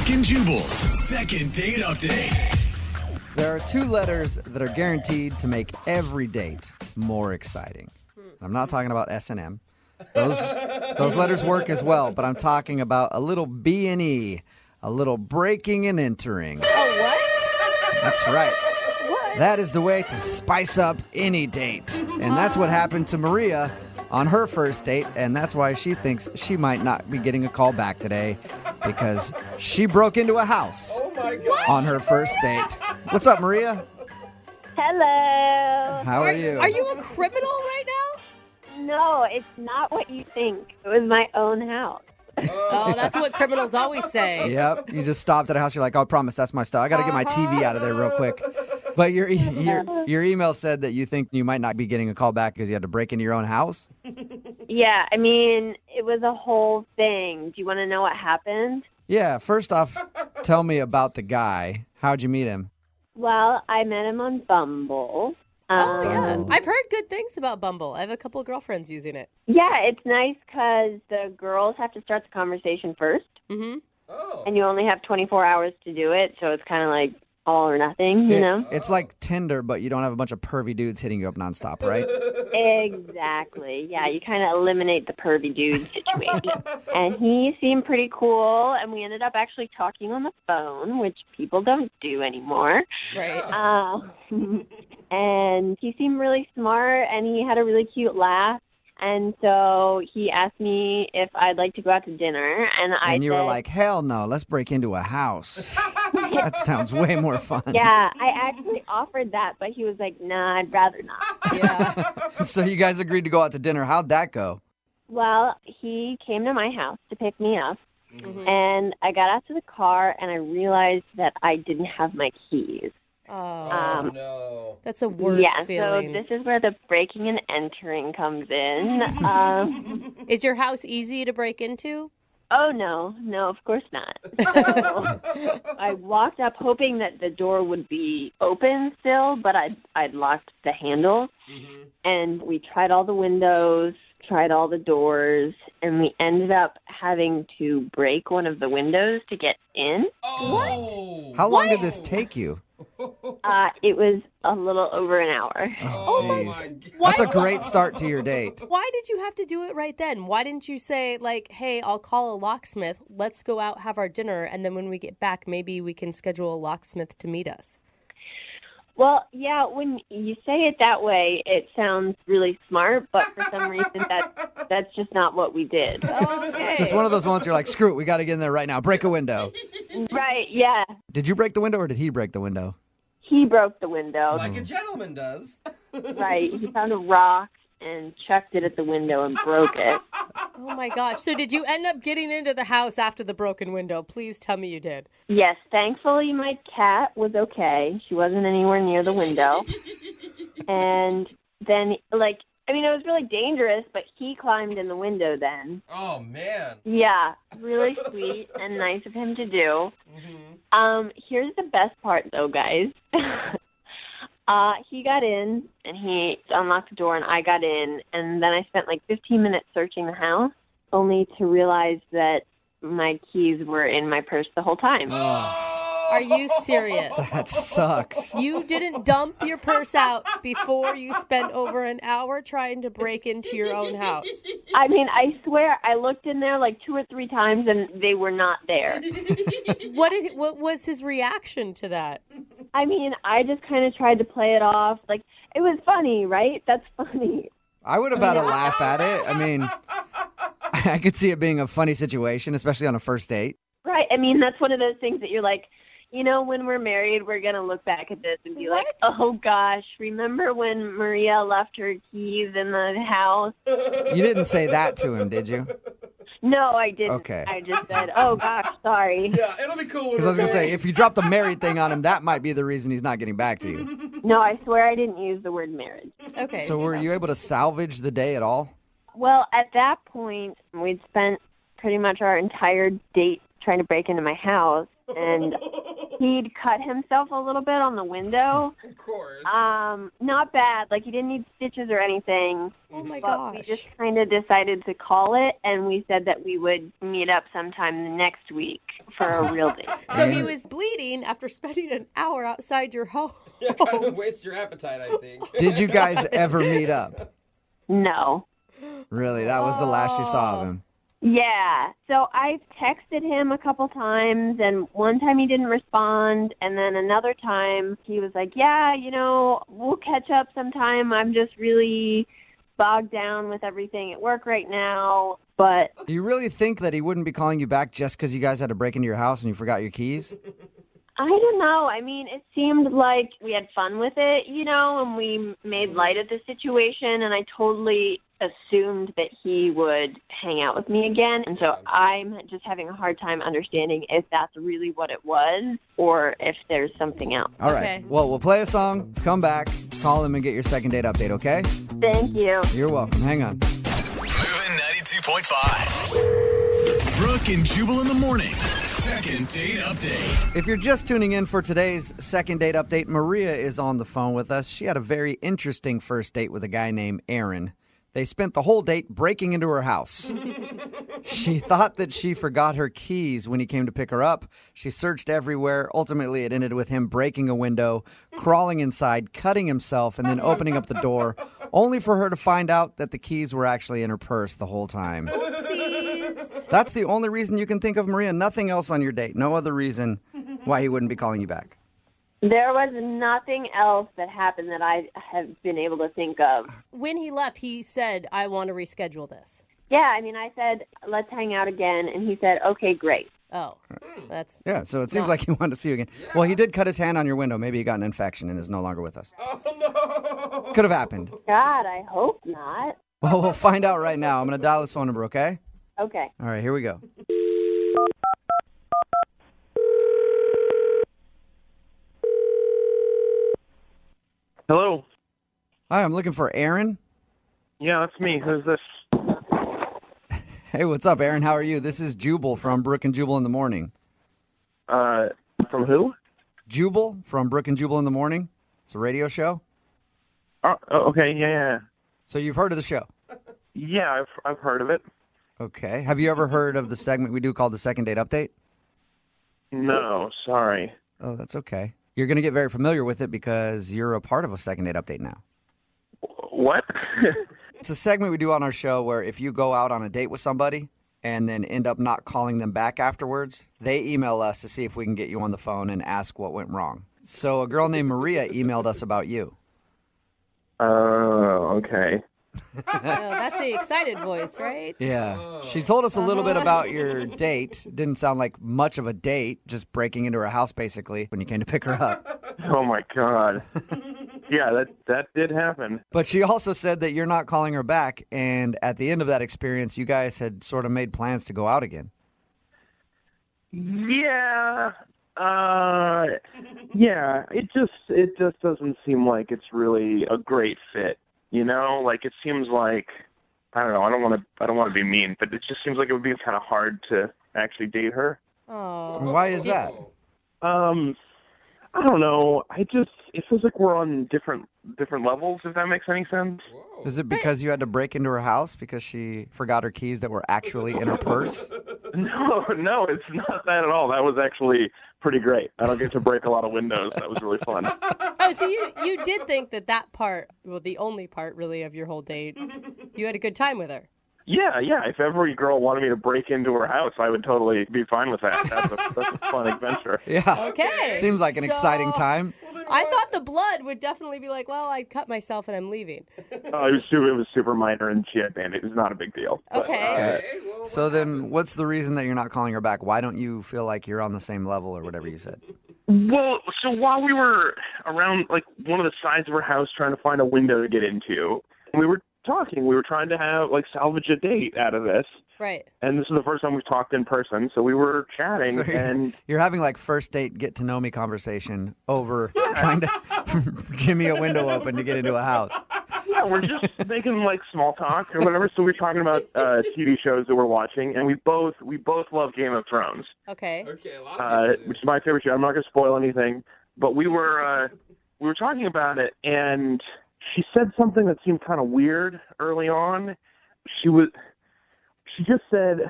Brooke and Jubal's second date update. There are two letters that are guaranteed to make every date more exciting. I'm not talking about S&M. Those letters work as well, but I'm talking about a little B&E, a little breaking and entering. Oh, what? That's right. What? That is the way to spice up any date. And that's what happened to Maria on her first date, and that's why she thinks she might not be getting a call back today because she broke into a house on her first date. What's up, Maria? Hello. How are you? Are you a criminal right now? No, it's not what you think. It was my own house. Oh, that's what criminals always say. Yep. You just stopped at a house. You're like, oh, I promise that's my stuff. I got to get my TV out of there real quick. But your email said that you think you might not be getting a call back because you had to break into your own house? Yeah, I mean, it was a whole thing. Do you want to know what happened? Yeah. First off, tell me about the guy. How'd you meet him? Well, I met him on Bumble. Oh, yeah. I've heard good things about Bumble. I have a couple of girlfriends using it. Yeah, it's nice because the girls have to start the conversation first. Mm-hmm. Oh. And you only have 24 hours to do it, so it's kind of like all or nothing, you know? It's like Tinder, but you don't have a bunch of pervy dudes hitting you up nonstop, right? Exactly. Yeah, you kind of eliminate the pervy dude situation. And he seemed pretty cool, and we ended up actually talking on the phone, which people don't do anymore. Right. And he seemed really smart, and he had a really cute laugh. And so he asked me if I'd like to go out to dinner, and I you said, were like, hell no, let's break into a house. That sounds way more fun. yeah, I actually offered that, but he was like, nah, I'd rather not. Yeah. So you guys agreed to go out to dinner. How'd that go? Well, he came to my house to pick me up, Mm-hmm. and I got out to the car, and I realized that I didn't have my keys. Oh, No. that's a worse Yeah, feeling. so this is where the breaking and entering comes in. Is your house easy to break into? Oh, no, of course not. So I walked up hoping that the door would be open still, but I'd locked the handle. Mm-hmm. And we tried all the windows, tried all the doors, and we ended up having to break one of the windows to get in. Oh. How long did this take you? It was a little over an hour. Oh, my jeez. God. That's a great start to your date. Why did you have to do it right then? Why didn't you say, like, hey, I'll call a locksmith, let's go out, have our dinner, and then when we get back, maybe we can schedule a locksmith to meet us? Well, yeah, when you say it that way, it sounds really smart, but for some reason that's just not what we did. Okay. It's just one of those moments you're like, screw it, we got to get in there right now. Break a window. Right, yeah. Did you break the window or did he break the window? He broke the window. Like a gentleman does. Right. He found a rock and chucked it at the window and broke it. Oh, my gosh. So did you end up getting into the house after the broken window? Please tell me you did. Yes, thankfully my cat was okay. She wasn't anywhere near the window. And then, it was really dangerous, but he climbed in the window then. Oh, man. Yeah, really sweet and nice of him to do. Mm-hmm. Here's the best part, though, guys. He got in, and he unlocked the door, and I got in, and then I spent 15 minutes searching the house, only to realize that my keys were in my purse the whole time. Are you serious? That sucks. You didn't dump your purse out before you spent over an hour trying to break into your own house. I mean, I swear I looked in there 2 or 3 times, and they were not there. What was his reaction to that? I mean, I just kind of tried to play it off. It was funny, right? That's funny. I would have had a laugh at it. I mean, I could see it being a funny situation, especially on a first date. Right. I mean, that's one of those things that you're like, when we're married, we're going to look back at this and be like, oh, gosh, remember when Maria left her keys in the house? You didn't say that to him, did you? No, I didn't. Okay. I just said, oh, gosh, sorry. Yeah, it'll be cool. Because I was going to say, if you drop the married thing on him, that might be the reason he's not getting back to you. No, I swear I didn't use the word marriage. Okay. So were you able to salvage the day at all? Well, at that point, we'd spent pretty much our entire date trying to break into my house. and he'd cut himself a little bit on the window. Of course. Not bad. Like, he didn't need stitches or anything. Oh my But gosh. we just kind of decided to call it, and we said that we would meet up sometime next week for a real date. So he was bleeding after spending an hour outside your home. Yeah, kind of waste your appetite, I think. Did you guys ever meet up? No. Really? That was the last you saw of him? Yeah. So I've texted him a couple times, and one time he didn't respond, and then another time he was like, yeah, we'll catch up sometime. I'm just really bogged down with everything at work right now. But Do you really think that he wouldn't be calling you back just because you guys had to break into your house and you forgot your keys? I don't know. I mean, it seemed like we had fun with it, and we made light of the situation, and I totally assumed that he would hang out with me again. And so I'm just having a hard time understanding if that's really what it was or if there's something else. All right. Okay. Well, we'll play a song, come back, call him, and get your second date update, okay? Thank you. You're welcome. Hang on. Moving 92.5. Brooke and Jubal in the mornings. Second date update. If you're just tuning in for today's second date update, Maria is on the phone with us. She had a very interesting first date with a guy named Aaron. They spent the whole date breaking into her house. She thought that she forgot her keys when he came to pick her up. She searched everywhere. Ultimately, it ended with him breaking a window, crawling inside, cutting himself, and then opening up the door, only for her to find out that the keys were actually in her purse the whole time. Oopsies. That's the only reason you can think of, Maria. Nothing else on your date. No other reason why he wouldn't be calling you back. There was nothing else that happened that I have been able to think of. When he left, he said, I want to reschedule this. Yeah, I mean, I said, let's hang out again, and he said, okay, great. Oh, that's... Yeah, so it seems like he wanted to see you again. Well, he did cut his hand on your window. Maybe he got an infection and is no longer with us. Oh, no. Could have happened. God, I hope not. Well, we'll find out right now. I'm going to dial his phone number, okay? Okay. All right, here we go. Hello. Hi, I'm looking for Aaron. Yeah, that's me. Who's this? Hey, what's up, Aaron? How are you? This is Jubal from Brooke and Jubal in the morning. From who? Jubal from Brooke and Jubal in the morning. It's a radio show. Oh, okay. Yeah. So you've heard of the show? Yeah, I've heard of it. Okay. Have you ever heard of the segment we do called the Second Date Update? No, sorry. Oh, that's okay. You're going to get very familiar with it because you're a part of a Second Date Update now. What? It's a segment we do on our show where if you go out on a date with somebody and then end up not calling them back afterwards, they email us to see if we can get you on the phone and ask what went wrong. So a girl named Maria emailed us about you. Oh, okay. Oh, that's the excited voice, right? Yeah. She told us a little bit about your date. Didn't sound like much of a date, just breaking into her house basically when you came to pick her up. Oh my God. Yeah, that did happen. But she also said that you're not calling her back, and at the end of that experience, you guys had sort of made plans to go out again. Yeah. Yeah. It just doesn't seem like it's really a great fit. You know, like it seems like I don't know. I don't want to be mean, but it just seems like it would be kind of hard to actually date her. Oh. Why is that? I don't know. It feels like we're on different levels, if that makes any sense. Is it because you had to break into her house because she forgot her keys that were actually in her purse? No, it's not that at all. That was actually pretty great. I don't get to break a lot of windows. That was really fun. Oh, so you did think that part, well, the only part really of your whole date, you had a good time with her. Yeah. If every girl wanted me to break into her house, I would totally be fine with that. That's a fun adventure. Yeah. Okay. Seems like an exciting time. I thought the blood would definitely be like, well, I cut myself and I'm leaving. It was super minor, and she had bandage. It was not a big deal. Okay. So then what's the reason that you're not calling her back? Why don't you feel like you're on the same level or whatever you said? Well, so while we were around, like, one of the sides of her house trying to find a window to get into, we were talking. We were trying to have, like, salvage a date out of this. Right. And this is the first time we've talked in person, so we were chatting, So and... You're having like first date get to know me conversation over trying to jimmy a window open to get into a house. Yeah, we're just making like small talk or whatever. So we're talking about TV shows that we're watching, and we both love Game of Thrones. Okay. Okay, a lot of people do. Which is my favorite show. I'm not going to spoil anything, but we were talking about it, and she said something that seemed kind of weird early on. She just said,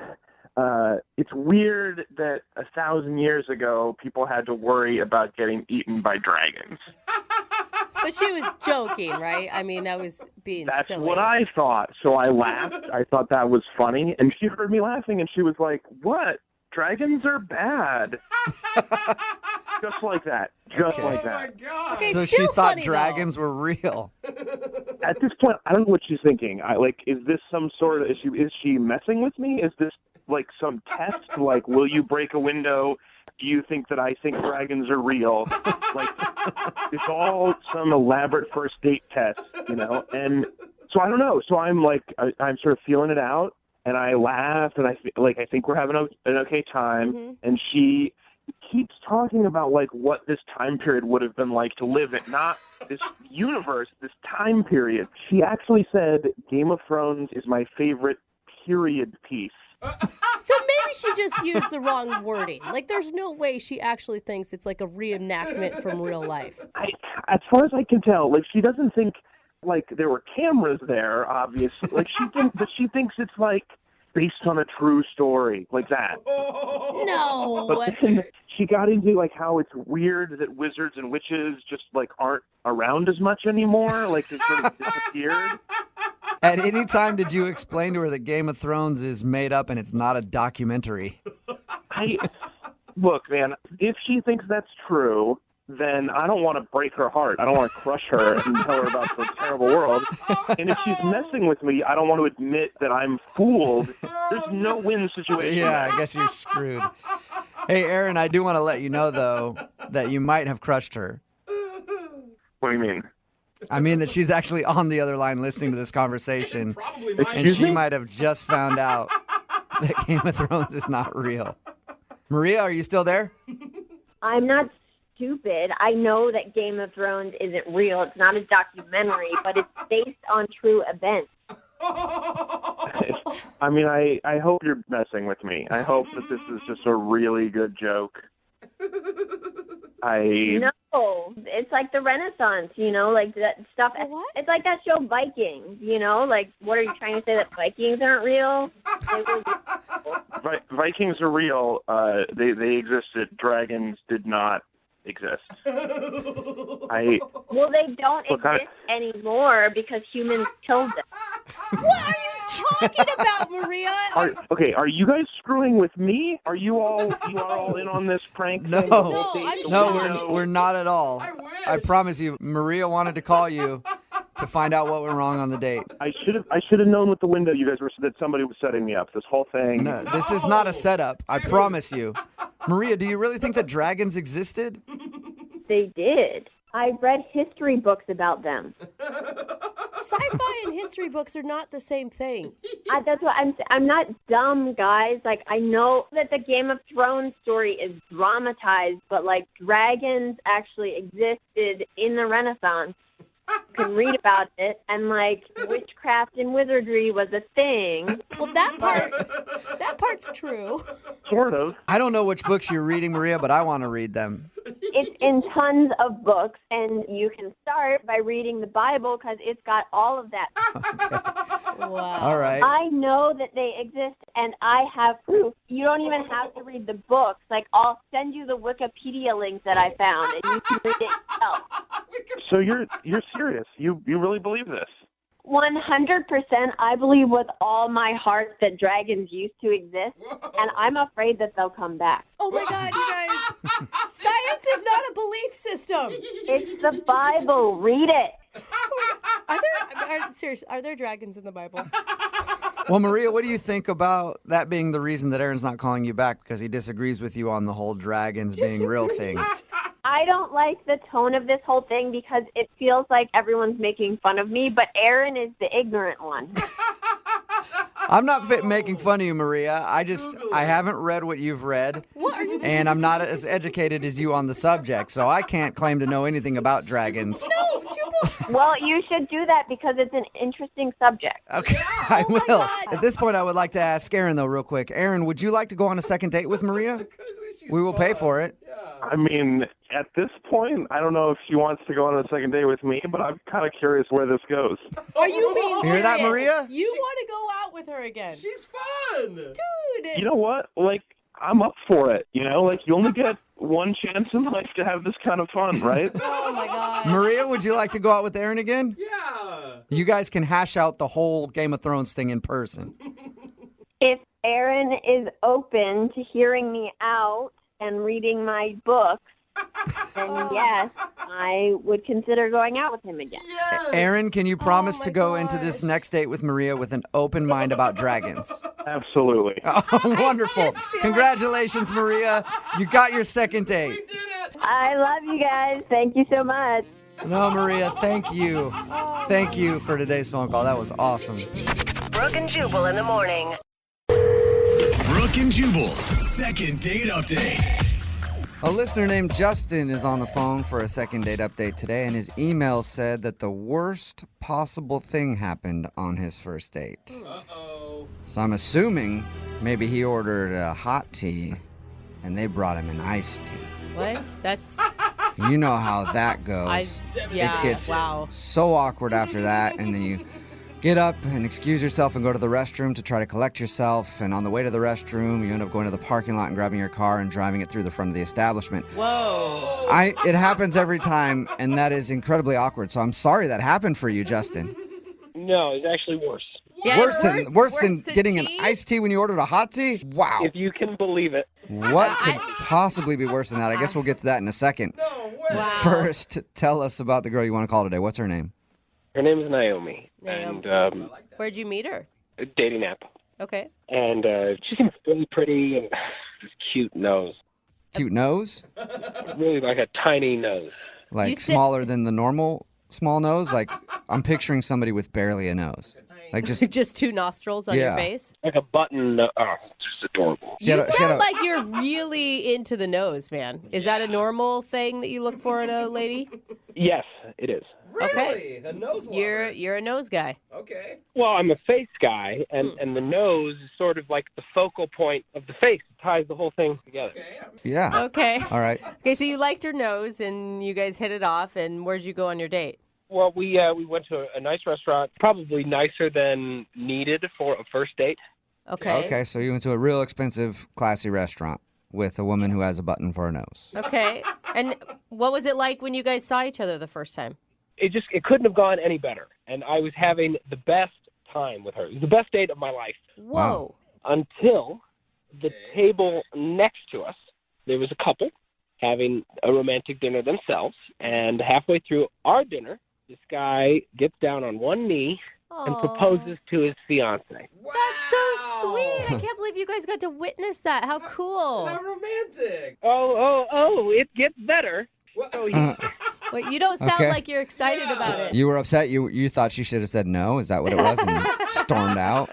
it's weird that 1,000 years ago people had to worry about getting eaten by dragons. But she was joking, right? I mean, that was being That's silly. what I thought. So I laughed. I thought that was funny. And she heard me laughing, and she was like, what? Dragons are bad. Just like that. Just like Oh my that. God. Okay, So she still thought funny, dragons were real. At this point, I don't know what she's thinking. Is this some sort of, is she messing with me? Is this like some test? Like, will you break a window? Do you think that I think dragons are real? Like, it's all some elaborate first date test, you know? And so I don't know. So I'm like, I'm sort of feeling it out, and I laugh, and I think we're having an okay time. Mm-hmm. And she keeps talking about like what this time period would have been like to live in, not this universe, this time period. She actually said Game of Thrones is my favorite period piece. So maybe she just used the wrong wording. Like, there's no way she actually thinks it's like a reenactment from real life. As far as I can tell, like she doesn't think like there were cameras there, obviously. Like she thinks it's like based on a true story, like that. No. But then she got into like how it's weird that wizards and witches just like aren't around as much anymore. Like they sort of disappeared. At any time did you explain to her that Game of Thrones is made up and it's not a documentary? Look, man, if she thinks that's true, then I don't want to break her heart. I don't want to crush her and tell her about the terrible world. And if she's messing with me, I don't want to admit that I'm fooled. There's no win situation. Yeah, I guess you're screwed. Hey, Aaron, I do want to let you know, though, that you might have crushed her. What do you mean? I mean that she's actually on the other line listening to this conversation, Probably mine. and she might have just found out that Game of Thrones is not real. Maria, are you still there? I'm not stupid. I know that Game of Thrones isn't real. It's not a documentary, but it's based on true events. I mean, I hope you're messing with me. I hope that this is just a really good joke. No, it's like the Renaissance, you know, like that stuff. What? It's like that show Vikings, you know, like what are you trying to say, that Vikings aren't real? Vikings are real. They existed. Dragons did not exist. Well, they don't exist anymore because humans killed them. What are you talking about, Maria? Are you guys screwing with me? Are you all in on this prank? No, I'm no, we're not at all. I wish. I promise you, Maria wanted to call you to find out what went wrong on the date. I should have known with the window you guys were that somebody was setting me up. This whole thing. No, this is not a setup. I promise you. Maria, do you really think that dragons existed? They did. I read history books about them. Sci-fi and history books are not the same thing. That's what I'm not dumb, guys. Like, I know that the Game of Thrones story is dramatized, but like dragons actually existed in the Renaissance. You can read about it, and like witchcraft and wizardry was a thing. Well, that part's true. Sort of. I don't know which books you're reading, Maria, but I want to read them. It's in tons of books, and you can start by reading the Bible because it's got all of that. Wow. All right. I know that they exist, and I have proof. You don't even have to read the books. Like, I'll send you the Wikipedia link that I found, and you can read it yourself. So you're serious? You really believe this? 100%. I believe with all my heart that dragons used to exist, and I'm afraid that they'll come back. Oh my God, you guys! Science is not a belief system. It's the Bible. Read it. Are there dragons in the Bible? Well, Maria, what do you think about that being the reason that Aaron's not calling you back, because he disagrees with you on the whole dragons being real thing? I don't like the tone of this whole thing because it feels like everyone's making fun of me, but Aaron is the ignorant one. I'm not making fun of you, Maria. I haven't read what you've read. What are you And I'm not as educated as you on the subject, so I can't claim to know anything about dragons. No, Jubal Well, you should do that because it's an interesting subject. Okay, I Oh my will. God. At this point, I would like to ask Aaron, though, real quick. Aaron, would you like to go on a second date with Maria? We will pay for it. I mean, at this point, I don't know if she wants to go on a second date with me, but I'm kind of curious where this goes. Are you being You hear that, serious? Maria? You want to go out with her again. She's fun. Dude. You know what? Like, I'm up for it. You know, like, you only get one chance in life to have this kind of fun, right? Oh, my God. Maria, would you like to go out with Aaron again? Yeah. You guys can hash out the whole Game of Thrones thing in person. If Aaron is open to hearing me out and reading my books, then yes, I would consider going out with him again. Yes. Aaron, can you promise my to go into this gosh. next date with Maria with an open mind about dragons? Absolutely. Oh, wonderful. just feel Congratulations, Maria. You got your second date. We did it. I love you guys. Thank you so much. No, Maria, thank you. Thank you for today's phone call. That was awesome. Brooke and Jubal in the morning. Brooke and Jubal's second date update. A listener named Justin is on the phone for a second date update today, and his email said that the worst possible thing happened on his first date. Uh-oh. So I'm assuming maybe he ordered a hot tea and they brought him an iced tea. What? That's... You know how that goes. Yeah, It gets wow. so awkward after that, and then you get up and excuse yourself and go to the restroom to try to collect yourself, and on the way to the restroom, you end up going to the parking lot and grabbing your car and driving it through the front of the establishment. Whoa. It happens every time, and that is incredibly awkward, so I'm sorry that happened for you, Justin. No, it's actually worse. Yeah, Worse than getting an tea? iced tea when you ordered a hot tea? Wow. If you can believe it. What could possibly be worse than that? I guess we'll get to that in a second. No way. Wow. First, tell us about the girl you want to call today. What's her name? Her name is Naomi, Naomi. and Where'd you meet her? a dating app. Okay. And she seems really pretty and this cute nose. Cute nose? Really like a tiny nose. Like You said- smaller than the normal small nose? Like, I'm picturing somebody with barely a nose. Like just Just two nostrils on your Yeah. face? Like a button. Oh, just adorable. She had You a- she had sound a- like you're really into the nose, man. Is that a normal thing that you look for in a lady? Yes, it is. Really? A nose lover. You're a nose guy. Okay. Well, I'm a face guy, and the nose is sort of like the focal point of the face. It ties the whole thing together. Okay. yeah. Okay. All right. Okay, so you liked her nose and you guys hit it off, and where'd you go on your date? Well, we went to a nice restaurant, probably nicer than needed for a first date. Okay. Okay, so you went to a real expensive, classy restaurant with a woman who has a button for a nose. Okay. And what was it like when you guys saw each other the first time? It couldn't have gone any better. And I was having the best time with her. It was the best date of my life Whoa. until the table next to us, there was a couple having a romantic dinner themselves. And halfway through our dinner, this guy gets down on one knee and Aw. proposes to his fiancée. Wow. That's so sweet. I can't believe you guys got to witness that. How cool. How romantic. Oh, it gets better. Well, So he, Wait, you don't sound Okay. like you're excited about it. You were upset? You thought she should have said no? Is that what it was? And you stormed out?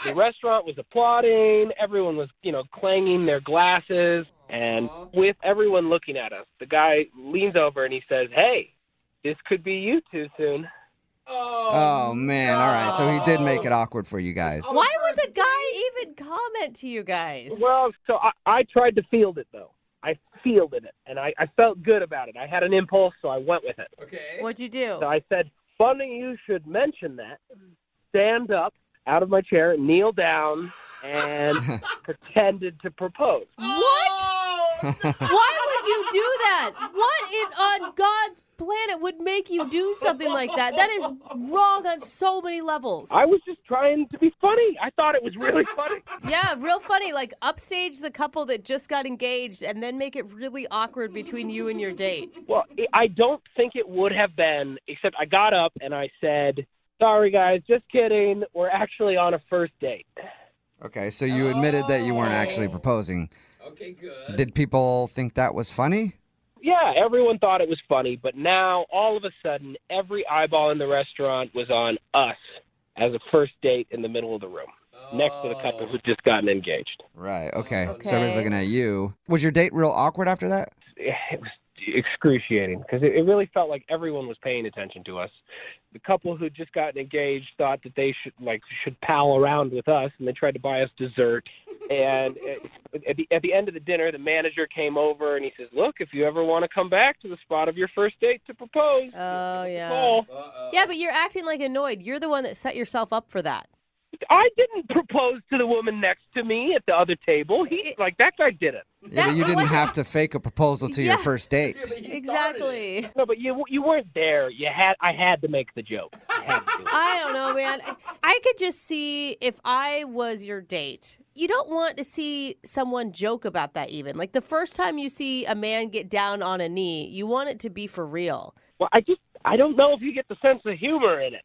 the restaurant was applauding. Everyone was, clanging their glasses. And with everyone looking at us, the guy leans over and he says, "Hey, this could be you two soon." Oh, man. All right. So he did make it awkward for you guys. Why would the guy even comment to you guys? Well, so I tried to field it, though. I fielded it, and I felt good about it. I had an impulse, so I went with it. Okay. What'd you do? So I said, "Funny you should mention that." Stand up out of my chair, kneel down, and pretended to propose. What? Why would you do that? What on God's planet would make you do something like that? That is wrong on so many levels. I was just trying to be funny. I thought it was really funny. Yeah, real funny. Like upstage the couple that just got engaged and then make it really awkward between you and your date. Well, I don't think it would have been, except I got up and I said, "Sorry, guys, just kidding. We're actually on a first date." Okay, so you admitted that you weren't actually proposing. Okay, good. Did people think that was funny? Yeah, everyone thought it was funny, but now, all of a sudden, every eyeball in the restaurant was on us as a first date in the middle of the room, next to the couple who'd just gotten engaged. Right, okay. Okay. So everybody's looking at you. Was your date real awkward after that? It excruciating because it really felt like everyone was paying attention to us. The couple who'd just gotten engaged thought that they should pal around with us, and they tried to buy us dessert. And at the end of the dinner, the manager came over and he says, "Look, if you ever want to come back to the spot of your first date to propose, Oh, yeah. call." Yeah, but you're acting like annoyed. You're the one that set yourself up for that. I didn't propose to the woman next to me at the other table. That guy did it. Yeah, but you didn't have to fake a proposal to your first date. Exactly. No, but you weren't there. I had to make the joke. I had to do it. I don't know, man. I could just see if I was your date. You don't want to see someone joke about that even. Like the first time you see a man get down on a knee, you want it to be for real. Well, I don't know if you get the sense of humor in it.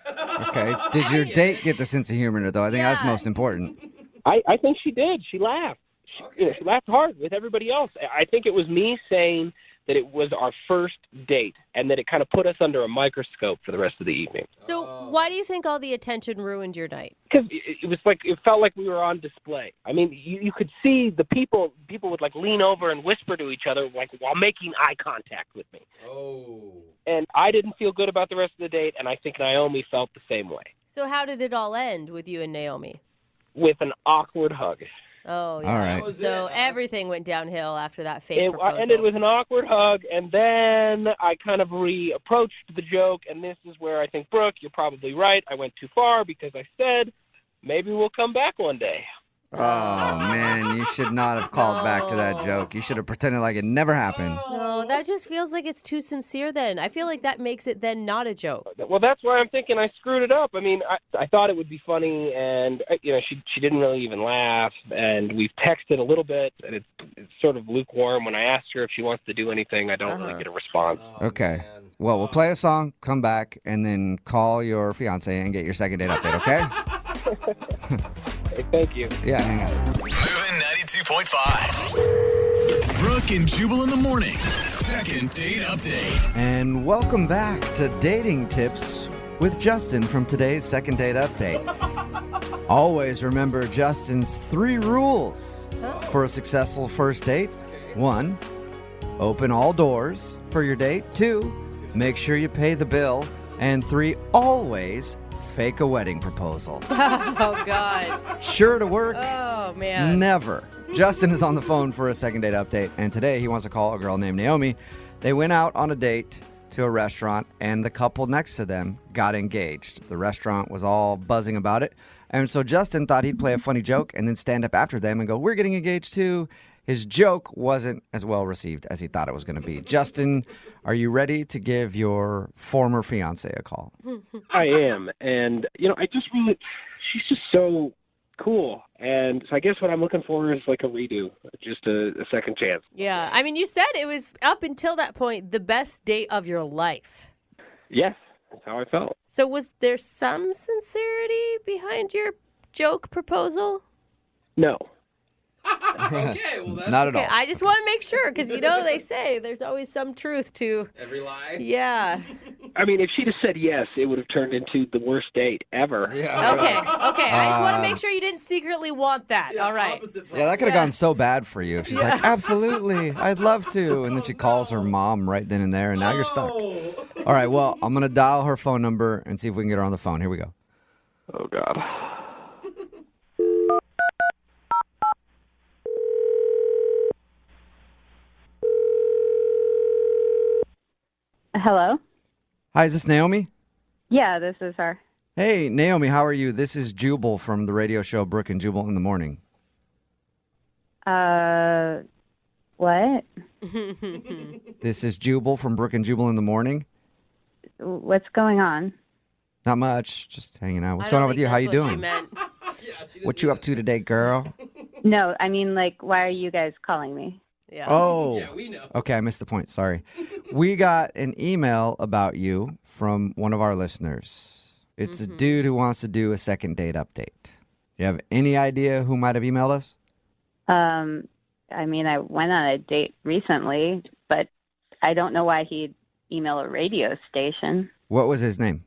Okay. Did your date get the sense of humor in it, though? I think that's most important. I think she did. She laughed. She laughed hard with everybody else. I think it was me saying that it was our first date and that it kind of put us under a microscope for the rest of the evening. So why do you think all the attention ruined your night? Because it felt like we were on display. I mean, you could see the people would like lean over and whisper to each other like while making eye contact with me. Oh. And I didn't feel good about the rest of the date, and I think Naomi felt the same way. So how did it all end with you and Naomi? With an awkward hug. Oh, yeah. All right. So everything went downhill after that fake It proposal. ended with an awkward hug, and then I kind of reapproached the joke, and this is where I think, Brooke, you're probably right. I went too far because I said, maybe we'll come back one day. Oh, man, you should not have called back to that joke. You should have pretended like it never happened. No, that just feels like it's too sincere then. I feel like that makes it then not a joke. Well, that's why I'm thinking I screwed it up. I mean, I thought it would be funny, and she didn't really even laugh, and we've texted a little bit, and it's sort of lukewarm. When I asked her if she wants to do anything, I don't really get a response. Okay. Well, we'll play a song, come back, and then call your fiance and get your second date update, okay? Hey, thank you. Yeah, hang on. Moving 92.5. Brooke and Jubal in the mornings. Second date update. And welcome back to Dating Tips with Justin from today's second date update. Always remember Justin's 3 rules for a successful first date. 1, open all doors for your date. 2, make sure you pay the bill. And 3, always fake a wedding proposal. Oh, God. Sure to work. Oh, man. Never. Justin is on the phone for a second date update, and today he wants to call a girl named Naomi. They went out on a date to a restaurant, and the couple next to them got engaged. The restaurant was all buzzing about it, and so Justin thought he'd play a funny joke and then stand up after them and go, "We're getting engaged too." His joke wasn't as well received as he thought it was going to be. Justin, are you ready to give your former fiance a call? I am. And, she's just so cool. And so I guess what I'm looking for is like a redo, just a second chance. Yeah. I mean, you said it was, up until that point, the best date of your life. Yes, that's how I felt. So was there some sincerity behind your joke proposal? No. Okay, well, that's Not at all. I just want to make sure, because they say there's always some truth to... every lie. Yeah. I mean, if she'd have said yes, it would have turned into the worst date ever. Yeah. Okay. I just want to make sure you didn't secretly want that. Yeah, All right. opposite Yeah, that could have gone so bad for you. She's like, absolutely, I'd love to. And then she calls her mom right then and there, and now you're stuck. Oh. All right, well, I'm going to dial her phone number and see if we can get her on the phone. Here we go. Oh, God. Hello? Hi, is this Naomi? Yeah, this is her. Hey, Naomi, how are you? This is Jubal from the radio show Brooke and Jubal in the morning. What? This is Jubal from Brooke and Jubal in the morning. What's going on? Not much, just hanging out. What's I going don't on with think you? How that's you what she doing? meant. What you up to today, girl? No, I mean, why are you guys calling me? Yeah. Oh, Yeah, we know. okay, I missed the point. Sorry. We got an email about you from one of our listeners. It's a dude who wants to do a second date update. You have any idea who might have emailed us? I mean, I went on a date recently, but I don't know why he'd email a radio station. What was his name?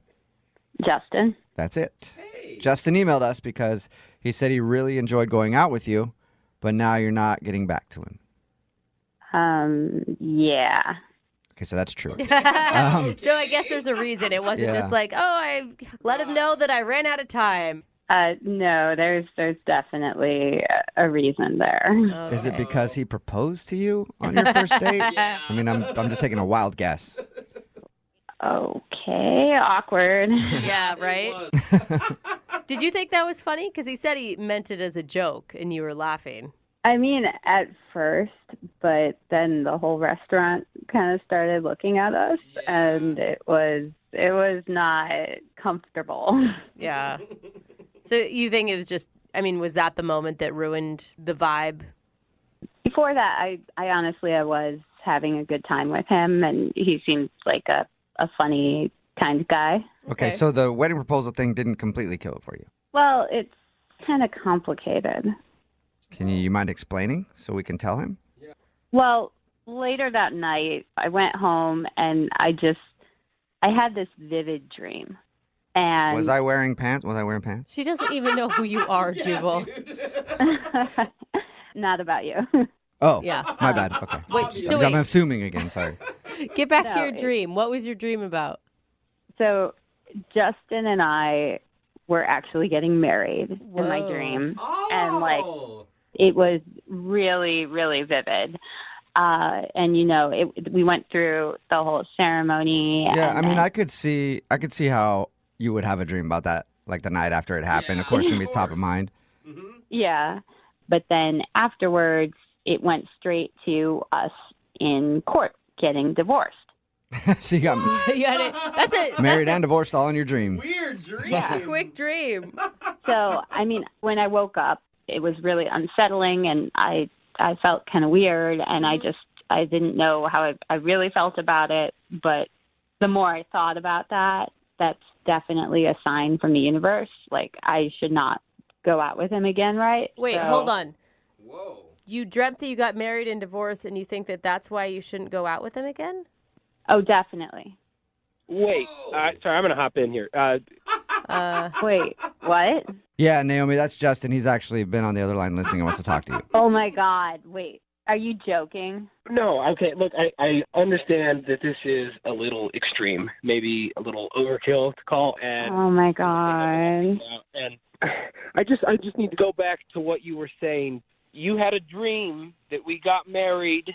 Justin. That's it. Hey. Justin emailed us because he said he really enjoyed going out with you, but now you're not getting back to him. Yeah. Okay, so that's true. So I guess there's a reason. It wasn't Yeah. just like, oh, I let him know that I ran out of time. No, there's definitely a reason there. Is it because he proposed to you on your first date? Yeah. I mean, I'm just taking a wild guess. Okay, awkward. Yeah, right? It Did you think that was funny? Because he said he meant it as a joke and you were laughing. I mean, at first, but then the whole restaurant kind of started looking at us, and it was not comfortable. Yeah. So you think it was just, I mean, was that the moment that ruined the vibe? Before that, I honestly I was having a good time with him, and he seemed like a funny kind of guy. Okay, so the wedding proposal thing didn't completely kill it for you. Well, it's kind of complicated. Can you mind explaining so we can tell him? Well, later that night, I went home and I had this vivid dream. And Was I wearing pants? She doesn't even know who you are, Jubal. not about you. Oh, Yeah. my bad. Okay. Wait, so I'm wait. assuming again. Sorry. Get back to No, your dream. What was your dream about? So Justin and I were actually getting married in my Whoa. dream. Oh. And, like, it was really, really vivid. And we went through the whole ceremony. Yeah, and I mean, then- I could see how you would have a dream about that, like the night after it happened. Of course, it's gonna be top of mind. Yeah. But then afterwards, it went straight to us in court getting divorced. So you got That's it. married and divorced all in your dream. Weird dream. a quick dream. So, I mean, when I woke up, it was really unsettling, and I felt kind of weird, and I didn't know how I really felt about it. But the more I thought about that, that's definitely a sign from the universe. Like, I should not go out with him again, right? Wait, So- hold on. Whoa. You dreamt that you got married and divorced, and you think that that's why you shouldn't go out with him again? Oh, definitely. Wait, sorry, I'm going to hop in here. Wait, what? Yeah, Naomi, that's Justin. He's actually been on the other line listening and wants to talk to you. Oh, my God. Wait, are you joking? No, okay, look, I understand that this is a little extreme, maybe a little overkill to call, and Oh, my God. and I just need to go back to what you were saying. You had a dream that we got married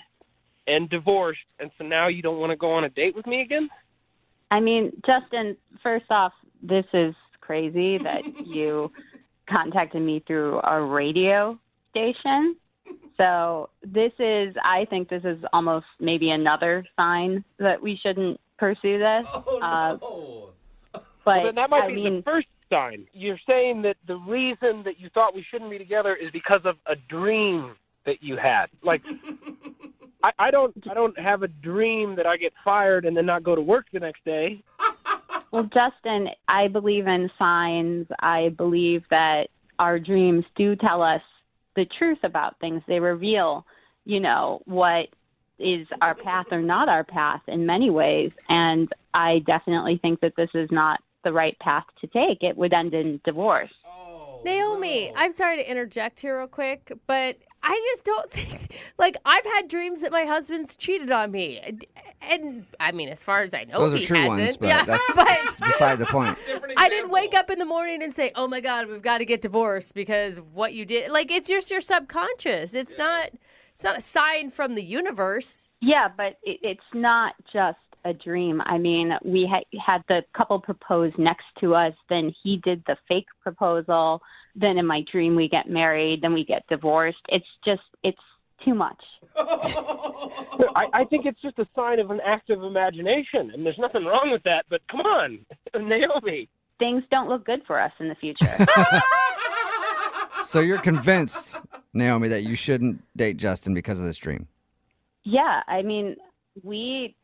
and divorced, and so now you don't want to go on a date with me again? I mean, Justin, first off, this is crazy that you contacted me through a radio station. So I think this is almost maybe another sign that we shouldn't pursue this. Oh, no. But Well, then that might I be mean, the first sign. You're saying that the reason that you thought we shouldn't be together is because of a dream that you had. Like, I don't have a dream that I get fired and then not go to work the next day. well, Justin, I believe in signs. I believe that our dreams do tell us the truth about things. They reveal, what is our path or not our path in many ways. And I definitely think that this is not the right path to take. It would end in divorce. Oh, Naomi, no. I'm sorry to interject here real quick, but I just don't think, I've had dreams that my husband's cheated on me. And I mean, as far as I know, Those are he true hasn't. ones, but Yeah, that's but beside the point. Different I didn't wake example. up in the morning and say, oh my God, we've got to get divorced because of what you did. It's just your subconscious. It's not a sign from the universe. Yeah, but it's not just a dream. I mean, we had the couple propose next to us. Then he did the fake proposal. Then in my dream, we get married. Then we get divorced. It's too much. I think it's just a sign of an active imagination, and there's nothing wrong with that. But come on, Naomi. Things don't look good for us in the future. So you're convinced, Naomi, that you shouldn't date Justin because of this dream? Yeah, I mean, we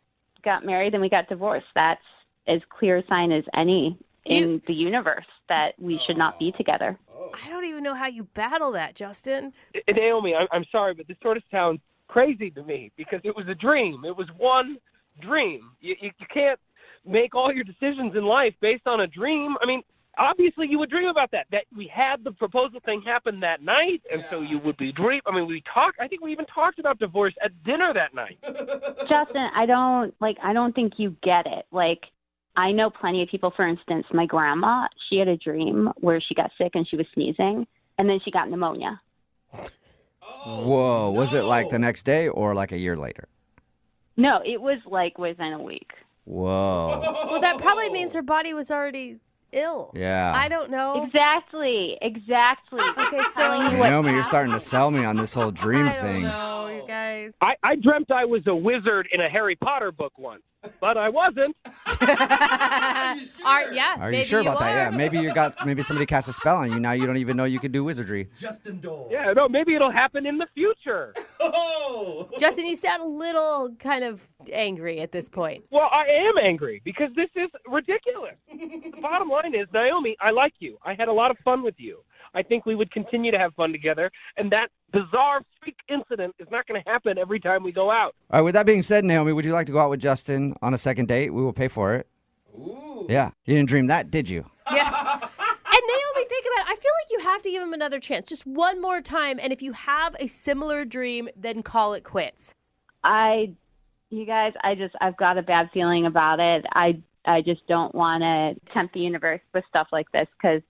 got married and we got divorced. That's as clear a sign as any in the universe that we should not be together. I don't even know how you battle that, Justin. Naomi, I'm sorry, but this sort of sounds crazy to me because it was a dream. It was one dream. You can't make all your decisions in life based on a dream. I mean, obviously you would dream about that we had the proposal thing happen that night, and so you would be dream. I mean, I think we even talked about divorce at dinner that night. Justin, I don't think you get it. Like, I know plenty of people, for instance, my grandma, she had a dream where she got sick and she was sneezing, and then she got pneumonia. Whoa. Was it like the next day or like a year later? No, it was like within a week. Whoa. Well, that probably means her body was already ill. Yeah. I don't know. Exactly. Okay, so Naomi, you're starting to sell me on this whole dream thing. No, you guys. I dreamt I was a wizard in a Harry Potter book once, but I wasn't. Are you sure about that? Yeah. Maybe somebody cast a spell on you. Now you don't even know you can do wizardry. Justin Dole. Yeah, no, maybe it'll happen in the future. Oh! Justin, you sound a little kind of angry at this point. Well, I am angry because this is ridiculous. The bottom line is, Naomi, I like you. I had a lot of fun with you. I think we would continue to have fun together, and that bizarre freak incident is not going to happen every time we go out. All right, with that being said, Naomi, would you like to go out with Justin on a second date? We will pay for it. Ooh. Yeah. You didn't dream that, did you? Yeah. And Naomi, think about it. I feel like you have to give him another chance, just one more time. And if you have a similar dream, then call it quits. You guys, I've got a bad feeling about it. I just don't want to tempt the universe with stuff like this because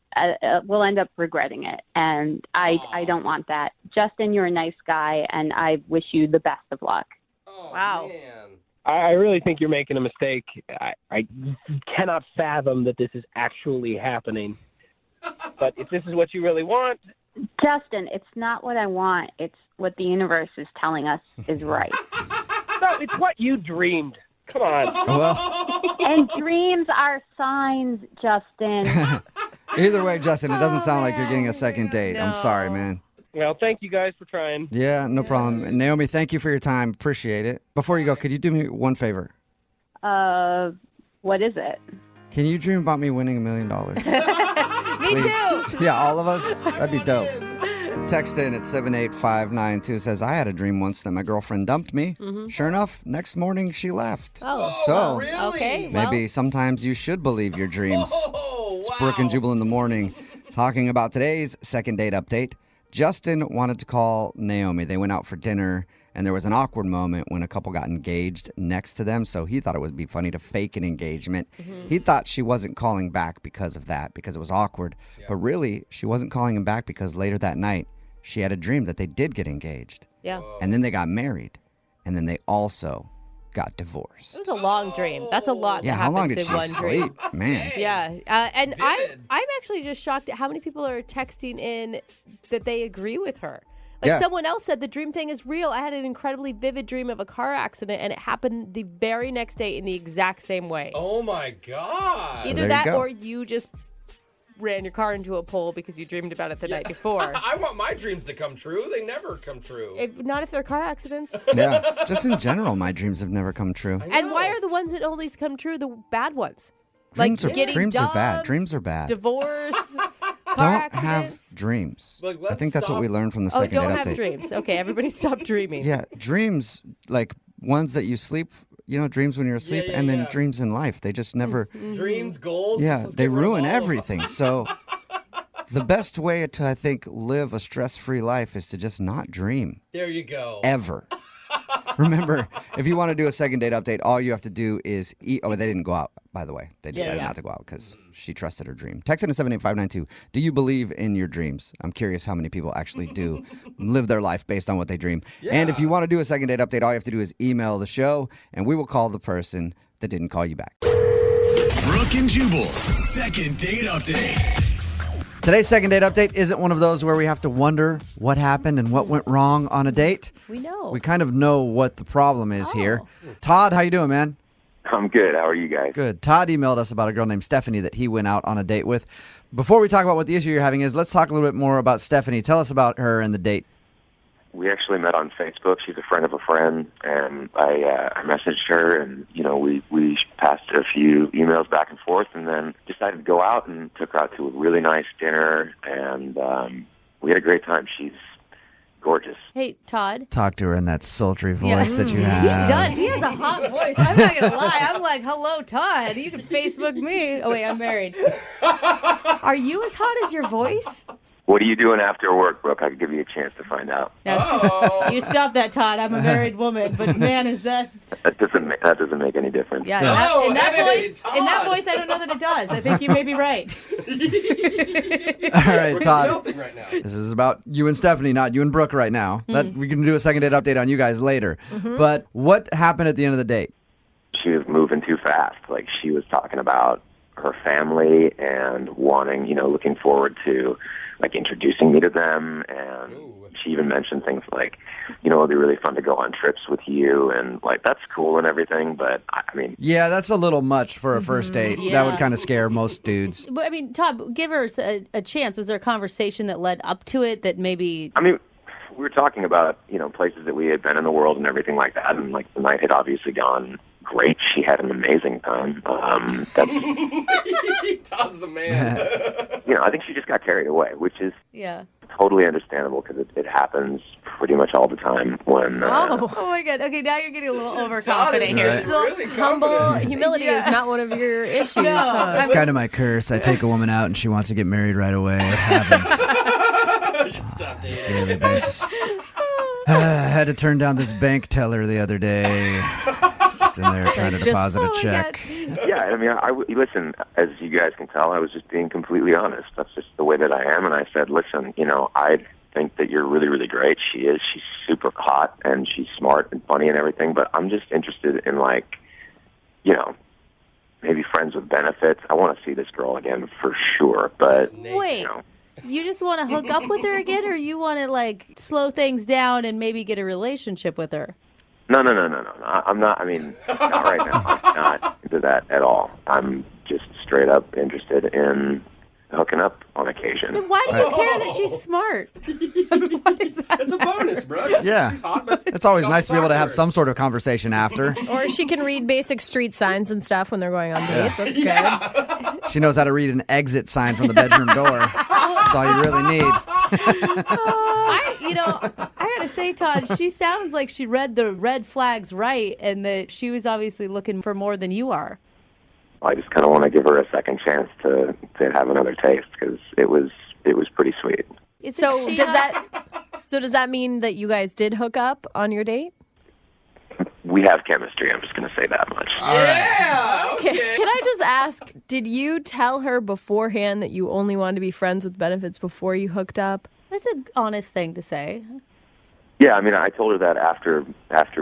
we'll end up regretting it. And I don't want that. Justin, you're a nice guy, and I wish you the best of luck. Oh, Wow. Man. I really think you're making a mistake. I cannot fathom that this is actually happening. But if this is what you really want... Justin, it's not what I want. It's what the universe is telling us is right. No, it's what you dreamed. Come on. Well, And dreams are signs, Justin. either way, Justin, it doesn't sound like you're getting a second date. I'm sorry, man. Well, thank you guys for trying. Yeah, no problem. And Naomi, thank you for your time. Appreciate it. Before you go, could you do me one favor? What is it? Can you dream about me winning $1 million? Me too. Yeah, all of us? That'd be dope. Text in at 78592 says, I had a dream once that my girlfriend dumped me. Sure enough, next morning she left. Oh, So, Really? okay. maybe sometimes you should believe your dreams. Oh, It's wow. Brooke and Jubal in the morning talking about today's second date update. Justin wanted to call Naomi. They went out for dinner, and there was an awkward moment when a couple got engaged next to them, so he thought it would be funny to fake an engagement. He thought she wasn't calling back because of that, because it was awkward. But really, she wasn't calling him back because later that night, she had a dream that they did get engaged. Yeah. And then they got married. And then they also got divorced. It was a long dream. That's a lot Yeah, that how long happens did in she one dream. sleep? Man. Yeah, and Vivid. I'm actually just shocked at how many people are texting in that they agree with her. Like Yeah. someone else said, the dream thing is real. I had an incredibly vivid dream of a car accident, and it happened the very next day in the exact same way. Oh, my God. So Either there you that go. or you just ran your car into a pole because you dreamed about it the night before. I want my dreams to come true. They never come true. Not if they're car accidents. Yeah, just in general, my dreams have never come true. And why are the ones that only come true the bad ones? Dreams, like getting dreams are bad. dumped, Dreams are bad. divorce, car Don't accidents. have dreams. Look, I let's think that's what stop. we learned from the Oh, second don't date have update. dreams. Okay, everybody stop dreaming. Yeah, dreams, like ones that you sleep, dreams when you're asleep, yeah, and then yeah. dreams in life. They just never, Dreams, goals. yeah, let's they get rid of ruin all of them. everything. So the best way to, I think, live a stress-free life is to just not dream There you go. ever. Remember, if you want to do a second date update, all you have to do is eat. Oh, they didn't go out, by the way. They decided yeah. not to go out because she trusted her dream. Text in to 78592. Do you believe in your dreams? I'm curious how many people actually do live their life based on what they dream. And if you want to do a second date update, all you have to do is email the show, and we will call the person that didn't call you back. Brooke and Jubal's second date update. Today's second date update isn't one of those where we have to wonder what happened and what went wrong on a date. We know. We kind of know what the problem is here. Todd, how you doing, man? I'm good. How are you guys? Good. Todd emailed us about a girl named Stephanie that he went out on a date with. Before we talk about what the issue you're having is, let's talk a little bit more about Stephanie. Tell us about her and the date. We actually met on Facebook. She's a friend of a friend, and I messaged her, and we passed a few emails back and forth, and then decided to go out and took her out to a really nice dinner, and we had a great time. She's gorgeous. Hey, Todd. Talk to her in that sultry voice that you He have. does. He has a hot voice. I'm not going to lie. I'm like, hello, Todd. You can Facebook me. Oh, wait, I'm married. Are you as hot as your voice? What are you doing after work, Brooke? I could give you a chance to find out. Oh. You stop that, Todd. I'm a married woman. But, man, is that... That doesn't make any difference. Yeah, No, in that hey, voice, Todd. I don't know that it does. I think you may be right. All right, Brooke is Todd. melting right now. This is about you and Stephanie, not you and Brooke right now. That we can do a second date update on you guys later. But what happened at the end of the date? She was moving too fast. Like, she was talking about her family and wanting, looking forward to, like, introducing me to them. And she even mentioned things like, it'd be really fun to go on trips with you. And, like, that's cool and everything. But, I mean... Yeah, that's a little much for a first date. Yeah. That would kind of scare most dudes. But, I mean, Todd, give her a chance. Was there a conversation that led up to it that maybe... I mean, we were talking about, places that we had been in the world and everything like that. And, like, the night had obviously gone great. She had an amazing time. Todd's the man. I think she just got carried away, which is Yeah. totally understandable because it happens pretty much all the time when... Oh my God. Okay, now you're getting a little overconfident Todd here. is So really humble. confident. Humility is not one of your issues. That's huh? kind of my curse. I take a woman out and she wants to get married right away. It happens I should stop dating. daily basis. I had to turn down this bank teller the other day. Just in there trying to deposit Oh a my check. Yeah, I mean, listen, as you guys can tell, I was just being completely honest. That's just the way that I am. And I said, listen, I think that you're really, really great. She is. She's super hot and she's smart and funny and everything. But I'm just interested in, like, maybe friends with benefits. I want to see this girl again for sure. But, Wait. You just want to hook up with her again, or you want to, like, slow things down and maybe get a relationship with her? No. I'm not, not right now. I'm not into that at all. I'm just straight up interested in hooking up on occasion. Then why do you care that she's smart? What is that? It's a bonus, bro. Yeah. She's hot, but It's always don't nice to be able to talk have her. some sort of conversation after. Or she can read basic street signs and stuff when they're going on dates. That's good. Yeah. She knows how to read an exit sign from the bedroom door. That's all you really need. I gotta say, Todd, she sounds like she read the red flags right, and that she was obviously looking for more than you are. I just kind of want to give her a second chance to have another taste because it was pretty sweet. So does that mean that you guys did hook up on your date? We have chemistry. I'm just going to say that much. Yeah. Okay. Can I just ask, did you tell her beforehand that you only wanted to be friends with benefits before you hooked up? That's an honest thing to say. Yeah, I told her that after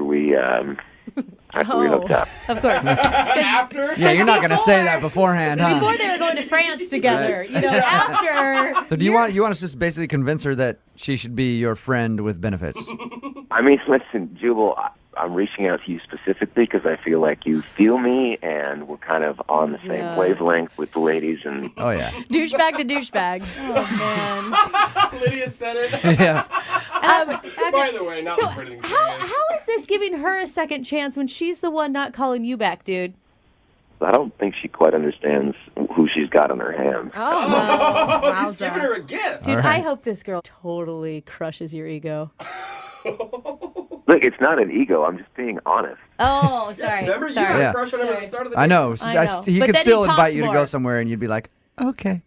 we hooked up. Of course. After? Yeah, you're not going to say that beforehand, huh? Before they were going to France together, after. So do you want us to just basically convince her that she should be your friend with benefits? Listen, Jubal, I'm reaching out to you specifically because I feel like you feel me and we're kind of on the same wavelength with the ladies. And Oh, yeah. Douchebag to douchebag. Oh, man. Lydia said it. Yeah. By the way, not So for anything how serious. is this giving her a second chance when she's the one not calling you back, dude? I don't think she quite understands who she's got on her hands. Oh, He's giving her a gift. Dude, All right. I hope this girl totally crushes your ego. Look, it's not an ego. I'm just being honest. Oh, sorry. Remember, you sorry. had Yeah. a crush on him at the start of the I date? know. I know. He But could then still he invite talked you to more. go somewhere and you'd be like, okay.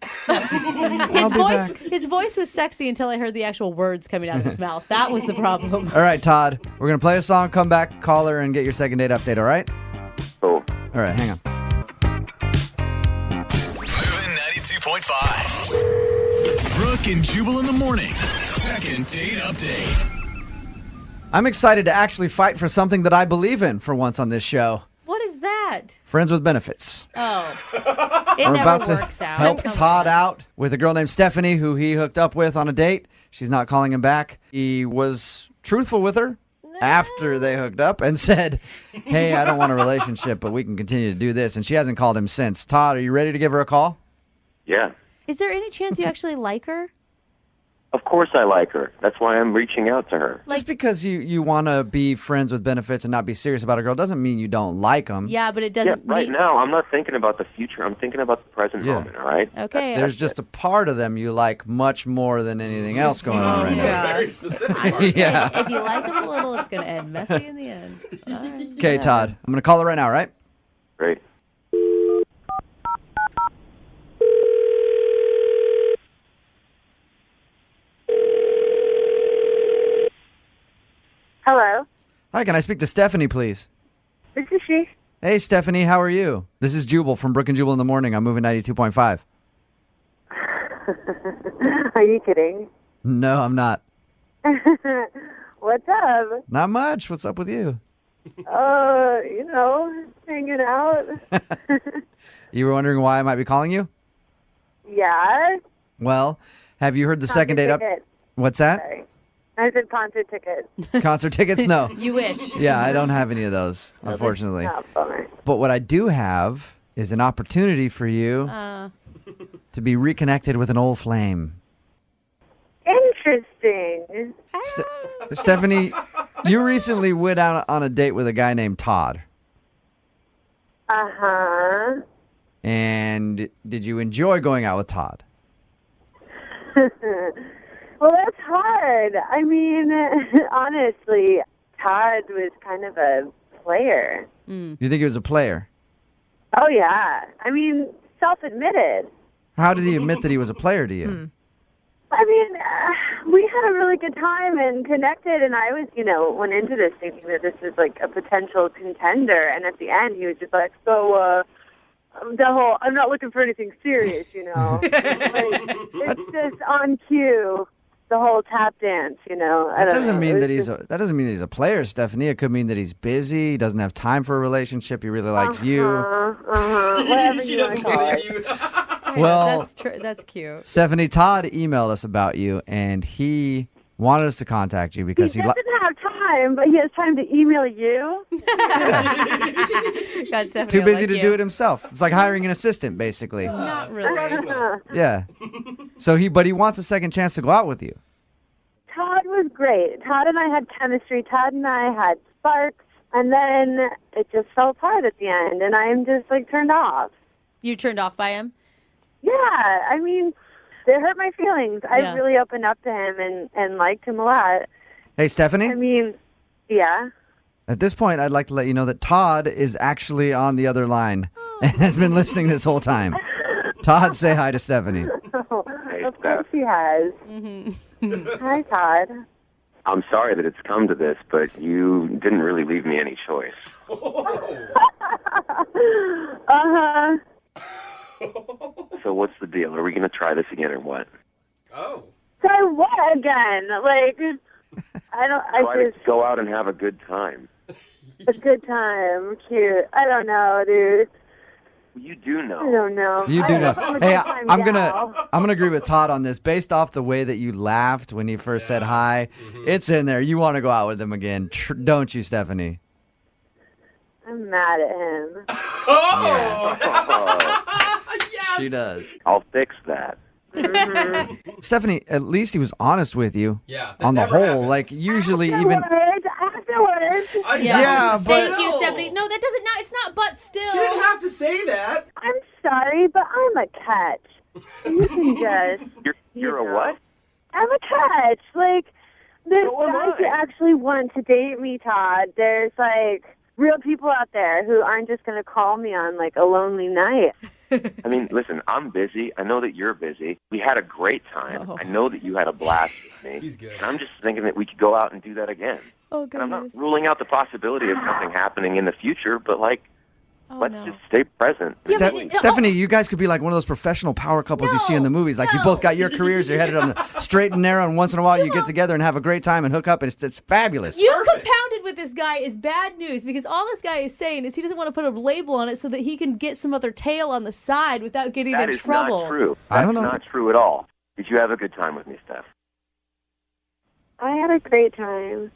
His voice was sexy until I heard the actual words coming out of his mouth. That was the problem. All right, Todd. We're going to play a song, come back, call her, and get your second date update, all right? So All right, hang on. Moving 92.5. Brooke and Jubal in the mornings. Second date update. I'm excited to actually fight for something that I believe in for once on this show. What is that? Friends with benefits. Oh. It I'm never about to works out. help Come Todd on. out with a girl named Stephanie who he hooked up with on a date. She's not calling him back. He was truthful with her after they hooked up and said, hey, I don't want a relationship, but we can continue to do this. And she hasn't called him since. Todd, are you ready to give her a call? yeah. Is there any chance you actually like her? Of course I like her. That's why I'm reaching out to her. Just because you want to be friends with benefits and not be serious about a girl doesn't mean you don't like them. Yeah, but it Yeah, doesn't right mean... now, I'm not thinking about the future. I'm thinking about the present moment, all right? Okay. There's just a part of them you like much more than anything else going on right now. Very specific. Yeah. If you like them a little, it's going to end messy in the end. All right. Okay, Todd. I'm going to call her right now, right? Great. Hello, Hi, can I speak to Stephanie, please? this is she. Hey, Stephanie, how are you? This is Jubal from Brooke and Jubal in the morning. I'm moving 92.5. Are you kidding? No, I'm not. What's up? Not much. What's up with you? Hanging out. You were wondering why I might be calling you? Yeah. Well, have you heard the second date up? Ticket. What's that? Sorry. I said concert ticket. Concert tickets? No. You wish. Yeah, I don't have any of those, unfortunately. Oh, bummer. But what I do have is an opportunity for you to be reconnected with an old flame. Interesting. Stephanie, you recently went out on a date with a guy named Todd. Uh-huh. And did you enjoy going out with Todd? Well, that's hard. I mean, honestly, Todd was kind of a player. You think he was a player? Oh, yeah. I mean, self-admitted. How did he admit that he was a player to you? I mean, we had a really good time and connected, and I was, went into this thinking that this was like a potential contender, and at the end he was just like, I'm not looking for anything serious, like, it's just on cue, the whole tap dance, That doesn't mean that he's a player, Stephanie. It could mean that he's busy, he doesn't have time for a relationship, he really likes you. Whatever you want to call it. Well, That's true. That's cute. Stephanie, Todd emailed us about you, and he wanted us to contact you because He doesn't have time, but he has time to email you. God, Stephanie, too I busy like to you. do it himself. It's like hiring an assistant, basically. Not really. Yeah. So but he wants a second chance to go out with you. Todd was great. Todd and I had chemistry. Todd and I had sparks, and then it just fell apart at the end, and I'm just like turned off. You turned off by him? Yeah, I mean, it hurt my feelings. Yeah. I really opened up to him and liked him a lot. Hey, Stephanie? I mean, yeah. At this point, I'd like to let you know that Todd is actually on the other line and has been listening this whole time. Todd, say hi to Stephanie. Of course he has. Hi, Todd. I'm sorry that it's come to this, but you didn't really leave me any choice. Uh-huh. So what's the deal? Are we going to try this again or what? Oh. Try what again? Like, Try to go out and have a good time. A good time. Cute. I don't know, dude. You do I know. don't know. You do know. I'm a Hey, good time I'm gal. gonna agree with Todd on this. Based off the way that you laughed when he first said hi, it's in there. You want to go out with him again, don't you, Stephanie? I'm mad at him. She does. I'll fix that. Stephanie, at least he was honest with you. Yeah, that On the never whole, happens. like usually even. Afterwards. I know. Yeah, but- Thank you, Stephanie. No, that doesn't. It's not. But still. You didn't have to say that. I'm sorry, but I'm a catch. You can just. You're a what? I'm a catch. Like, there's So am guys who I. actually want to date me, Todd. There's, like, real people out there who aren't just going to call me on, like, a lonely night. I mean, listen, I'm busy. I know that you're busy. We had a great time. I know that you had a blast with me. He's good. And I'm just thinking that we could go out and do that again. Oh, And I'm not goodness. ruling out the possibility of something happening in the future, but, like, Oh, let's no. just stay present. Stephanie, you guys could be like one of those professional power couples you see in the movies. Like you both got your careers, you're headed on the straight and narrow, and once in a while you get together and have a great time and hook up, and it's fabulous. You compounded with this guy is bad news because all this guy is saying is he doesn't want to put a label on it so that he can get some other tail on the side without getting That in is trouble. not true. I don't That's know. not true at all. Did you have a good time with me, Steph? I had a great time.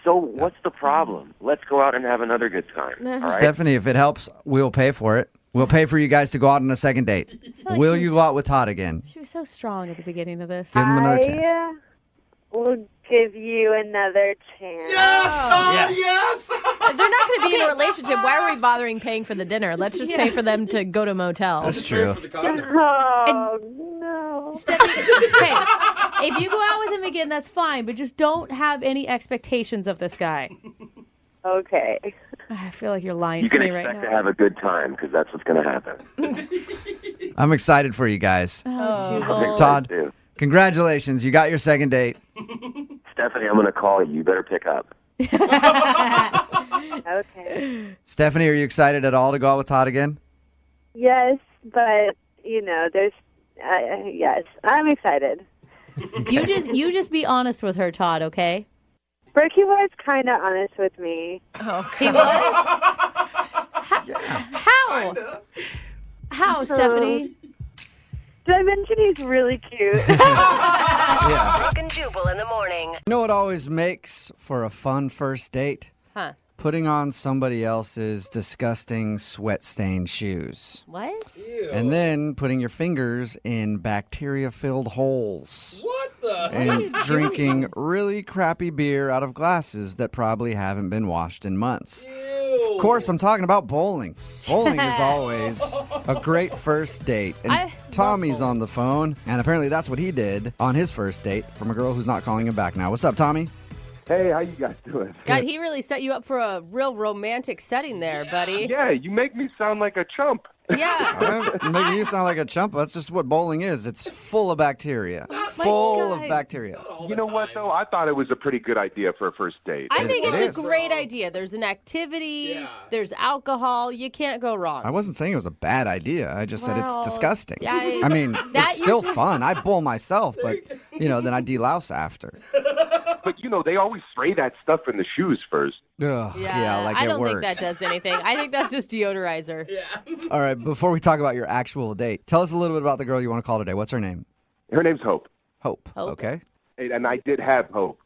So what's the problem? Let's go out and have another good time. All right? Stephanie, if it helps, we'll pay for it. We'll pay for you guys to go out on a second date. like Will she's- you go out with Todd again? She was so strong at the beginning of this. Give him another chance. I will give you another chance. Yes, Todd, Yes. yes. If they're not going to be in a relationship, why are we bothering paying for the dinner? Let's just pay for them to go to a motel. That's true. For the condoms. Oh, no. Stephanie, hey, if you go out with him again, that's fine, but just don't have any expectations of this guy. Okay. I feel like you're lying You to can me right expect to now. have a good time because that's what's going to happen. I'm excited for you guys. Oh, Jubal. Todd, Too. congratulations. You got your second date. Stephanie, I'm going to call you. You better pick up. Okay. Stephanie, are you excited at all to go out with Todd again? Yes, but, there's, yes, I'm excited. You just be honest with her, Todd, okay? Berkey was kind of honest with me. He was? How? How, Stephanie? Did I mention he's really cute? Brooke and Jubal in the morning. You know what always makes for a fun first date? Huh. Putting on somebody else's disgusting sweat-stained shoes. What? And then putting your fingers in bacteria-filled holes. What the? And drinking really crappy beer out of glasses that probably haven't been washed in months. Of course, I'm talking about bowling. Bowling is always a great first date. I And love Tommy's bowling. on the phone, and apparently that's what he did on his first date from a girl who's not calling him back now. What's up, Tommy? Hey, how you guys doing? God, he really set you up for a real romantic setting there, buddy. Yeah, you make me sound like a chump. Yeah. Making you sound like a chump. That's just what bowling is. It's full of bacteria. Full of God. bacteria. You know what, though? I thought it was a pretty good idea for a first date. I think It it's a is. great idea. There's an activity, there's alcohol. You can't go wrong. I wasn't saying it was a bad idea. I just said Well, it's disgusting. yeah, I mean, that it's still usually- fun. I bowl myself, but, then I delouse after. But, they always spray that stuff in the shoes first. Ugh, yeah, like I it don't works. think that does anything. I think that's just deodorizer. All right, before we talk about your actual date, tell us a little bit about the girl you want to call today. What's her name? Her name's Hope. Hope. Okay. And I did have Hope.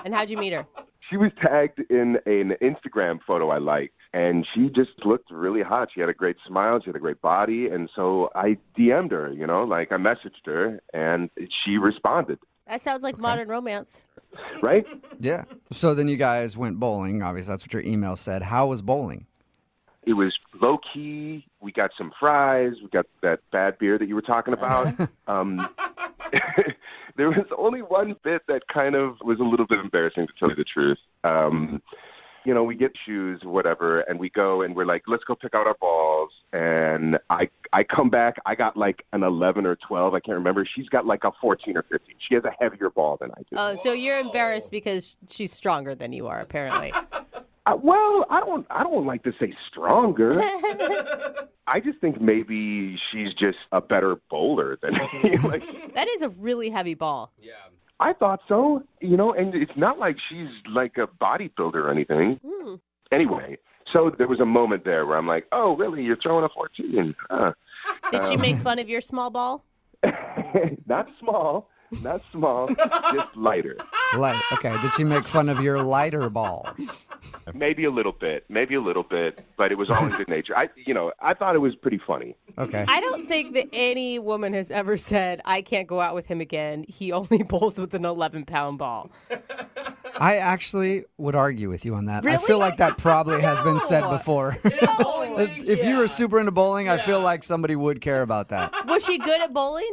And how'd you meet her? She was tagged in an Instagram photo I liked, and she just looked really hot. She had a great smile. She had a great body. And so I DM'd her, I messaged her, and she responded. That sounds like modern romance. Right? Yeah. So then you guys went bowling. Obviously, that's what your email said. How was bowling? It was low key. We got some fries. We got that bad beer that you were talking about. There was only one bit that kind of was a little bit embarrassing, to tell you the truth. We get shoes, whatever, and we go and we're like, let's go pick out our balls. And I come back. I got like an 11 or 12. I can't remember. She's got like a 14 or 15. She has a heavier ball than I do. Oh, so you're embarrassed because she's stronger than you are, apparently. Well, I don't like to say stronger. I just think maybe she's just a better bowler than me. That is a really heavy ball. Yeah. I thought so, and it's not like she's like a bodybuilder or anything. Anyway, so there was a moment there where I'm like, oh, really? You're throwing a 14? Did she make fun of your small ball? Not small, just lighter. Light. Okay. Did she make fun of your lighter ball? Maybe a little bit, but it was all in good nature. I thought it was pretty funny. Okay. I don't think that any woman has ever said, I can't go out with him again. He only bowls with an 11-pound ball. I actually would argue with you on that. I Really? feel like that probably has been said No. before. Bowling league, If you were super into bowling, I feel like somebody would care about that. Was she good at bowling?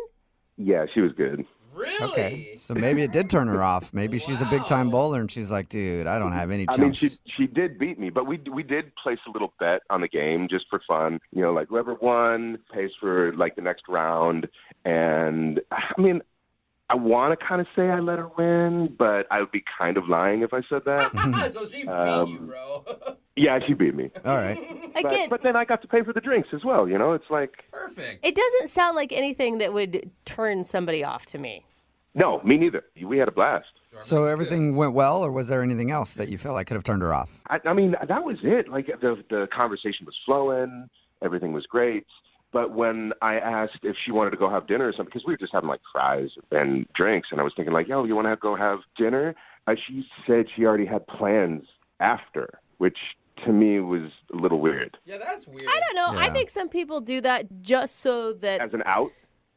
Yeah, she was good. Really? Okay. So maybe it did turn her off. Maybe she's a big time bowler and she's like, dude, I don't have any I mean, chumps. she did beat me, but we did place a little bet on the game just for fun. Like whoever won pays for like the next round. And I mean, I want to kind of say I let her win, but I would be kind of lying if I said that. So she beat you, bro. Yeah, she beat me. All right. Again, But then I got to pay for the drinks as well. It's like, Perfect. it doesn't sound like anything that would turn somebody off to me. no, me neither. We had a blast. So everything went well, or was there anything else that you felt like could have turned her off? I mean, that was it. Like the conversation was flowing, everything was great. But when I asked if she wanted to go have dinner or something, because we were just having like fries and drinks, and I was thinking like, yo, you want to go have dinner? She said she already had plans after, which to me was a little weird. Yeah, that's weird. I don't know. I Yeah. think some people do that just so that As an out?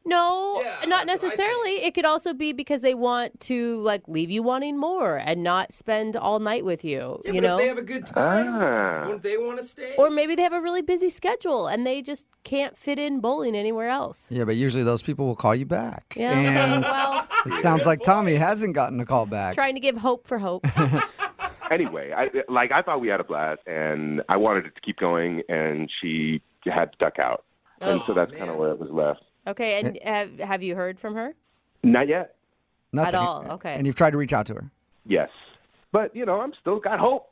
no, Yeah, not that's what I necessarily. It could also be because they want to like leave you wanting more and not spend all night with you. Yeah, you but know, if they have a good time, Ah. wouldn't they want to stay? or maybe they have a really busy schedule and they just can't fit in bowling anywhere else. Yeah, but usually those people will call you back. Yeah. And Well, it sounds like Tommy hasn't gotten a call back. trying to give hope for hope. Anyway, I thought we had a blast, and I wanted it to keep going, and she had to duck out. And so that's kind of where it was left. Okay, and have you heard from her? Not yet. Nothing. At all, okay. And you've tried to reach out to her. Yes. But, I'm still got hope.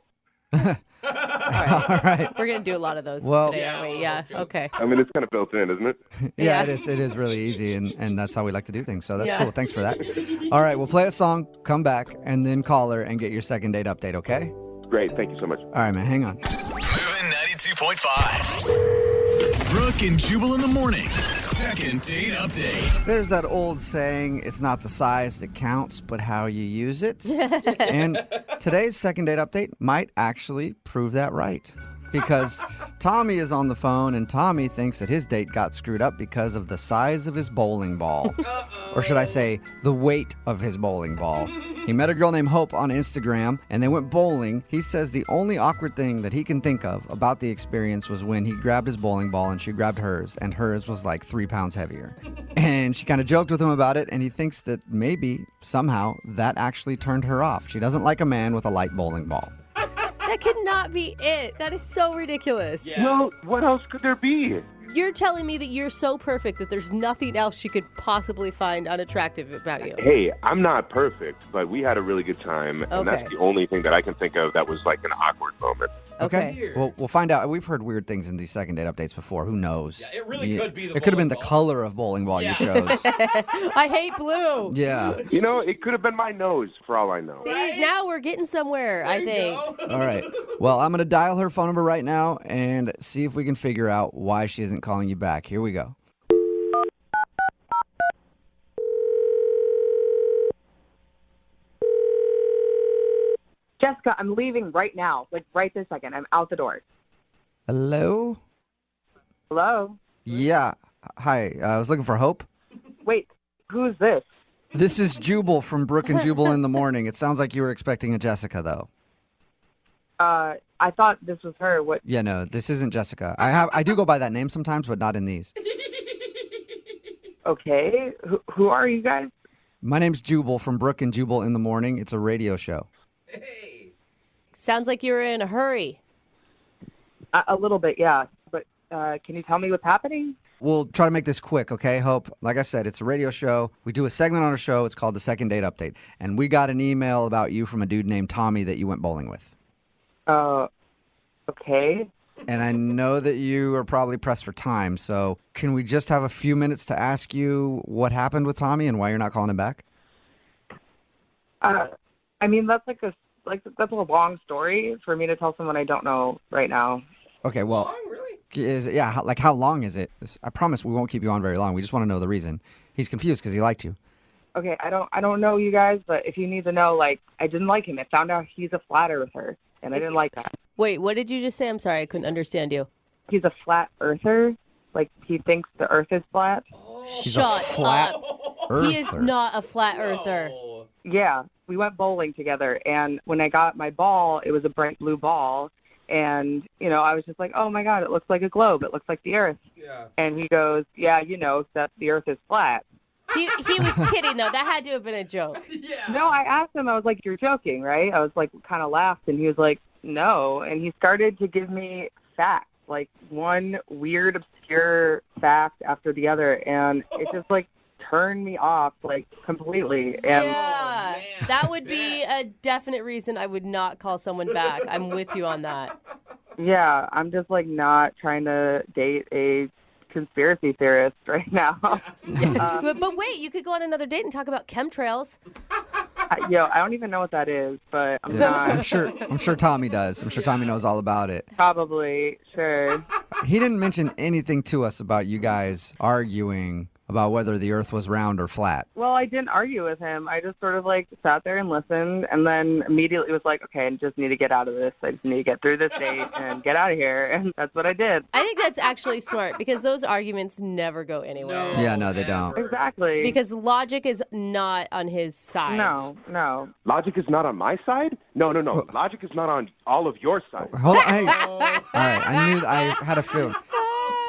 All right. We're gonna do a lot of those Well- today, aren't we? Yeah. Okay. I mean, it's kind of built in, isn't it? Yeah, it is. It is really easy, and that's how we like to do things. So that's Yeah. cool. Thanks for that. All right, we'll play a song, come back, and then call her and get your second date update, okay? Great. Thank you so much. All right, man, hang on. Moving 92.5. Brooke and Jubal in the mornings. Second date update. There's that old saying, it's not the size that counts, but how you use it. And today's second date update might actually prove that right. Because Tommy is on the phone, and Tommy thinks that his date got screwed up because of the size of his bowling ball. Or should I say, the weight of his bowling ball. He met a girl named Hope on Instagram, and they went bowling. He says the only awkward thing that he can think of about the experience was when he grabbed his bowling ball and she grabbed hers, and hers was like 3 pounds heavier. And she kind of joked with him about it, and he thinks that maybe, somehow, that actually turned her off. She doesn't like a man with a light bowling ball. That could not be it. That is so ridiculous. Yeah. Well, what else could there be? You're telling me that you're so perfect that there's nothing else she could possibly find unattractive about you. Hey, I'm not perfect, but we had a really good time, and Okay. that's the only thing that I can think of that was like an awkward moment. Okay. Weird. Well, we'll find out. We've heard weird things in these second date updates before. Who knows? Yeah, it really could be the It could have been bowling the ball. color of bowling ball Yeah. you chose. I hate blue. Yeah. It could have been my nose, for all I know. See, Right? now we're getting somewhere, I think. All right. Well, I'm going to dial her phone number right now and see if we can figure out why she isn't calling you back. Here we go. Jessica, I'm leaving right now. Like right this second. I'm out the door. Hello? Hello? Yeah. Hi. I was looking for Hope. Wait, who's this? This is Jubal from Brooke and Jubal in the morning. It sounds like you were expecting a Jessica, though. I thought this was her. What? Yeah, no, this isn't Jessica. I do go by that name sometimes, but not in these. Okay. Who are you guys? My name's Jubal from Brooke and Jubal in the morning. It's a radio show. Hey. Sounds like you're in a hurry. A little bit, yeah. But can you tell me what's happening? We'll try to make this quick, okay, Hope? Like I said, it's a radio show. We do a segment on our show. It's called the Second Date Update. And we got an email about you from a dude named Tommy that you went bowling with. Okay. And I know that you are probably pressed for time, so can we just have a few minutes to ask you what happened with Tommy and why you're not calling him back? I mean, that's that's a long story for me to tell someone I don't know right now. Okay, well, how long is it? I promise we won't keep you on very long. We just want to know the reason. He's confused because he liked you. Okay, I don't know you guys, but if you need to know, I didn't like him. I found out he's a flat earther, and I didn't like that. Wait, what did you just say? I'm sorry, I couldn't understand you. He's a flat earther. He thinks the earth is flat. He's Shut a flat up. He is earther. not a flat earther. Yeah, we went bowling together, and when I got my ball, it was a bright blue ball, and, I was just like, oh my God, it looks like a globe. It looks like the earth. Yeah. And he goes, yeah, except the earth is flat. He was kidding, though. That had to have been a joke. Yeah. No, I asked him, I was like, you're joking, right? I was kind of laughed, and he was like, no. And he started to give me facts, one weird, obscure fact after the other, and it just turned me off completely. And Yeah, that would be a definite reason I would not call someone back. I'm with you on that. yeah, I'm just not trying to date a conspiracy theorist right now. But wait, you could go on another date and talk about chemtrails. I don't even know what that is, but I'm not. I'm sure Tommy does. I'm sure Tommy knows all about it. Probably, sure. He didn't mention anything to us about you guys arguing about whether the earth was round or flat. Well, I didn't argue with him. I just sort of like sat there and listened, and then immediately was like, okay, I just need to get out of this. I just need to get through this date and get out of here. And that's what I did. I think that's actually smart because those arguments never go anywhere. Yeah, no, they don't. Exactly. Because logic is not on his side. No. Logic is not on my side? No. Logic is not on all of your sides. Hold on. Hey. All right, I had a feeling.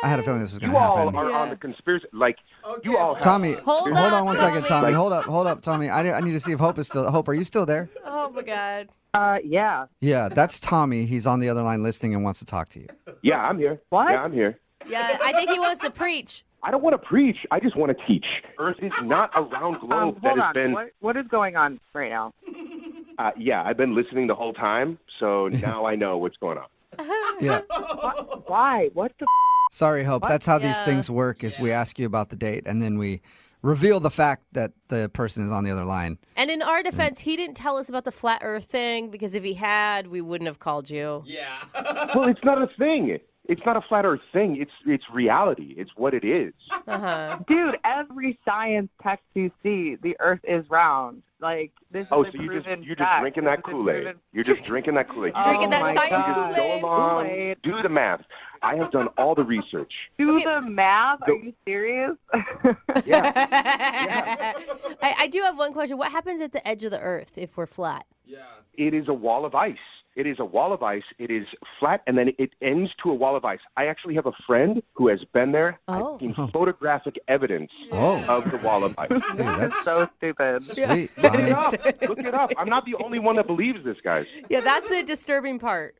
I had a feeling this was going to happen. You all are on the conspiracy. Like, you all have... Tommy, hold on one second, Tommy. Like- Hold up, Tommy. I need to see if Hope is still. Hope, are you still there? Oh my God. Yeah. Yeah, that's Tommy. He's on the other line listening and wants to talk to you. Yeah, I'm here. What? Yeah, I'm here. Yeah, I think he wants to preach. I don't want to preach. I just want to teach. Earth is not a round globe that Hold has on. been... What is going on right now? Yeah, I've been listening the whole time, so now I know what's going on. Yeah. Why? What the... Sorry, Hope. That's how these things work is we ask you about the date, and then we reveal the fact that the person is on the other line. And in our defense, he didn't tell us about the flat earth thing because if he had, we wouldn't have called you. Yeah. Well, it's not a thing. It's not a flat earth thing. It's reality. It's what it is. Uh-huh. Dude, every science text you see, the earth is round. Like, this is Oh, a so you're just fact. drinking that Kool-Aid. You're just drinking that Kool-Aid. Drinking that my science God. You just go Kool-Aid. along, Kool-Aid. do the math. I have done all the research. Do the math? Are you serious? Yeah. I do have one question. What happens at the edge of the earth if we're flat? Yeah. It is a wall of ice. It is a wall of ice. It is flat, and then it ends to a wall of ice. I actually have a friend who has been there. Oh. I've seen photographic evidence Oh. of the wall of ice. See, that's So stupid. sweet, Look Tommy. it up. Look it up. I'm not the only one that believes this, guys. Yeah, that's the disturbing part.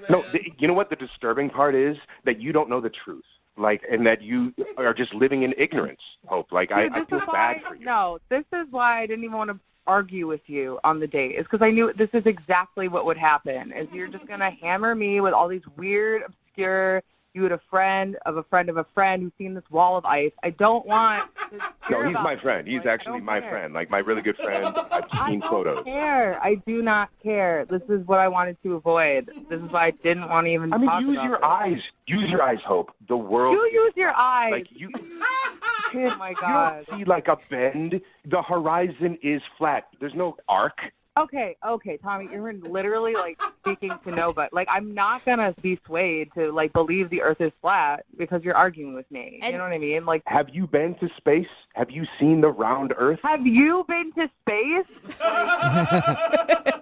No, you know what the disturbing part is? That you don't know the truth. Like, and that you are just living in ignorance, Hope. Like, Dude, I this feel is bad why, for you. No, this is why I didn't even want to argue with you on the date. It's because I knew this is exactly what would happen. Is you're just going to hammer me with all these weird, obscure... You had a friend of a friend of a friend who's seen this wall of ice. I don't want to hear No, he's about my it. friend. He's Like, I actually don't my care. friend. Like, my really good friend. I've seen I photos. don't care. I do not care. This is what I wanted to avoid. This is why I didn't want to even I mean, talk use about your this. eyes. Use your eyes, Hope. The world... You use your eyes. Like, you... Oh, my You God. don't see, like, a bend. The horizon is flat. There's no arc. Okay, Tommy, you're literally, like, speaking to nobody. Like, I'm not going to be swayed to, like, believe the earth is flat because you're arguing with me. You know what I mean? Like, Have you been to space? Have you seen the round Earth? have you been to space?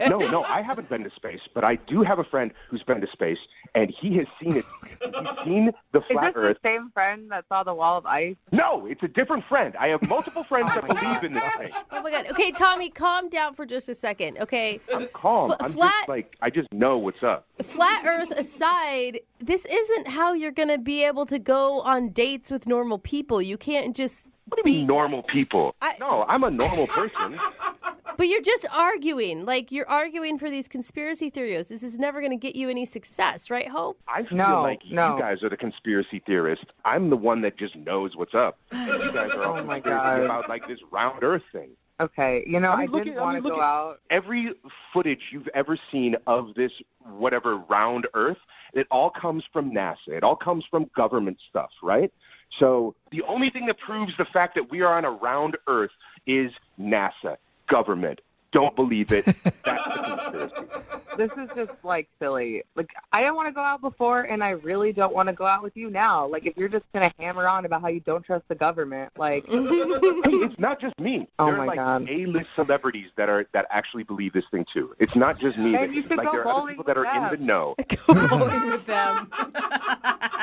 No, I haven't been to space, but I do have a friend who's been to space, and he has seen it. He's seen the Is flat this Earth. the same friend that saw the wall of ice? No, it's a different friend. I have multiple friends that believe in this thing. Oh my God. Okay, Tommy, calm down for just a second. Okay. I'm calm. I'm flat- just like, I just know what's up. Flat Earth aside, this isn't how you're going to be able to go on dates with normal people. You can't just What do you mean normal people? I- No, I'm a normal person. But you're just arguing. Like, you're arguing for these conspiracy theories. This is never going to get you any success, right, Hope? I feel No, like no. you guys are the conspiracy theorists. I'm the one that just knows what's up. You guys are all Oh, my conspiracy God. about, like, this round Earth thing. Okay, you know, I look didn't at- want to look go at- out. Every footage you've ever seen of this whatever round Earth, it all comes from NASA. It all comes from government stuff, right? So the only thing that proves the fact that we are on a round Earth is NASA, government. Don't believe it. That's the conspiracy. This is just, like, silly. Like, I didn't want to go out before, and I really don't want to go out with you now. Like, if you're just going to hammer on about how you don't trust the government, like... Hey, it's not just me. Oh, there are my like God. A-list celebrities that actually believe this thing too. It's not just me. Then you should like go there are other bowling people that with are in them. the know. Go bowling with them.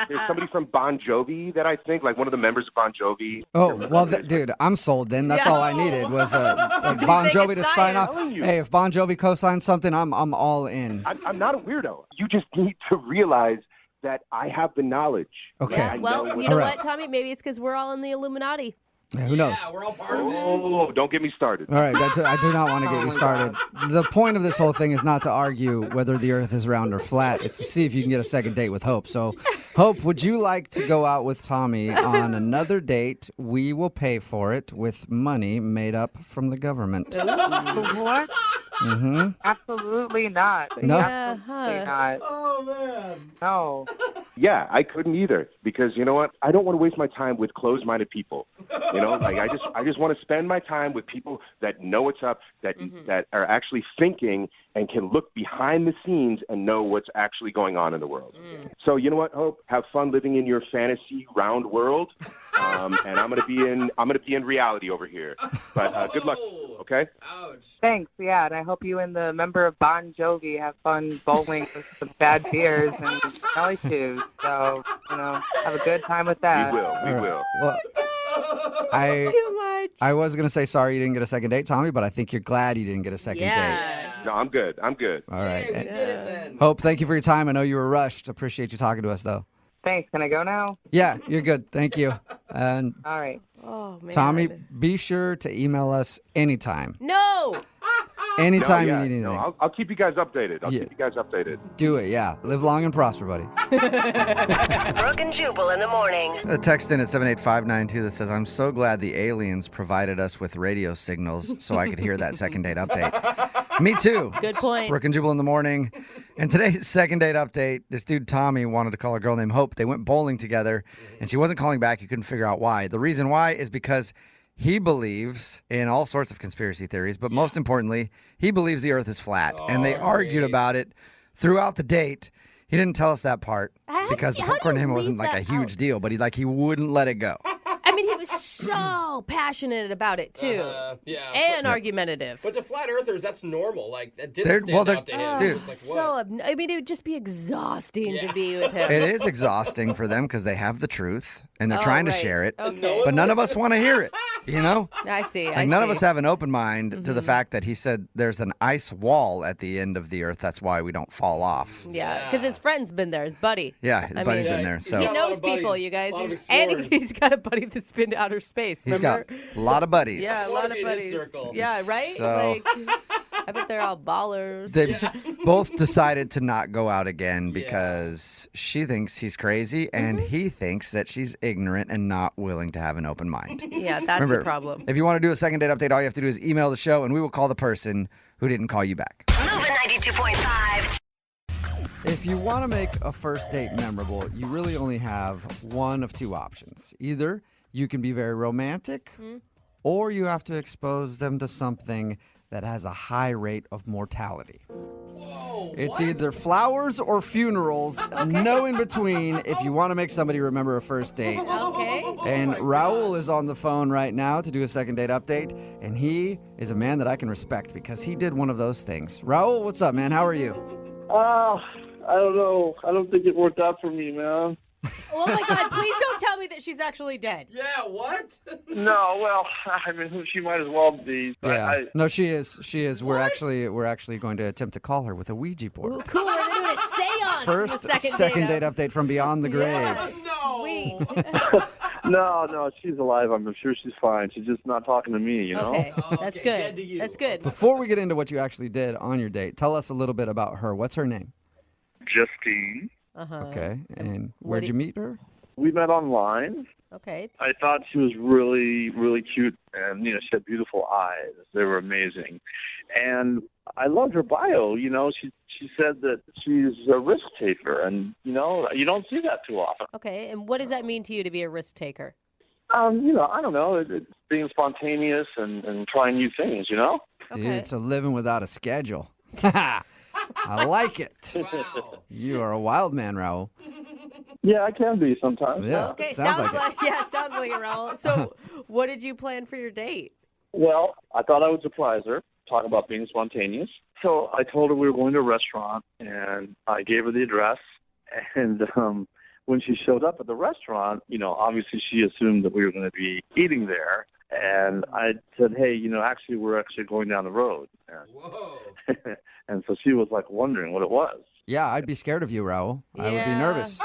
There's somebody from Bon Jovi that I think, like one of the members of Bon Jovi. Oh, well, dude, I'm sold then. That's all I needed was a Bon Jovi to sign off. Hey, if Bon Jovi co-signs something, I'm all in. I'm not a weirdo. You just need to realize that I have the knowledge. Okay. Yeah, well, you know All right. what, Tommy? Maybe it's because we're all in the Illuminati. Yeah, who knows? Yeah, we're all part of it. Oh, don't get me started. All right, I do not want to get you started. The point of this whole thing is not to argue whether the earth is round or flat. It's to see if you can get a second date with Hope. So, Hope, would you like to go out with Tommy on another date? We will pay for it with money made up from the government. What? Mm-hmm. Absolutely not. No? Yeah, Absolutely huh. not. Oh, man. No. Yeah, I couldn't either because you know what? I don't want to waste my time with closed-minded people. You know, like I just want to spend my time with people that know what's up, that are actually thinking and can look behind the scenes and know what's actually going on in the world. So you know what, Hope? Have fun living in your fantasy round world, and I'm gonna be in reality over here. But good luck. Okay. Thanks. Yeah, and I hope you and the member of Bon Jovi have fun bowling with some bad beers and smelly shoes. So have a good time with that. We will. Well, Too much. I was going to say sorry you didn't get a second date, Tommy, but I think you're glad you didn't get a second date. No, I'm good. All right. Hey, we did it then. Hope, thank you for your time. I know you were rushed. Appreciate you talking to us, though. Thanks. Can I go now? Yeah, you're good. Thank you. And All right. Oh, man. Tommy, be sure to email us anytime. No. Anytime No, you need anything. No, I'll keep you guys updated. I'll keep you guys updated. Do it, yeah. Live long and prosper, buddy. Brooke and Jubal in the morning. A text in at 78592 that says, I'm so glad the aliens provided us with radio signals so I could hear that second date update. Me too. Good point. Brooke and Jubal in the morning. And today's second date update, this dude Tommy wanted to call a girl named Hope. They went bowling together, and she wasn't calling back. He couldn't figure out why. The reason why is because he believes in all sorts of conspiracy theories, but most importantly, he believes the earth is flat. And they argued about it throughout the date. He didn't tell us that part because according to him, it wasn't like a huge deal, but he wouldn't let it go. I mean, he was so passionate about it, too. And argumentative. But to flat earthers, that's normal. Like, that didn't stand out to him. Dude. It's like, what? I mean, it would just be exhausting to be with him. It is exhausting for them because they have the truth and they're trying to share it. Okay. But none of us want to hear it, you know? I see. Like none of us have an open mind to the fact that he said there's an ice wall at the end of the earth. That's why we don't fall off. Yeah, because his friend's been there, his buddy. Yeah, his buddy's been there. So he knows people, you guys. And he's got a buddy that's been to outer space. He's Remember? got a lot of buddies. Yeah, a lot of buddies. Yeah, right? So- I bet they're all ballers. They both decided to not go out again because she thinks he's crazy and he thinks that she's ignorant and not willing to have an open mind. Yeah, that's Remember, the problem. If you want to do a second date update, all you have to do is email the show and we will call the person who didn't call you back. Moving 92.5. If you want to make a first date memorable, you really only have one of two options. Either you can be very romantic or you have to expose them to something that has a high rate of mortality. Whoa, It's either flowers or funerals, no in between if you want to make somebody remember a first date. Okay. And Raul is on the phone right now to do a second date update, and he is a man that I can respect because he did one of those things. Raul, what's up, man? How are you? I don't know. I don't think it worked out for me, man. Oh my God! Please don't tell me that she's actually dead. Yeah, what? No, well, I mean, she might as well be. But Yeah. No, she is. She is. We're actually going to attempt to call her with a Ouija board. Ooh, cool. We're gonna do a seance. First second date update from beyond the grave. Sweet. No, she's alive. I'm sure she's fine. She's just not talking to me, you know? Okay, that's good. That's good. Before we get into what you actually did on your date, tell us a little bit about her. What's her name? Justine. Okay. And where'd you meet her? We met online. Okay. I thought she was really, really cute, and she had beautiful eyes. They were amazing, and I loved her bio. She said that she's a risk taker, and you don't see that too often. Okay. And what does that mean to you to be a risk taker? I don't know. It's being spontaneous and trying new things. Dude, it's a living without a schedule. I like it. Wow. You are a wild man, Raul. Yeah, I can be sometimes. Yeah. Okay. Sounds like sounds like it, Raul. So, what did you plan for your date? Well, I thought I would surprise her, talk about being spontaneous. So I told her we were going to a restaurant, and I gave her the address. And when she showed up at the restaurant, obviously she assumed that we were going to be eating there. And I said, hey, actually, we're actually going down the road. Whoa. And so she was like wondering what it was. Yeah, I'd be scared of you, Raul. I would be nervous.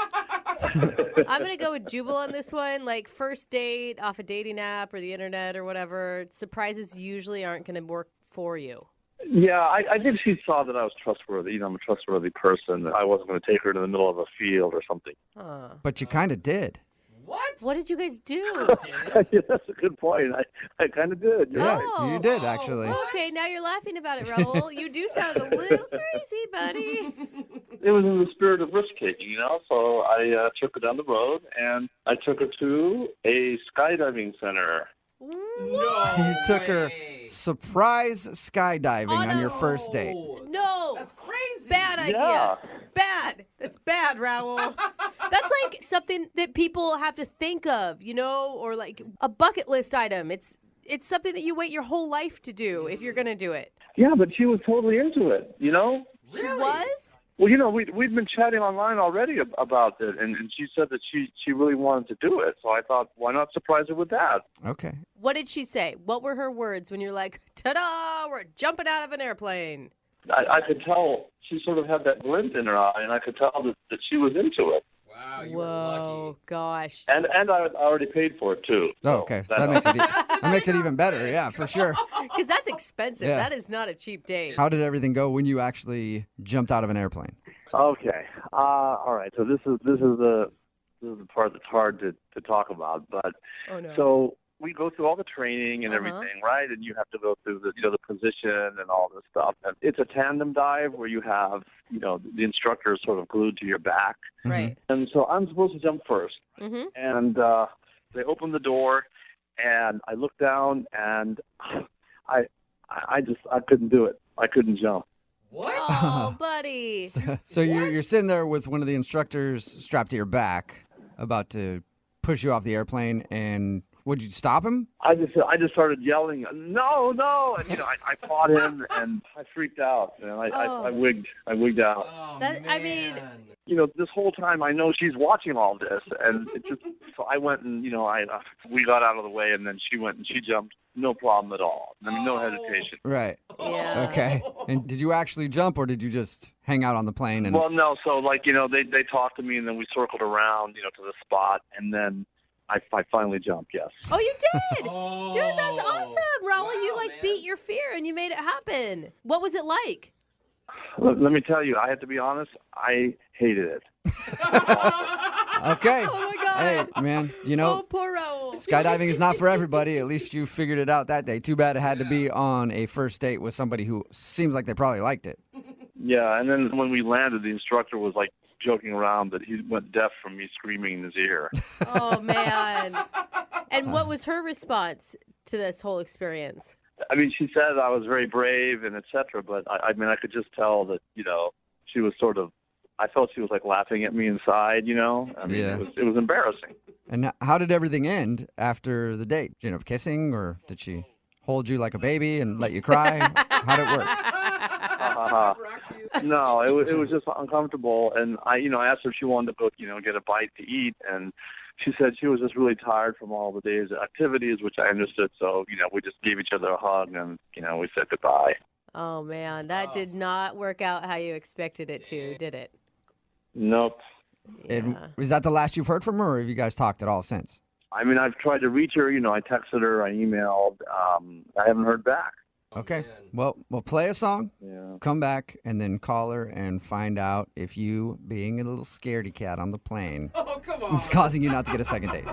I'm going to go with Jubal on this one. Like, first date off a dating app or the internet or whatever, surprises usually aren't going to work for you. Yeah, I think she saw that I was trustworthy. I'm a trustworthy person. I wasn't going to take her to the middle of a field or something. But you kind of did. What? What did you guys do? Yeah, that's a good point. I kind of did. You're right. You did, actually. Okay, now you're laughing about it, Raul. You do sound a little crazy, buddy. it was in the spirit of risk taking, So I took her down the road and I took her to a skydiving center. You took her surprise skydiving on your first date. No. That's crazy. Bad idea. Yeah. Bad. That's bad, Raul. That's like something that people have to think of, or like a bucket list item. It's something that you wait your whole life to do if you're going to do it. Yeah, but she was totally into it, She was? Well, we'd been chatting online already about it, and she said that she really wanted to do it. So I thought, why not surprise her with that? Okay. What did she say? What were her words when you're like, ta-da, we're jumping out of an airplane? I could tell she sort of had that glint in her eye, and I could tell that she was into it. Wow, you Whoa, were lucky. Gosh. And I already paid for it, too. Oh, okay. So that makes it even better. Yeah, for sure. Because that's expensive. Yeah. That is not a cheap date. How did everything go when you actually jumped out of an airplane? Okay. All right. So this is the part that's hard to talk about. But Oh, no. so we go through all the training and everything, right? And you have to go through the position and all this stuff. And it's a tandem dive where you have the instructor is sort of glued to your back. Right. And so I'm supposed to jump first. Mm-hmm. And they open the door, and I look down, and I couldn't do it. I couldn't jump. What? Oh, buddy. So you're sitting there with one of the instructors strapped to your back, about to push you off the airplane, and would you stop him? I just started yelling, no, and I fought him, and I freaked out, and I wigged out. Oh, I mean, this whole time I know she's watching all this, and so I went and we got out of the way, and then she went and she jumped, no problem at all. I mean, no hesitation. Right. yeah. Okay. And did you actually jump, or did you just hang out on the plane? And Well, no. So they talked to me, and then we circled around, to the spot, and then I finally jumped. Yes. Oh, you did? Oh. Dude, that's awesome, Raul. You Wow, man. beat your fear and you made it happen. What was it like? Let me tell you, I have to be honest. I hated it. okay. Oh, my God. Hey, man, Oh, poor Raul. skydiving is not for everybody. At least you figured it out that day. Too bad it had to be on a first date with somebody who seems like they probably liked it. Yeah, and then when we landed, the instructor was like joking around that he went deaf from me screaming in his ear. Oh, man. And what was her response to this whole experience? I mean, she said I was very brave and et cetera, but I mean, I could just tell that, she was sort of, I felt she was like laughing at me inside, I mean, Yeah. it was embarrassing. And how did everything end after the date? Did you end up kissing, or did she hold you like a baby and let you cry? How did it work? No, it was just uncomfortable, and I asked her if she wanted to go, get a bite to eat, and she said she was just really tired from all the day's activities, which I understood. So, we just gave each other a hug, and we said goodbye. Oh, man. That did not work out how you expected it to, did it? Nope. And is that the last you've heard from her, or have you guys talked at all since? I mean, I've tried to reach her. I texted her, I emailed. I haven't heard back. Okay. Well, we'll play a song, Yeah. come back, and then call her and find out if you, being a little scaredy cat on the plane, Oh, come on. is causing you not to get a second date.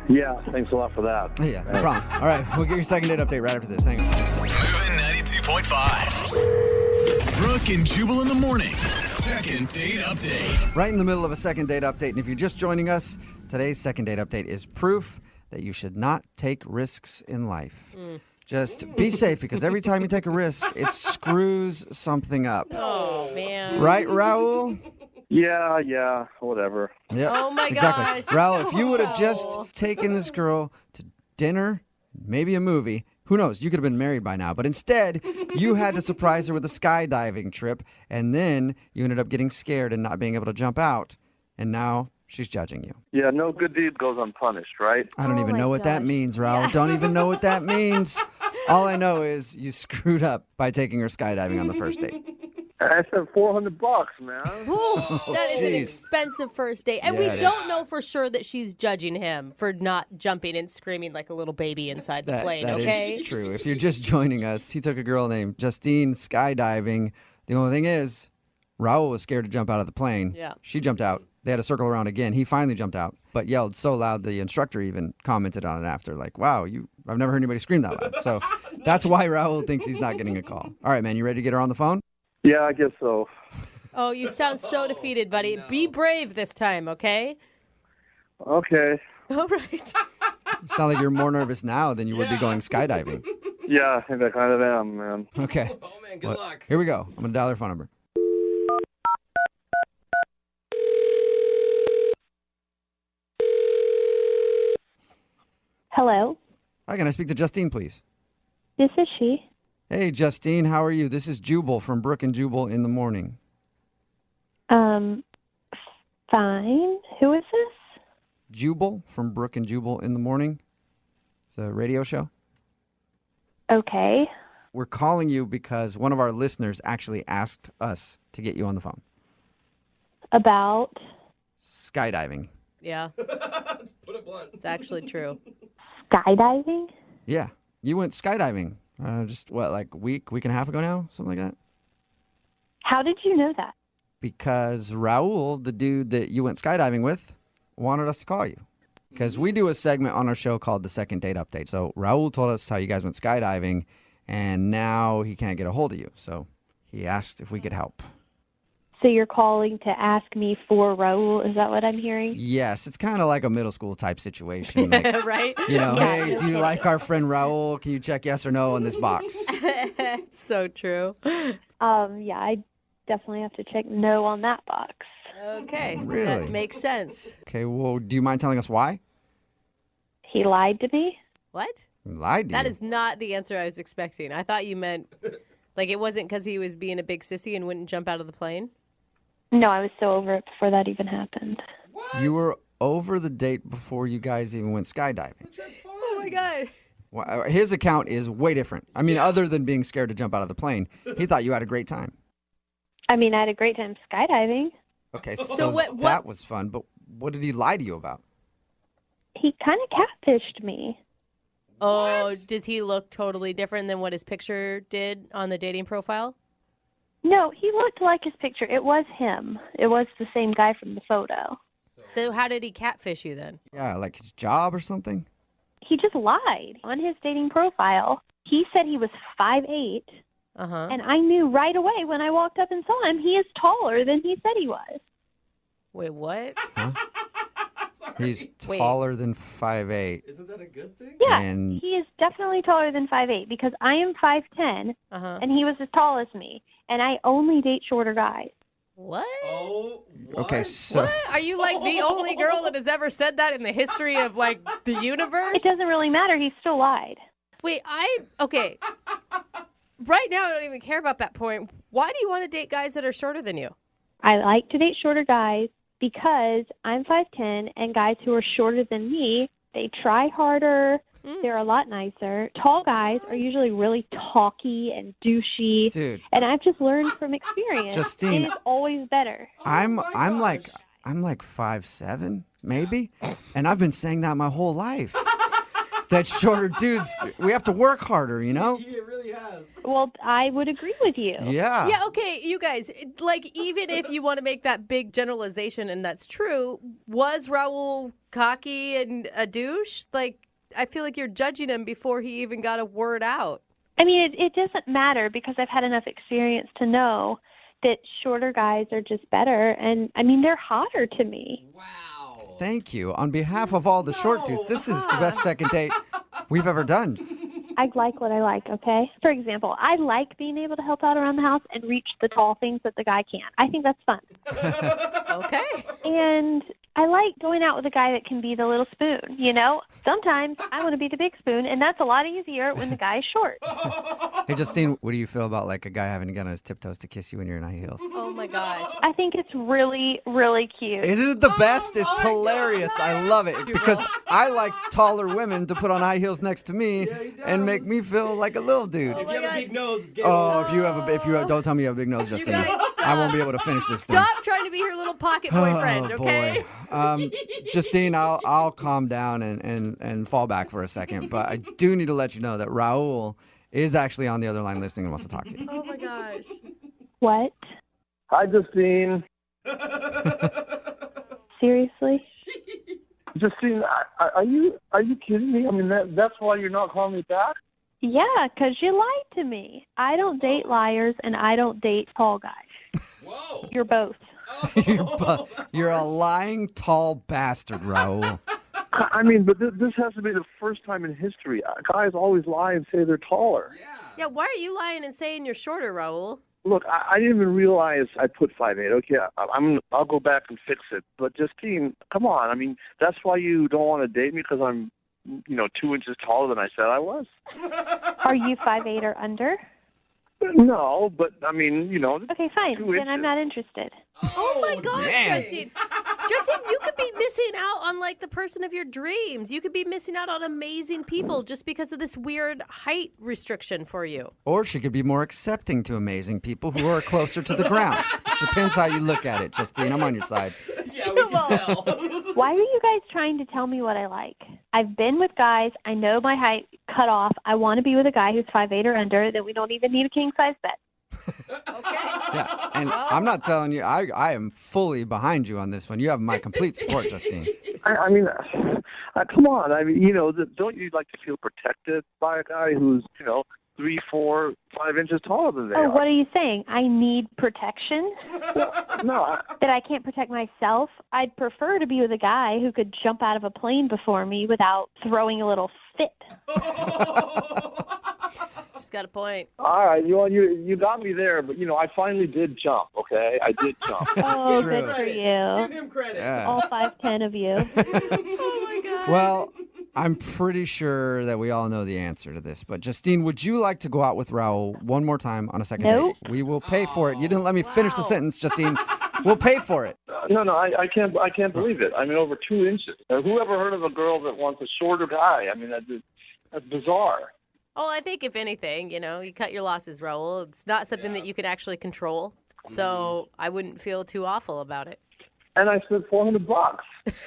Yeah, thanks a lot for that. Yeah, no problem. All right, we'll get your second date update right after this. Hang on. Moving 92.5. Brooke and Jubal in the mornings. Second date update. Right in the middle of a second date update, and if you're just joining us, today's second date update is proof that you should not take risks in life. Just be safe, because every time you take a risk, it screws something up. Oh, man. Right, Raul? Yeah, whatever. Yep. Oh, my exactly. gosh. Raul, if you would have just taken this girl to dinner, maybe a movie, who knows, you could have been married by now. But instead, you had to surprise her with a skydiving trip, and then you ended up getting scared and not being able to jump out. And now she's judging you. Yeah, no good deed goes unpunished, right? I don't Oh even my know what that gosh. means, Raul. Don't even know what that means. All I know is you screwed up by taking her skydiving on the first date. I said $400, man. Ooh, that is an jeez. expensive first date. And Yeah, we it don't know for sure that she's judging him for not jumping and screaming like a little baby inside the plane, that okay? is true. If you're just joining us, he took a girl named Justine skydiving. The only thing is, Raul was scared to jump out of the plane. Yeah. She jumped out. They had to circle around again. He finally jumped out, but yelled so loud the instructor even commented on it after, like, wow, I've never heard anybody scream that loud. So that's why Raul thinks he's not getting a call. All right, man, you ready to get her on the phone? Yeah, I guess so. Oh, you sound so defeated, buddy. No. Be brave this time, okay? Okay. All right. You sound like you're more nervous now than you would be going skydiving. Yeah, I think I kind of am, man. Okay. Oh, man, good luck. Here we go. I'm going to dial their phone number. Hello, Hi, can I speak to Justine, please? this is she. Hey, Justine, how are you? This is Jubal from Brooke and Jubal in the morning. Fine. Who is this? Jubal from Brooke and Jubal in the morning. It's a radio show. Okay. We're calling you because one of our listeners actually asked us to get you on the phone. About? Skydiving. Yeah. Put it blunt. It's actually true. Skydiving? Yeah. You went skydiving like a week and a half ago now? Something like that? How did you know that? Because Raul, the dude that you went skydiving with, wanted us to call you. Because we do a segment on our show called the Second Date Update. So Raul told us how you guys went skydiving, and now he can't get a hold of you. So he asked if we could help. So you're calling to ask me for Raul? Is that what I'm hearing? Yes, it's kind of like a middle school type situation. Like, right? You know, hey, do you like our friend Raul? Can you check yes or no on this box? It's so true. Yeah, I definitely have to check no on that box. Okay. Really? That makes sense. Okay, well, do you mind telling us why? He lied to me? What? He lied to That you. is not the answer I was expecting. I thought you meant, like, it wasn't because he was being a big sissy and wouldn't jump out of the plane? No, I was so over it before that even happened. You were over the date before you guys even went skydiving. Oh, my God. Well, his account is way different. I mean, other than being scared to jump out of the plane, he thought you had a great time. I mean, I had a great time skydiving. Okay, so that was fun, but what did he lie to you about? He kind of catfished me. Oh, does he look totally different than what his picture did on the dating profile? No, he looked like his picture. It was him. It was the same guy from the photo. So how did he catfish you then? Yeah, like his job or something? He just lied on his dating profile. He said he was 5'8", and I knew right away when I walked up and saw him, he is taller than he said he was. Wait, what? Huh? He's taller than 5'8". Isn't that a good thing? Yeah, And he is definitely taller than 5'8", because I am 5'10", and he was as tall as me, and I only date shorter guys. What? Oh, what? Okay, so What? Are you like the only girl that has ever said that in the history of like the universe? It doesn't really matter. He still lied. Wait, okay. Right now, I don't even care about that point. Why do you want to date guys that are shorter than you? I like to date shorter guys because I'm 5'10", and guys who are shorter than me, they try harder. They're a lot nicer. Tall guys are usually really talky and douchey. Dude. And I've just learned from experience. Justine, it is always better. I'm like 5'7", maybe, and I've been saying that my whole life. That shorter dudes, we have to work harder, you know? He really has. Well, I would agree with you. Yeah. Yeah, okay, you guys, like, even if you want to make that big generalization, and that's true, was Raul cocky and a douche? Like, I feel like you're judging him before he even got a word out. I mean, it doesn't matter because I've had enough experience to know that shorter guys are just better. And, I mean, they're hotter to me. Wow. Thank you. On behalf of all the short dudes, this is the best second date we've ever done. I like what I like, okay? For example, I like being able to help out around the house and reach the tall things that the guy can't. I think that's fun. Okay. And I like going out with a guy that can be the little spoon, you know? Sometimes I want to be the big spoon, and that's a lot easier when the guy is short. Hey, Justine, what do you feel about like a guy having to get on his tiptoes to kiss you when you're in high heels? Oh, my gosh. I think it's really, really cute. Isn't it the best? It's hilarious. I love it because I like taller women to put on high heels next to me and make me feel like a little dude. If you have a big nose, get if you have, don't tell me you have a big nose, Justine. I won't be able to finish this thing. Stop trying to be her little pocket boyfriend, okay? Justine, I'll calm down and fall back for a second, but I do need to let you know that Raul is actually on the other line listening and wants to talk to you. Oh my gosh. What? Hi, Justine. Seriously? Justine, are you kidding me? I mean, that's why you're not calling me back? Yeah, because you lied to me. I don't date liars, and I don't date tall guys. Whoa. You're both. You're a lying, tall bastard, Raul. I mean, but this has to be the first time in history. Guys always lie and say they're taller. Yeah, why are you lying and saying you're shorter, Raul? Look, I didn't even realize I put 5'8". Okay, I'll go back and fix it. But Justine, come on. I mean, that's why you don't want to date me, because I'm, 2 inches taller than I said I was. Are you 5'8" or under? No, but I mean, Okay, fine. 2 Then inches. I'm not interested. Oh my gosh, dang. Justine. Justine, you could be missing out on like the person of your dreams. You could be missing out on amazing people just because of this weird height restriction for you. Or she could be more accepting to amazing people who are closer to the ground. Depends how you look at it, Justine. I'm on your side. Yeah, we can tell. Why are you guys trying to tell me what I like? I've been with guys. I know my height cut off. I want to be with a guy who's 5'8" or under. Then we don't even need a king size bed. Yeah, and I'm not telling you, I am fully behind you on this one. You have my complete support, Justine. I mean, come on. I mean, don't you like to feel protected by a guy who's, 3, 4, 5 inches taller than they are? What are you saying? I need protection? No. That I can't protect myself? I'd prefer to be with a guy who could jump out of a plane before me without throwing a little fit. She's got a point. All right, you got me there, but I finally did jump. Okay, I did jump. Oh, true. good for Give you. him credit. Yeah. All 5'10" of you. Oh my God. Well, I'm pretty sure that we all know the answer to this. But Justine, would you like to go out with Raul one more time on a second Nope. date? We will pay for it. You didn't let me finish the sentence, Justine. We'll pay for it. No, I can't believe it. I mean, over 2 inches. Who ever heard of a girl that wants a shorter guy? I mean, that's bizarre. Oh, I think if anything, you cut your losses, Raul. It's not something that you can actually control. So I wouldn't feel too awful about it. And I spent $400.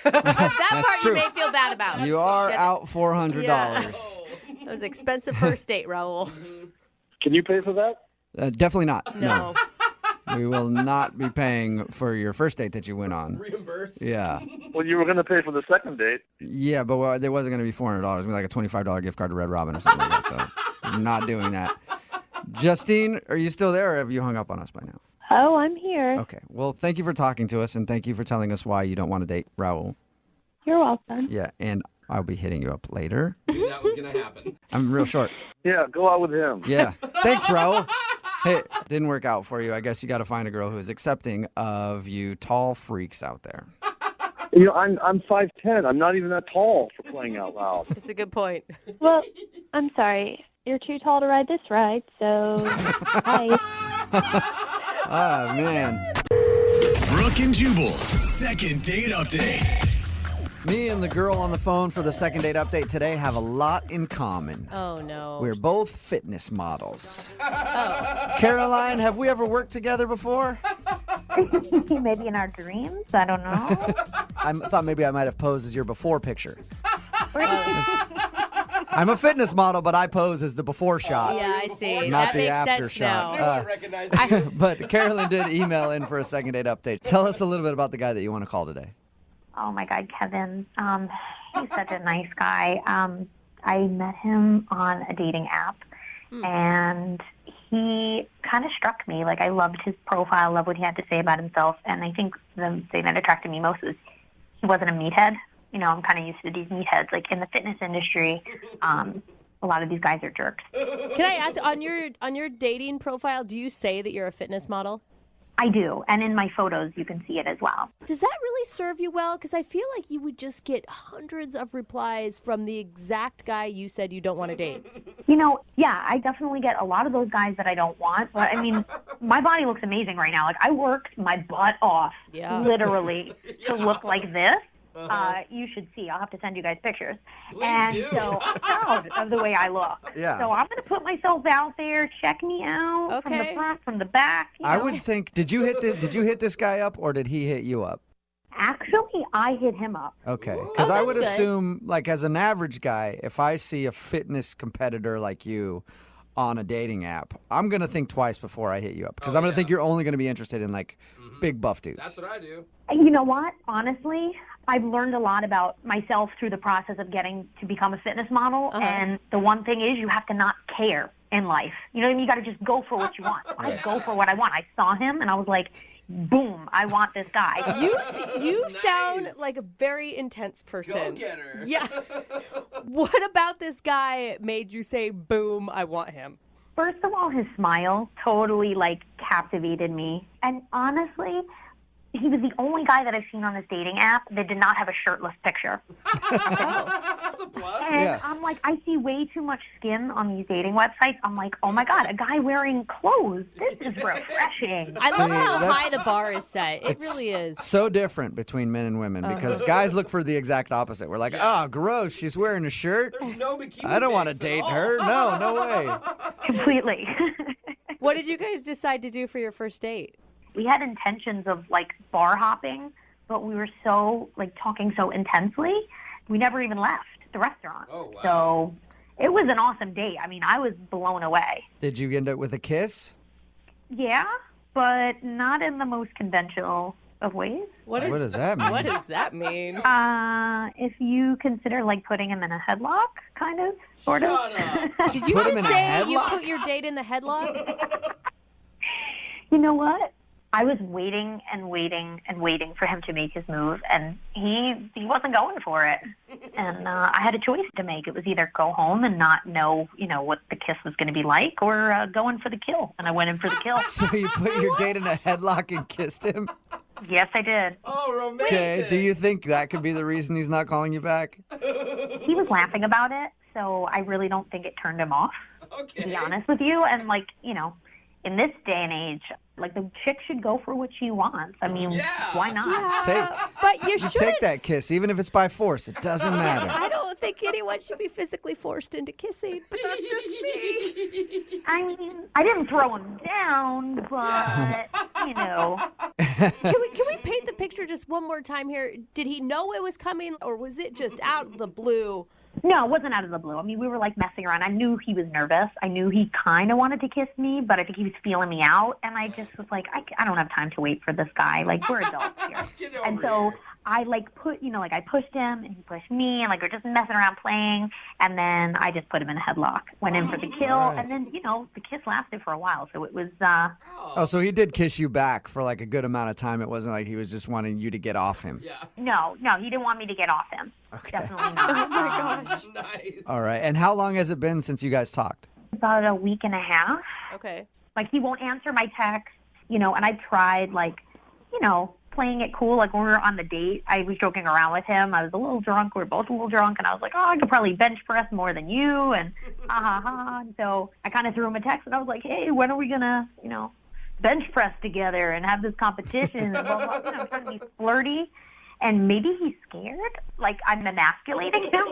That part true. you may feel bad about. You are out $400. Yeah. That was an expensive first date, Raul. Can you pay for that? Definitely not. No. We will not be paying for your first date that you went on. Reimbursed. Yeah. Well, you were going to pay for the second date. Yeah, but there wasn't going to be $400. It was like a $25 gift card to Red Robin or something like that. So I'm not doing that. Justine, are you still there or have you hung up on us by now? Oh, I'm here. Okay. Well, thank you for talking to us and thank you for telling us why you don't want to date Raul. You're welcome. Yeah, and I'll be hitting you up later. Knew that was going to happen. I'm real short. Yeah, go out with him. Yeah. Thanks, Raul. Hey, didn't work out for you. I guess you got to find a girl who is accepting of you tall freaks out there. I'm 5'10". I'm not even that tall, for crying out loud. It's a good point. Well, I'm sorry. You're too tall to ride this ride, so bye. Ah, man. Brooke and Jubal's second date update. Me and the girl on the phone for the second date update today have a lot in common. Oh, no. We're both fitness models. Oh. Caroline, have we ever worked together before? Maybe in our dreams. I don't know. I thought maybe I might have posed as your before picture. I'm a fitness model, but I pose as the before shot. Yeah, I see. Not That the makes after sense shot. now. I recognize it. But Carolyn did email in for a second date update. Tell us a little bit about the guy that you want to call today. Oh my God, Kevin. He's such a nice guy. I met him on a dating app, and he kind of struck me. Like, I loved his profile, loved what he had to say about himself, and I think the thing that attracted me most was he wasn't a meathead. I'm kind of used to these meatheads. Like, in the fitness industry, a lot of these guys are jerks. Can I ask, on your dating profile, do you say that you're a fitness model? I do, and in my photos, you can see it as well. Does that really serve you well? Because I feel like you would just get hundreds of replies from the exact guy you said you don't want to date. Yeah, I definitely get a lot of those guys that I don't want. But, I mean, my body looks amazing right now. Like, I worked my butt off, literally, to look like this. You should see. I'll have to send you guys pictures. So I'm proud of the way I look. Yeah. So I'm going to put myself out there. Check me out from the front, from the back. I would think. Did you hit this guy up or did he hit you up? Actually, I hit him up. Okay, because I would assume, like, as an average guy, if I see a fitness competitor like you on a dating app, I'm gonna think twice before I hit you up because I'm gonna think you're only gonna be interested in like big buff dudes. That's what I do. You know what? Honestly, I've learned a lot about myself through the process of getting to become a fitness model. And the one thing is you have to not care in life. You know what I mean? You got to just go for what you want. So I go for what I want. I saw him and I was like, boom, I want this guy. You sound like a very intense person. Go-getter. Yeah. What about this guy made you say, boom, I want him? First of all, his smile totally like captivated me. And honestly, he was the only guy that I've seen on this dating app that did not have a shirtless picture. That's a plus. And I'm like, I see way too much skin on these dating websites. I'm like, oh my God, a guy wearing clothes. This is refreshing. I love See, how that's- high the bar is set. It It's really is. So different between men and women because guys look for the exact opposite. We're like, oh, gross, she's wearing a shirt. There's no bikini I don't want to pics at date all. her. No way. Completely. What did you guys decide to do for your first date? We had intentions of like bar hopping, but we were so like talking so intensely, we never even left the restaurant. Oh, wow. So it was an awesome date. I mean, I was blown away. Did you end up with a kiss? Yeah, but not in the most conventional of ways. What does that mean? What does that mean? If you consider like putting him in a headlock, kind of, sort of. Shut up. Did you Put him just in a say you headlock? put your date in the headlock? You know what? I was waiting and waiting and waiting for him to make his move, and he wasn't going for it. And I had a choice to make. It was either go home and not know, what the kiss was going to be like, or go in for the kill. And I went in for the kill. So you put your date in a headlock and kissed him? Yes, I did. Oh, romantic. Okay, do you think that could be the reason he's not calling you back? He was laughing about it, so I really don't think it turned him off, to be honest with you. And, in this day and age, the chick should go for what she wants. I mean, why not? But you You shouldn't. take that kiss, even if it's by force. It doesn't matter. I don't think anyone should be physically forced into kissing, but that's just me. I mean, I didn't throw him down, but, Can we paint the picture just one more time here? Did he know it was coming, or was it just out of the blue? No, it wasn't out of the blue. I mean, we were messing around. I knew he was nervous. I knew he kind of wanted to kiss me, but I think he was feeling me out. And I just was like, I don't have time to wait for this guy. We're adults here. And so I I pushed him and he pushed me, and we're just messing around playing. And then I just put him in a headlock, went in for the kill. Right. And then, the kiss lasted for a while. So it was, Oh, so he did kiss you back for a good amount of time. It wasn't like he was just wanting you to get off him. no, he didn't want me to get off him. Okay. Definitely not. Oh my gosh. Nice. All right. And how long has it been since you guys talked? About a week and a half. Okay. He won't answer my text, and I tried, playing it cool. When we were on the date, I was joking around with him. I was a little drunk. We were both a little drunk, and I was like, oh, I could probably bench press more than you, and ha. And so I kind of threw him a text, and I was like, hey, when are we going to, bench press together and have this competition? And blah, blah, I'm trying to be flirty. And maybe he's scared, I'm emasculating him.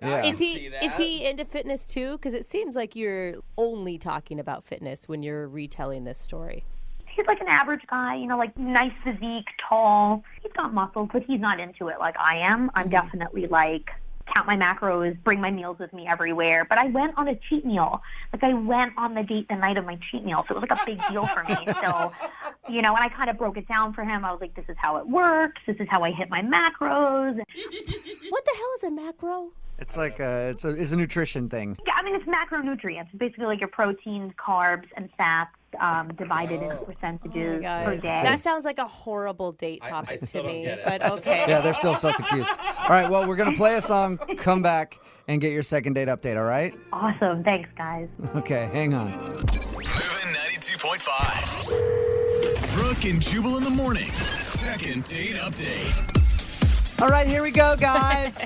Yeah. Is he into fitness too? Because it seems like you're only talking about fitness when you're retelling this story. He's an average guy, nice physique, tall. He's got muscles, but he's not into it like I am. I'm definitely count my macros, bring my meals with me everywhere. But I went on a cheat meal. I went on the date the night of my cheat meal. So it was a big deal for me. So, and I kind of broke it down for him. I was like, this is how it works. This is how I hit my macros. What the hell is a macro? It's it's a nutrition thing. Yeah, I mean, it's macronutrients. Basically your proteins, carbs, and fats divided into percentages per day. That sounds like a horrible date topic to me, but okay. Yeah, they're still so confused. All right, well, we're going to play a song, come back, and get your second date update, all right? Awesome. Thanks, guys. Okay, hang on. Moving 92.5. Brooke and Jubal in the mornings. Second date update. All right, here we go, guys.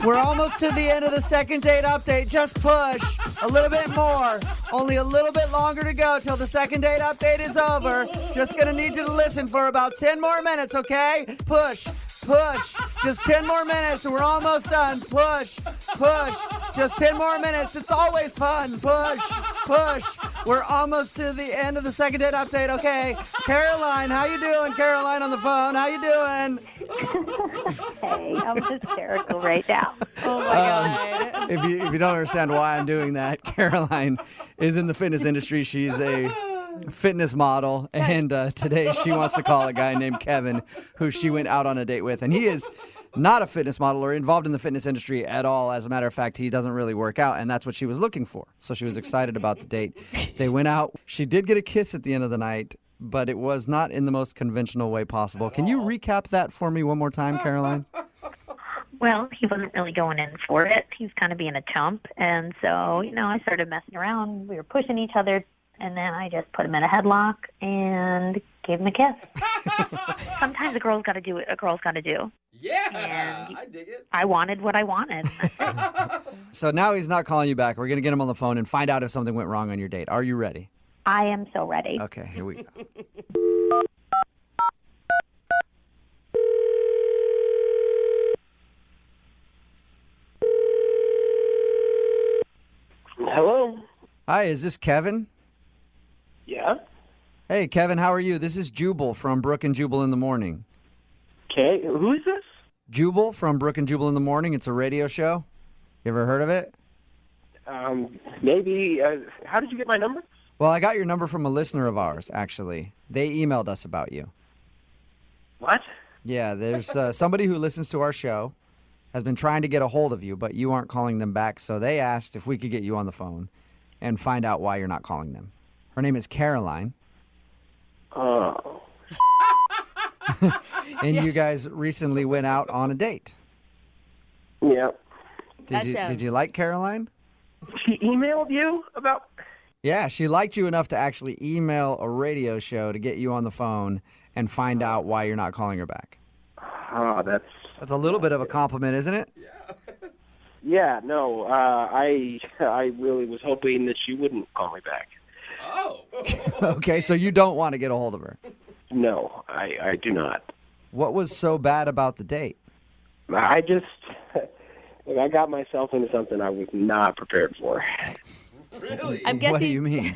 We're almost to the end of the second date update. Just push a little bit more. Only a little bit longer to go till the second date update is over. Just going to need you to listen for about 10 more minutes, okay? Push. Just 10 more minutes and we're almost done. Push. Just 10 more minutes. It's always fun. Push. We're almost to the end of the second date update, okay? Caroline, how you doing? Caroline on the phone, how you doing? Hey, I'm hysterical right now. Oh my God. If you don't understand why I'm doing that, Caroline is in the fitness industry. She's a fitness model, and today she wants to call a guy named Kevin, who she went out on a date with, and he is not a fitness model or involved in the fitness industry at all. As a matter of fact, he doesn't really work out, and that's what she was looking for. So she was excited about the date. They went out. She did get a kiss at the end of the night, but it was not in the most conventional way possible. Can you recap that for me one more time, Caroline? Well, he wasn't really going in for it. He was kind of being a chump. And so, I started messing around. We were pushing each other. And then I just put him in a headlock and gave him a kiss. Sometimes a girl's got to do what a girl's got to do. Yeah, I dig it. I wanted what I wanted. So now he's not calling you back. We're going to get him on the phone and find out if something went wrong on your date. Are you ready? I am so ready. Okay, here we go. Hello? Hi, is this Kevin? Yeah? Hey, Kevin, how are you? This is Jubal from Brooke and Jubal in the Morning. Okay, who is this? Jubal from Brooke and Jubal in the Morning. It's a radio show. You ever heard of it? Maybe. How did you get my number? Well, I got your number from a listener of ours, actually. They emailed us about you. What? Yeah, there's somebody who listens to our show, has been trying to get a hold of you, but you aren't calling them back, so they asked if we could get you on the phone and find out why you're not calling them. Her name is Caroline. Oh. And you guys recently went out on a date. Yeah. Did you like Caroline? She emailed you about... Yeah, she liked you enough to actually email a radio show to get you on the phone and find out why you're not calling her back. Oh, That's a little bit of a compliment, isn't it? Yeah, no, I really was hoping that she wouldn't call me back. Oh. Okay, so you don't want to get a hold of her. No, I do not. What was so bad about the date? I got myself into something I was not prepared for. Really? I'm guessing. What do you mean?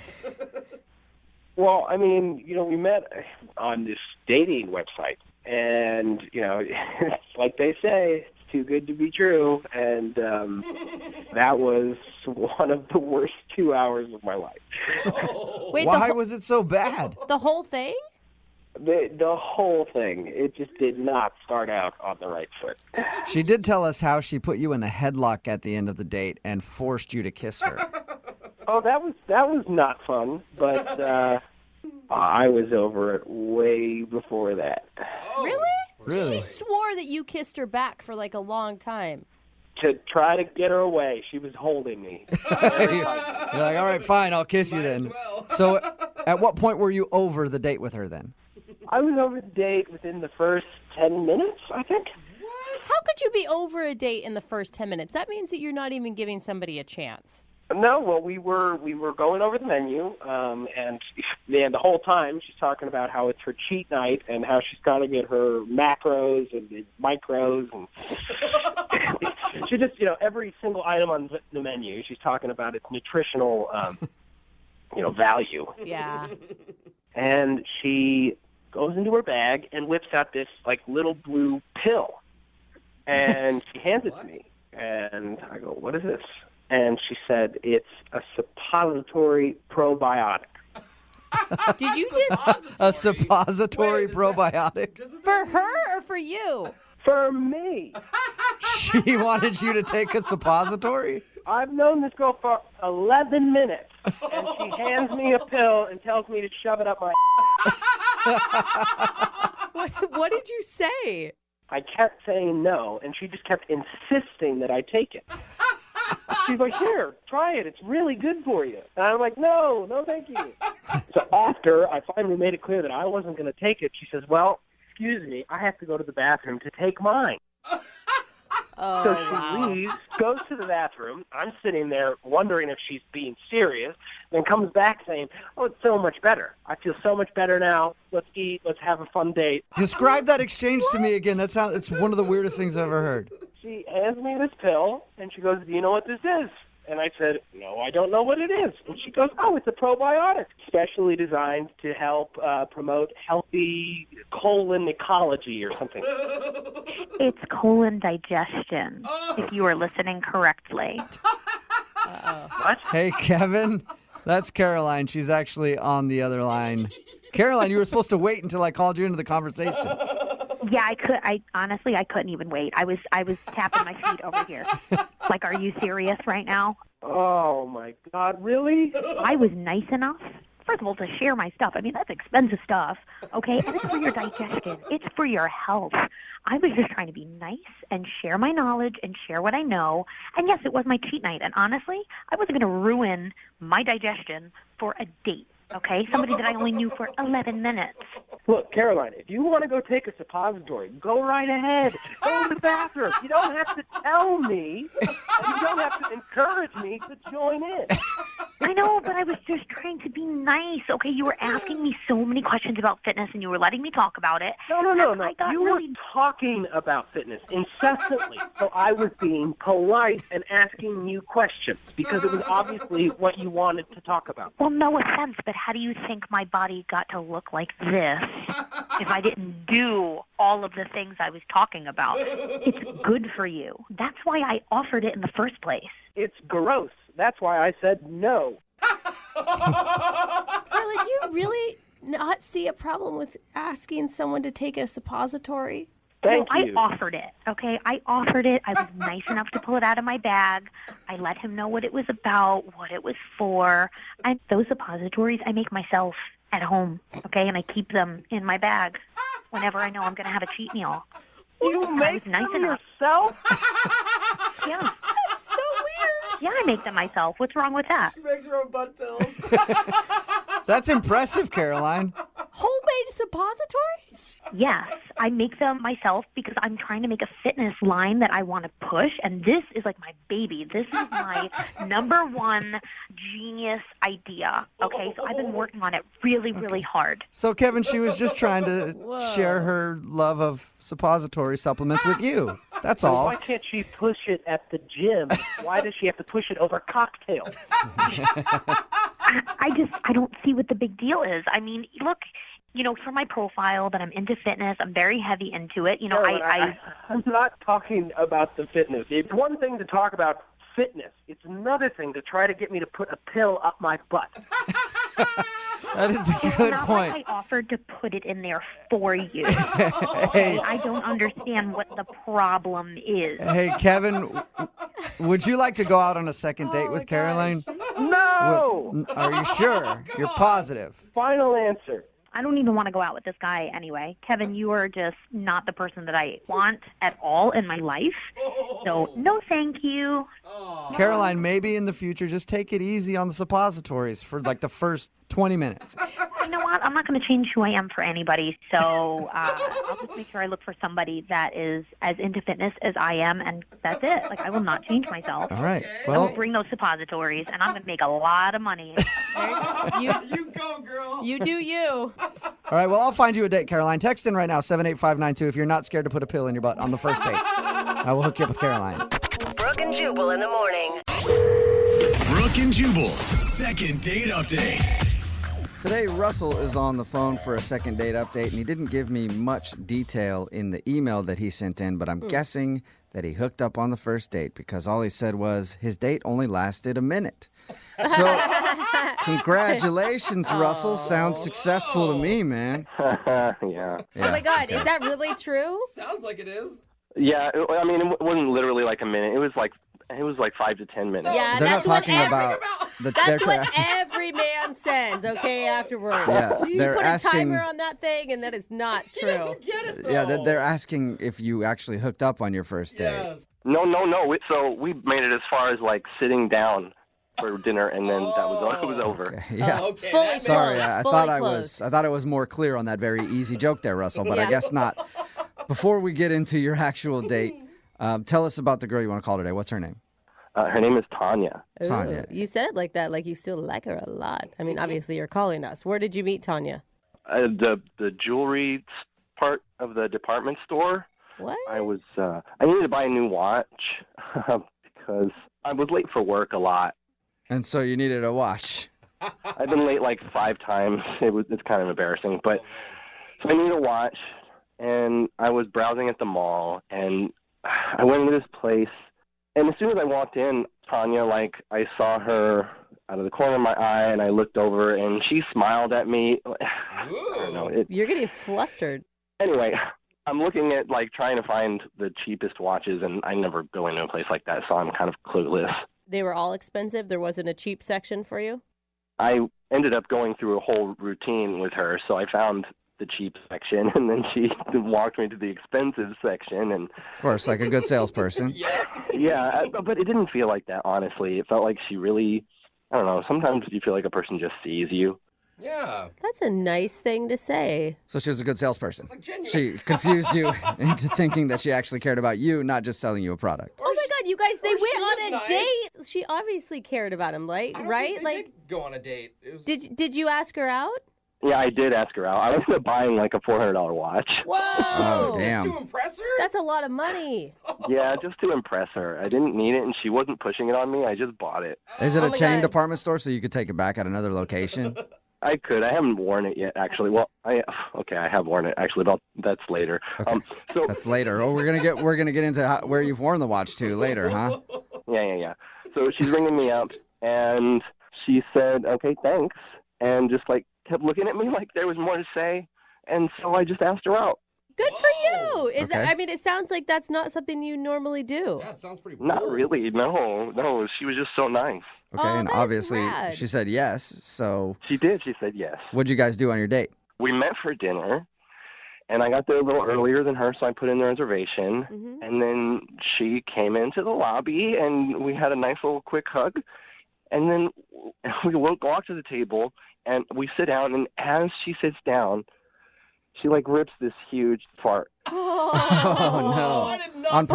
Well, I mean, we met on this dating website, and, it's like they say, it's too good to be true, and that was one of the worst 2 hours of my life. Wait, why was it so bad? The whole thing? The whole thing, it just did not start out on the right foot. She did tell us how she put you in a headlock at the end of the date and forced you to kiss her. Oh, that was not fun, but I was over it way before that. Really? Really? She swore that you kissed her back for like a long time. To try to get her away, she was holding me. You're like, all right, fine, I'll kiss you then. So at what point were you over the date with her then? I was over the date within the first 10 minutes, I think. How could you be over a date in the first 10 minutes? That means that you're not even giving somebody a chance. No, well, we were going over the menu, and the whole time she's talking about how it's her cheat night and how she's got to get her macros and the micros, and she just, every single item on the menu, she's talking about its nutritional, value. Yeah. And she goes into her bag and whips out this little blue pill, and she hands it to me, and I go, "What is this?" And she said, "It's a suppository probiotic." Did you just... A suppository probiotic? For her or for you? For me. She wanted you to take a suppository? I've known this girl for 11 minutes, and she hands me a pill and tells me to shove it up my... What did you say? I kept saying no, and she just kept insisting that I take it. She's like, "Here, try it. It's really good for you." And I'm like, no, thank you. So after I finally made it clear that I wasn't going to take it, she says, "Well, excuse me, I have to go to the bathroom to take mine." Oh, So she leaves, goes to the bathroom. I'm sitting there wondering if she's being serious, then comes back saying, "Oh, it's so much better. I feel so much better now. Let's eat. Let's have a fun date." Describe that exchange to me again. It's one of the weirdest things I've ever heard. She hands me this pill, and she goes, "Do you know what this is?" And I said, "No, I don't know what it is." And she goes, "Oh, it's a probiotic, specially designed to help promote healthy colon ecology or something." It's colon digestion, if you are listening correctly. What? Hey, Kevin, that's Caroline. She's actually on the other line. Caroline, you were supposed to wait until I called you into the conversation. Yeah, I could. I honestly, I couldn't even wait. I was tapping my feet over here. Like, are you serious right now? Oh my God, really? I was nice enough, first of all, to share my stuff. I mean, that's expensive stuff, okay? And it's for your digestion. It's for your health. I was just trying to be nice and share my knowledge and share what I know. And yes, it was my cheat night. And honestly, I wasn't going to ruin my digestion for a date. Okay, somebody that I only knew for 11 minutes. Look, Caroline, if you want to go take a suppository, go right ahead. Go to the bathroom. You don't have to tell me. And you don't have to encourage me to join in. I know, but I was just trying to be nice. Okay, you were asking me so many questions about fitness, and you were letting me talk about it. No. You were talking about fitness incessantly. So I was being polite and asking you questions because it was obviously what you wanted to talk about. Well, no offense, but how do you think my body got to look like this if I didn't do all of the things I was talking about? It's good for you. That's why I offered it in the first place. It's gross. That's why I said no. Carly, do you really not see a problem with asking someone to take a suppository? Thank you. I offered it, okay? I offered it. I was nice enough to pull it out of my bag. I let him know what it was about, what it was for. And those suppositories I make myself at home, okay? And I keep them in my bag whenever I know I'm going to have a cheat meal. You make them yourself? Yeah. That's so weird. Yeah, I make them myself. What's wrong with that? She makes her own butt pills. That's impressive, Caroline. Homemade suppositories? Yes, I make them myself because I'm trying to make a fitness line that I want to push, and this is like my baby. This is my number one genius idea, okay? So I've been working on it really, really hard. So, Kevin, she was just trying to share her love of suppository supplements with you. That's all. Why can't she push it at the gym? Why does she have to push it over cocktails? I don't see what the big deal is. I mean, look, you know, for my profile that I'm into fitness, I'm very heavy into it. You know, I'm not talking about the fitness. It's one thing to talk about fitness. It's another thing to try to get me to put a pill up my butt. That is a good It's not point. like I offered to put it in there for you. Okay? I don't understand what the problem is. Hey, Kevin, would you like to go out on a second date with Caroline? No! Are you sure? You're positive? Final answer. I don't even want to go out with this guy anyway. Kevin, you are just not the person that I want at all in my life. So, no thank you. Caroline, maybe in the future, just take it easy on the suppositories for like the first 20 minutes. You know what? I'm not going to change who I am for anybody. So I'll just make sure I look for somebody that is as into fitness as I am, and that's it. Like, I will not change myself. All right. I Well, will bring those suppositories, and I'm going to make a lot of money. You go, girl. You do you. all right. Well, I'll find you a date, Caroline. Text in right now, 78592, if you're not scared to put a pill in your butt on the first date. I will hook you up with Caroline. Brooke and Jubal in the morning. Brooke and Jubal's second date update. Today, Russell is on the phone for a second date update, and he didn't give me much detail in the email that he sent in, but I'm guessing that he hooked up on the first date because all he said was his date only lasted a minute. So, congratulations, Russell. Sounds successful to me, man. Yeah. Oh my God, is that really true? Sounds like it is. Yeah, I mean, it wasn't literally like a minute. It was like 5 to 10 minutes. Yeah, They're not that's what talking about the. That's what every man says, okay, afterwards. Yeah, You they're put asking- a timer on that thing, and that is not true. Yeah, they're asking if you actually hooked up on your first date. No. So we made it as far as like sitting down for dinner, and then it was over. Yeah. Okay. Fully Sorry, closed, I fully thought closed. I thought it was more clear on that very easy joke there, Russell, but I Yeah. guess not. Before we get into your actual date, tell us about the girl you want to call today. What's her name? Her name is Tanya. Tanya. Ooh, you said it like that, like you still like her a lot. I mean, obviously you're calling us. Where did you meet Tanya? The jewelry part of the department store. What? I needed to buy a new watch because I was late for work a lot. And so you needed a watch. I've been late like 5 times. It's kind of embarrassing, but so I need a watch, and I was browsing at the mall, and I went into this place, and as soon as I walked in, Tanya, like I saw her out of the corner of my eye, and I looked over, and she smiled at me. I don't know. You're getting flustered. Anyway, I'm looking at like trying to find the cheapest watches, and I never go into a place like that, so I'm kind of clueless. They were all expensive? There wasn't a cheap section for you? I ended up going through a whole routine with her, so I found the cheap section, and then she walked me to the expensive section. And of course, like a good salesperson. yeah, but it didn't feel like that, honestly. It felt like she really, I don't know, sometimes you feel like a person just sees you. Yeah. That's a nice thing to say. So she was a good salesperson. She confused you into thinking that she actually cared about you, not just selling you a product. Oh my God, you guys, they went on a nice. date. She obviously cared about him, right? They Like, did go on a date. It was... did you ask her out? Yeah, I did ask her out. I ended up buying like a $400 watch. Whoa! Oh, damn. Just to impress her? That's a lot of money. Yeah, just to impress her. I didn't need it, and she wasn't pushing it on me. I just bought it. Is it Oh a my chain God. department store so you could take it back at another location? I could. I haven't worn it yet, actually. Well, I have worn it actually, but that's later. Okay. So That's later. Oh, we're gonna get into where you've worn the watch to later, huh? yeah. So she's ringing me up, and she said, "Okay, thanks," and just like kept looking at me like there was more to say, and so I just asked her out. Good for you. Is Okay. that? I mean, it sounds like that's not something you normally do. Yeah, it sounds pretty Not bold. really. No. She was just so nice. Okay, Oh, and that's obviously rad. she said yes. So She did. She said yes. what'd you guys do on your date? We met for dinner, and I got there a little earlier than her, so I put in the reservation. Mhm. And then she came into the lobby, and we had a nice little quick hug. And then we walk to the table, and we sit down, and as she sits down, she like rips this huge fart. Oh, no. I did not On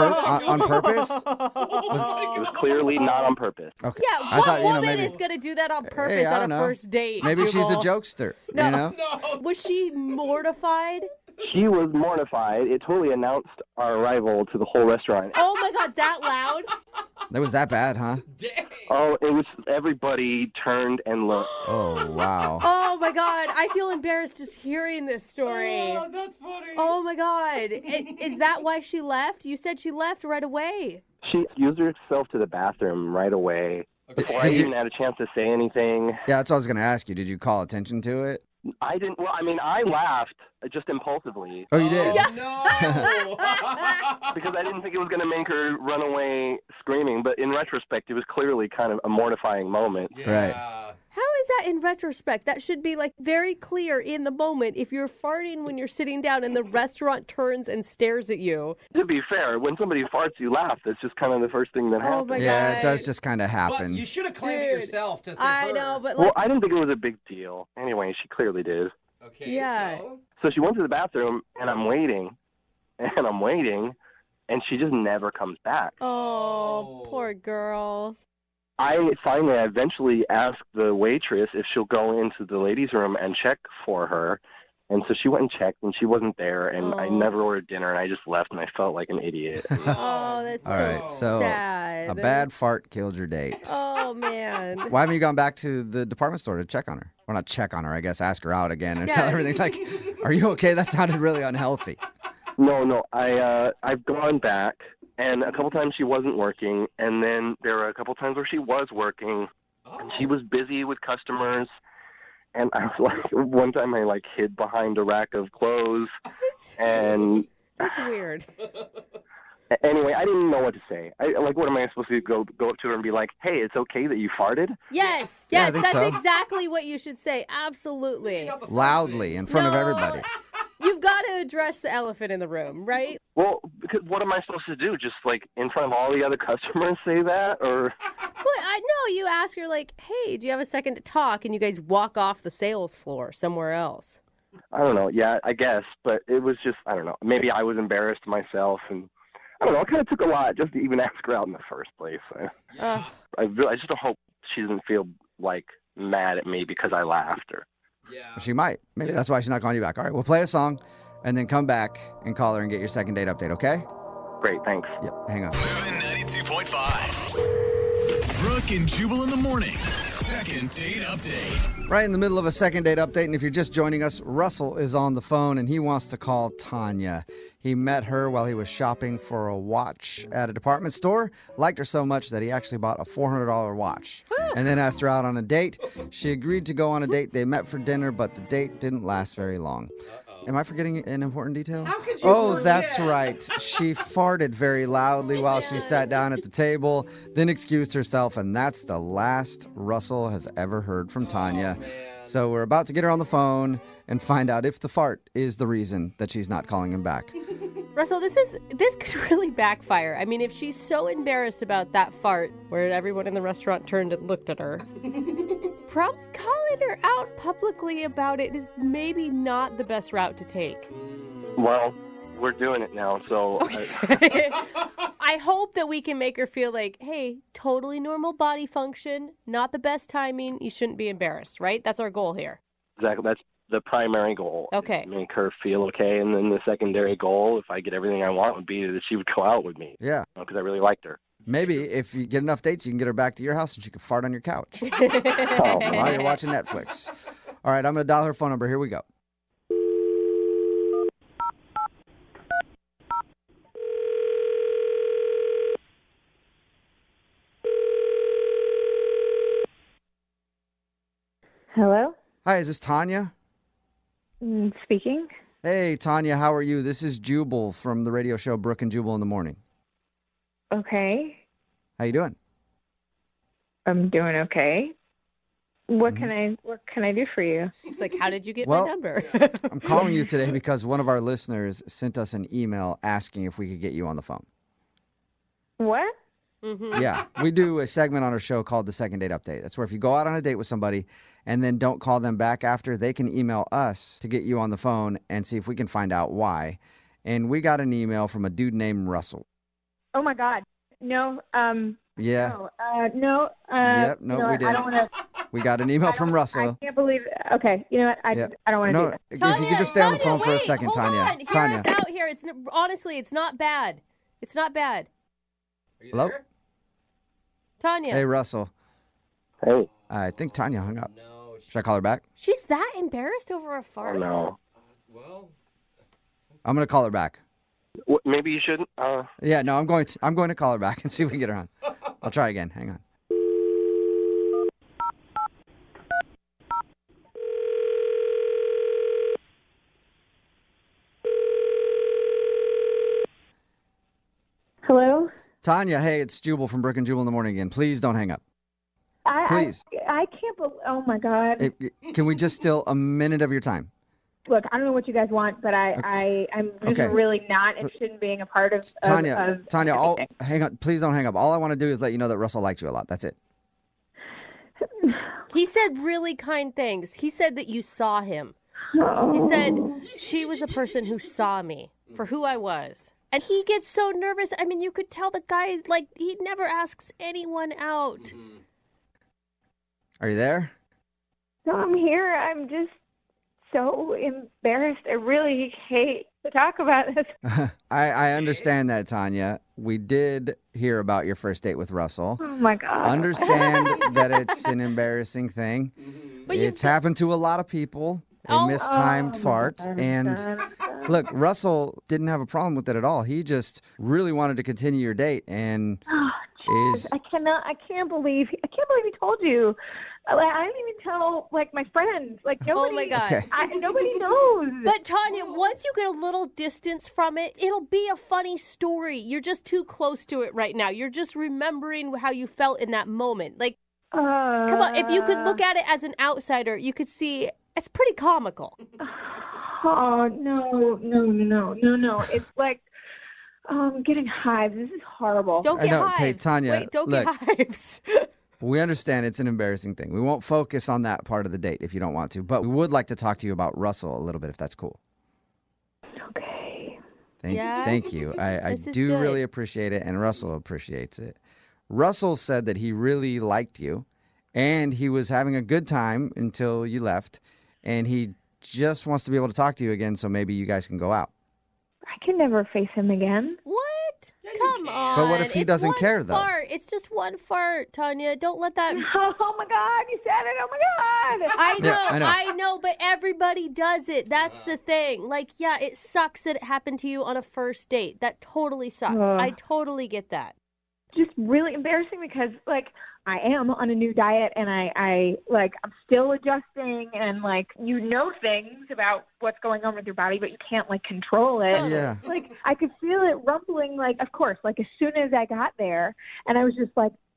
see purpose? It was clearly not on purpose. Okay. Yeah, I what thought, woman maybe, is going to do that on purpose Hey, I on a don't know. first date? maybe she's a Jubal? jokester. No. You know? No. Was she mortified? She was mortified. It totally announced our arrival to the whole restaurant. Oh my God, that loud? That was that bad, huh? Dang. Oh, it was everybody turned and looked. Oh, wow. Oh my God, I feel embarrassed just hearing this story. Oh, that's funny. Oh my God. Is that why she left? You said she left right away. She excused herself to the bathroom right away. Before I Did you- even had a chance to say anything. Yeah, that's what I was going to ask you. Did you call attention to it? I didn't. Well, I mean, I laughed just impulsively Oh, you did? No. because I didn't think it was going to make her run away screaming. But in retrospect, it was clearly kind of a mortifying moment. Right. How is that in retrospect? That should be like very clear in the moment. If you're farting when you're sitting down and the restaurant turns and stares at you. To be fair, when somebody farts, you laugh. That's just kind of the first thing that Oh happens. my Yeah, God. it does just kind of But happen. you should have claimed it Dude, yourself to say I her. know, but Well, like, I didn't think it was a big deal. Anyway, she clearly did. Okay, Yeah. so... So she went to the bathroom, and I'm waiting, and she just never comes back. oh, poor girl. I eventually asked the waitress if she'll go into the ladies' room and check for her. And so she went and checked, and she wasn't there, and I Oh. never ordered dinner, and I just left, and I felt like an idiot. Oh, that's All right, so sad. a bad fart killed your date. Oh, man. Why haven't you gone back to the department store to check on her? Well, not check on her, I guess. Ask her out again and tell Yeah. everything's like, are you okay? That sounded really unhealthy. No, I've gone back, and a couple times she wasn't working, and then there were a couple times where she was working, and she was busy with customers. And I was like, one time I like hid behind a rack of clothes, and That's weird. anyway, I didn't know what to say. What am I supposed to go up to her and be like, "Hey, it's okay that you farted"? Yes, Yeah, I yes, think that's so. exactly what you should say. Absolutely. Loudly in front of No. everybody. You've got to address the elephant in the room, right? Well, because what am I supposed to do? Just like in front of all the other customers say that, or? Well, I know you ask her like, "Hey, do you have a second to talk?" And you guys walk off the sales floor somewhere else. I don't know. Yeah, I guess, but it was just, I don't know. Maybe I was embarrassed myself, and I don't know. It kind of took a lot just to even ask her out in the first place. I just don't hope she doesn't feel like mad at me because I laughed or. Yeah. She might. Maybe that's why she's not calling you back. All right, we'll play a song and then come back and call her and get your second date update, okay? Great, thanks. Yep, hang on. Moving 92.5. Brooke and Jubal in the mornings. Second date update. Right in the middle of a second date update, and if you're just joining us, Russell is on the phone and he wants to call Tanya. He met her while he was shopping for a watch at a department store, liked her so much that he actually bought a $400 watch, and then asked her out on a date. She agreed to go on a date. They met for dinner, but the date didn't last very long. am I forgetting an important detail? How could you forget? That's right. She farted very loudly while she sat down at the table, then excused herself, and that's the last Russell has ever heard from Tanya. So we're about to get her on the phone and find out if the fart is the reason that she's not calling him back. Russell, this could really backfire. I mean, if she's so embarrassed about that fart where everyone in the restaurant turned and looked at her, probably calling her out publicly about it is maybe not the best route to take. Well, we're doing it now, so... Okay. I hope that we can make her feel like, hey, totally normal body function, not the best timing, you shouldn't be embarrassed, right? That's our goal here. Exactly. That's the primary goal. Okay. Make her feel okay, and then the secondary goal, if I get everything I want, would be that she would go out with me. Yeah. Because I really liked her. Maybe if you get enough dates, you can get her back to your house and she can fart on your couch while you're watching Netflix. All right, I'm going to dial her phone number. Here we go. Hello? Hi, is this Tanya? Speaking. Hey, Tanya, how are you? This is Jubal from the radio show Brooke and Jubal in the Morning. Okay. How you doing? I'm doing okay. What can I do for you? She's like, how did you get Well, my number? I'm calling you today because one of our listeners sent us an email asking if we could get you on the phone. What? Mm-hmm. Yeah, we do a segment on our show called the Second Date Update. That's where if you go out on a date with somebody and then don't call them back after, they can email us to get you on the phone and see if we can find out why. And we got an email from a dude named Russell. Oh my God. No. Yeah. No. Yep. No, we did. I don't want to. We got an email from Russell. I can't believe. Okay. You know what? I don't want to do that. If you could just stay on the phone for a second, hold Tanya. On. Hear Tanya. us out here. Honestly, it's not bad. It's not bad. Hello? Tanya. Hey, Russell. Hey. I think Tanya hung up. Should I call her back? She's that embarrassed over a fart? Oh, no. Well, I'm going to call her back. Maybe you shouldn't. Yeah, no, I'm going to call her back and see if we can get her on. I'll try again. Hang on. Hello? Tanya, hey, it's Jubal from Brooke and Jubal in the Morning again. Please don't hang up. Please. I can't believe. Oh my God. Can we just steal a minute of your time? Look, I don't know what you guys want, but I'm just really not interested in being a part of Tanya, anything. hang on. Please don't hang up. All I want to do is let you know that Russell liked you a lot. That's it. He said really kind things. He said that you saw him. He said she was a person who saw me for who I was. And he gets so nervous. I mean, you could tell the guy, like, he never asks anyone out. Are you there? No, I'm here. I'm just so embarrassed. I really hate to talk about this. I understand that, Tanya. We did hear about your first date with Russell. Oh, my God. Understand that it's an embarrassing thing. But it's happened to a lot of people. A mistimed fart. And look, Russell didn't have a problem with it at all. He just really wanted to continue your date. And I can't believe he told you. I didn't even tell my friends. Nobody. Oh my God. Okay. Nobody knows. But Tanya, once you get a little distance from it, it'll be a funny story. You're just too close to it right now. You're just remembering how you felt in that moment. Come on, if you could look at it as an outsider, you could see it's pretty comical. Oh no! It's like I'm getting hives. This is horrible. Don't get hives. Okay, Tanya, Wait, don't look, get hives. We understand it's an embarrassing thing. We won't focus on that part of the date if you don't want to, but we would like to talk to you about Russell a little bit if that's cool. Okay. Thank you. I do good. really appreciate it, and Russell appreciates it. Russell said that he really liked you, and he was having a good time until you left, and he just wants to be able to talk to you again, so maybe you guys can go out. I can never face him again. What? Come on. But what if he doesn't care, though? Fart. It's just one fart, Tanya. Don't let that... Oh, my God. You said it. Oh, my God. I know, but everybody does it. That's the thing. It sucks that it happened to you on a first date. That totally sucks. I totally get that. Just really embarrassing because, I am on a new diet, and I'm still adjusting, and things about what's going on with your body, but you can't control it. Yeah. I could feel it rumbling, of course, as soon as I got there, and I was just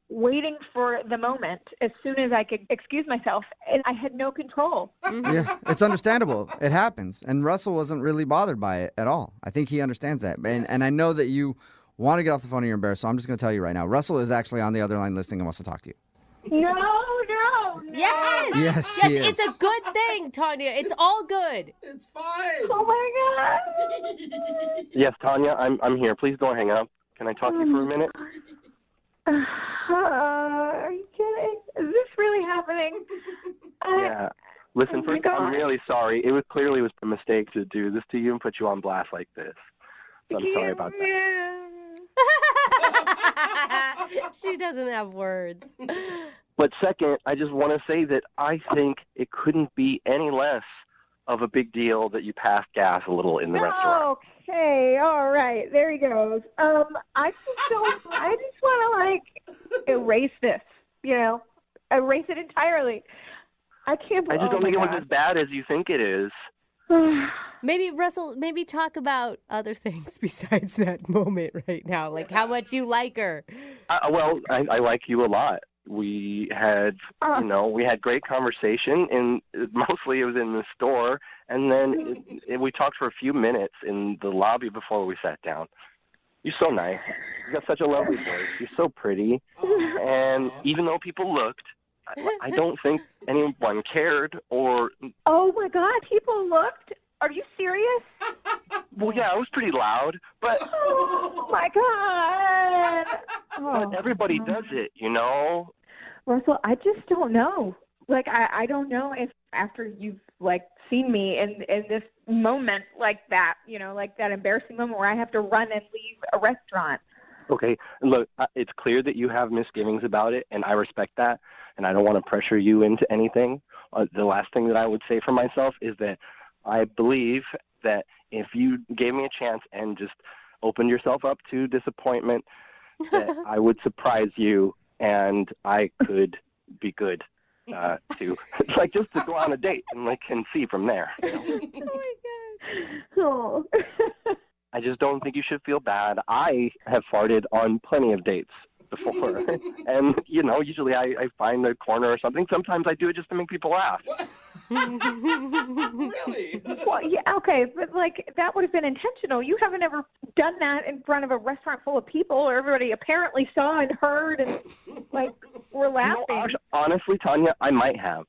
waiting for the moment as soon as I could excuse myself, and I had no control. Yeah, it's understandable. It happens. And Russell wasn't really bothered by it at all. I think he understands that. And I know that you want to get off the phone and you're embarrassed, so I'm just going to tell you right now. Russell is actually on the other line listening and wants to talk to you. No. Yes. Yes, he is. It's a good thing, Tanya. It's all good. It's fine. Oh, my God. Yes, Tanya, I'm here. Please don't hang up. Can I talk to you for a minute? Are you kidding? Is this really happening? Yeah. Listen, first, I'm really sorry. It was clearly a mistake to do this to you and put you on blast like this. So I'm sorry about that. She doesn't have words. But second, I just want to say that I think it couldn't be any less of a big deal that you passed gas a little in the restaurant. Okay, all right, there he goes. I just want to erase this, erase it entirely. I can't believe I just don't think it was as bad as you think it is. Maybe, Russell, talk about other things besides that moment right now, like how much you like her. I like you a lot. We had, we had great conversation, and mostly it was in the store, and then we talked for a few minutes in the lobby before we sat down. You're so nice. You got such a lovely voice. You're so pretty, and even though people looked, I don't think anyone cared or... Oh, my God, people looked? Are you serious? Well, yeah, it was pretty loud, but... Oh, my God. But everybody does it, Russell, I just don't know. I don't know if after you've, seen me in this moment like that, that embarrassing moment where I have to run and leave a restaurant. Okay, look, it's clear that you have misgivings about it, and I respect that, and I don't want to pressure you into anything. The last thing that I would say for myself is that I believe that if you gave me a chance and just opened yourself up to disappointment, that I would surprise you and I could be good to just to go on a date and see from there. Oh my God. Oh. I just don't think you should feel bad. I have farted on plenty of dates before. And, usually I find a corner or something. Sometimes I do it just to make people laugh. Really? Well, yeah, okay, but that would have been intentional. You haven't ever done that in front of a restaurant full of people where everybody apparently saw and heard and were laughing. Honestly, Tanya, I might have.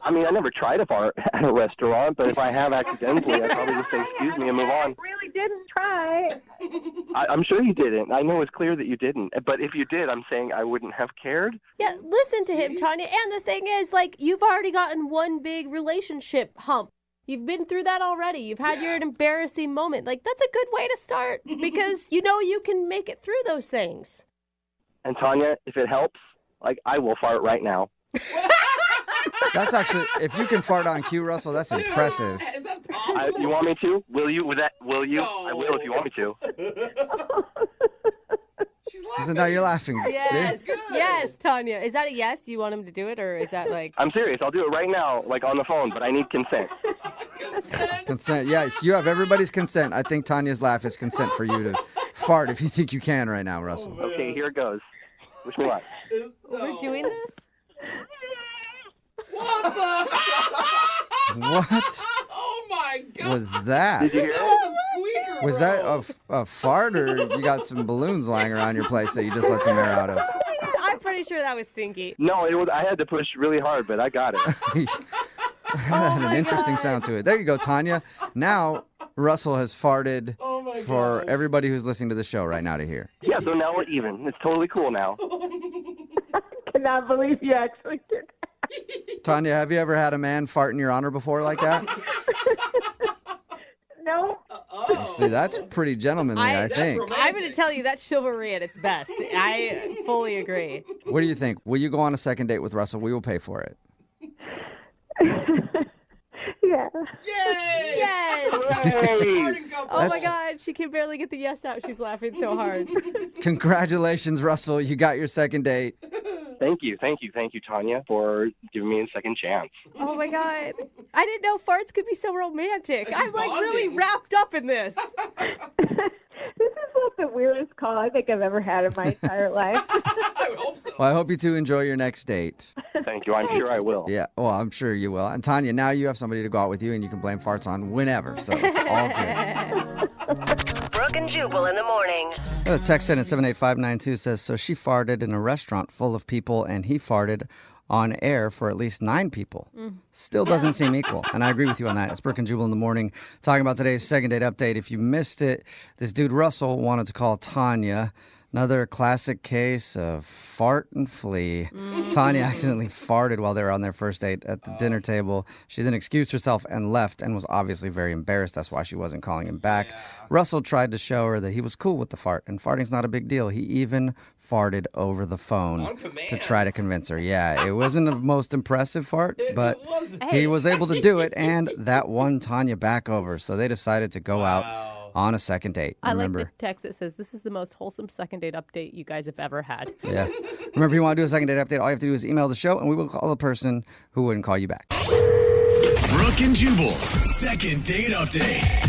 I mean, I never tried to fart at a restaurant, but if I have accidentally, I'd probably just say excuse me and move on. I really didn't try. I'm sure you didn't. I know it's clear that you didn't. But if you did, I'm saying I wouldn't have cared. Yeah, listen to him, Tanya. And the thing is, you've already gotten one big relationship hump. You've been through that already. You've had your embarrassing moment. That's a good way to start because you can make it through those things. And Tanya, if it helps, I will fart right now. That's actually, if you can fart on cue, Russell, that's impressive. Is that possible? You want me to? Will you? Will you? No. I will if you want me to. She's laughing. Now you're laughing. Yes, See? yes, Tanya. Is that a yes? You want him to do it, or is that I'm serious. I'll do it right now, on the phone, but I need consent. Consent. Yes, you have everybody's consent. I think Tanya's laugh is consent for you to fart if you think you can right now, Russell. Okay, here it goes. Wish me luck. We're doing this? What the? What? Oh my God! Was that? Did you hear That it? was a squeaker. Was that a fart, or you got some balloons lying around your place that you just let some air out of? I'm pretty sure that was stinky. No, it was. I had to push really hard, but I got it. That had an interesting sound to it. There you go, Tanya. Now Russell has farted for everybody who's listening to the show right now to hear. Yeah, so now we're even. It's totally cool now. I cannot believe you actually did that. Tanya, have you ever had a man fart in your honor before like that? No. See, that's pretty gentlemanly, I think. I'm going to tell you that's chivalry at its best. I fully agree. What do you think? Will you go on a second date with Russell? We will pay for it. Yeah. Yay! Yes! Farting couple. Oh my God, she can barely get the yes out. She's laughing so hard. Congratulations, Russell. You got your second date. Thank you, Tanya, for giving me a second chance. Oh my God. I didn't know farts could be so romantic. I'm like really wrapped up in this. This is like the weirdest call I think I've ever had in my entire life. I would hope so. Well, I hope you two enjoy your next date. Thank you. I'm sure I will. Yeah, well, I'm sure you will. And Tanya, now you have somebody to go out with you, and you can blame farts on whenever. So it's all good. Brooke and Jubal in the morning. A text in at 78592 says, so she farted in a restaurant full of people, and he farted on air for at least 9 people. Still doesn't seem equal. And I agree with you on that. It's Brooke and Jubal in the morning, talking about today's second date update. If you missed it, this dude Russell wanted to call Tanya. Another classic case of fart and flee. Tanya accidentally farted while they were on their first date at the dinner table. She then excused herself and left and was obviously very embarrassed. That's why she wasn't calling him back. Yeah. Russell tried to show her that he was cool with the fart, and farting's not a big deal. He even farted over the phone to try to convince her. Yeah, it wasn't the most impressive fart, but he was able to do it, and that won Tanya back over. So they decided to go out on a second date. Remember, I like the text that says, this is the most wholesome second date update you guys have ever had. Yeah. Remember, if you want to do a second date update, all you have to do is email the show, and we will call the person who wouldn't call you back. Brooke and Jubal's second date update.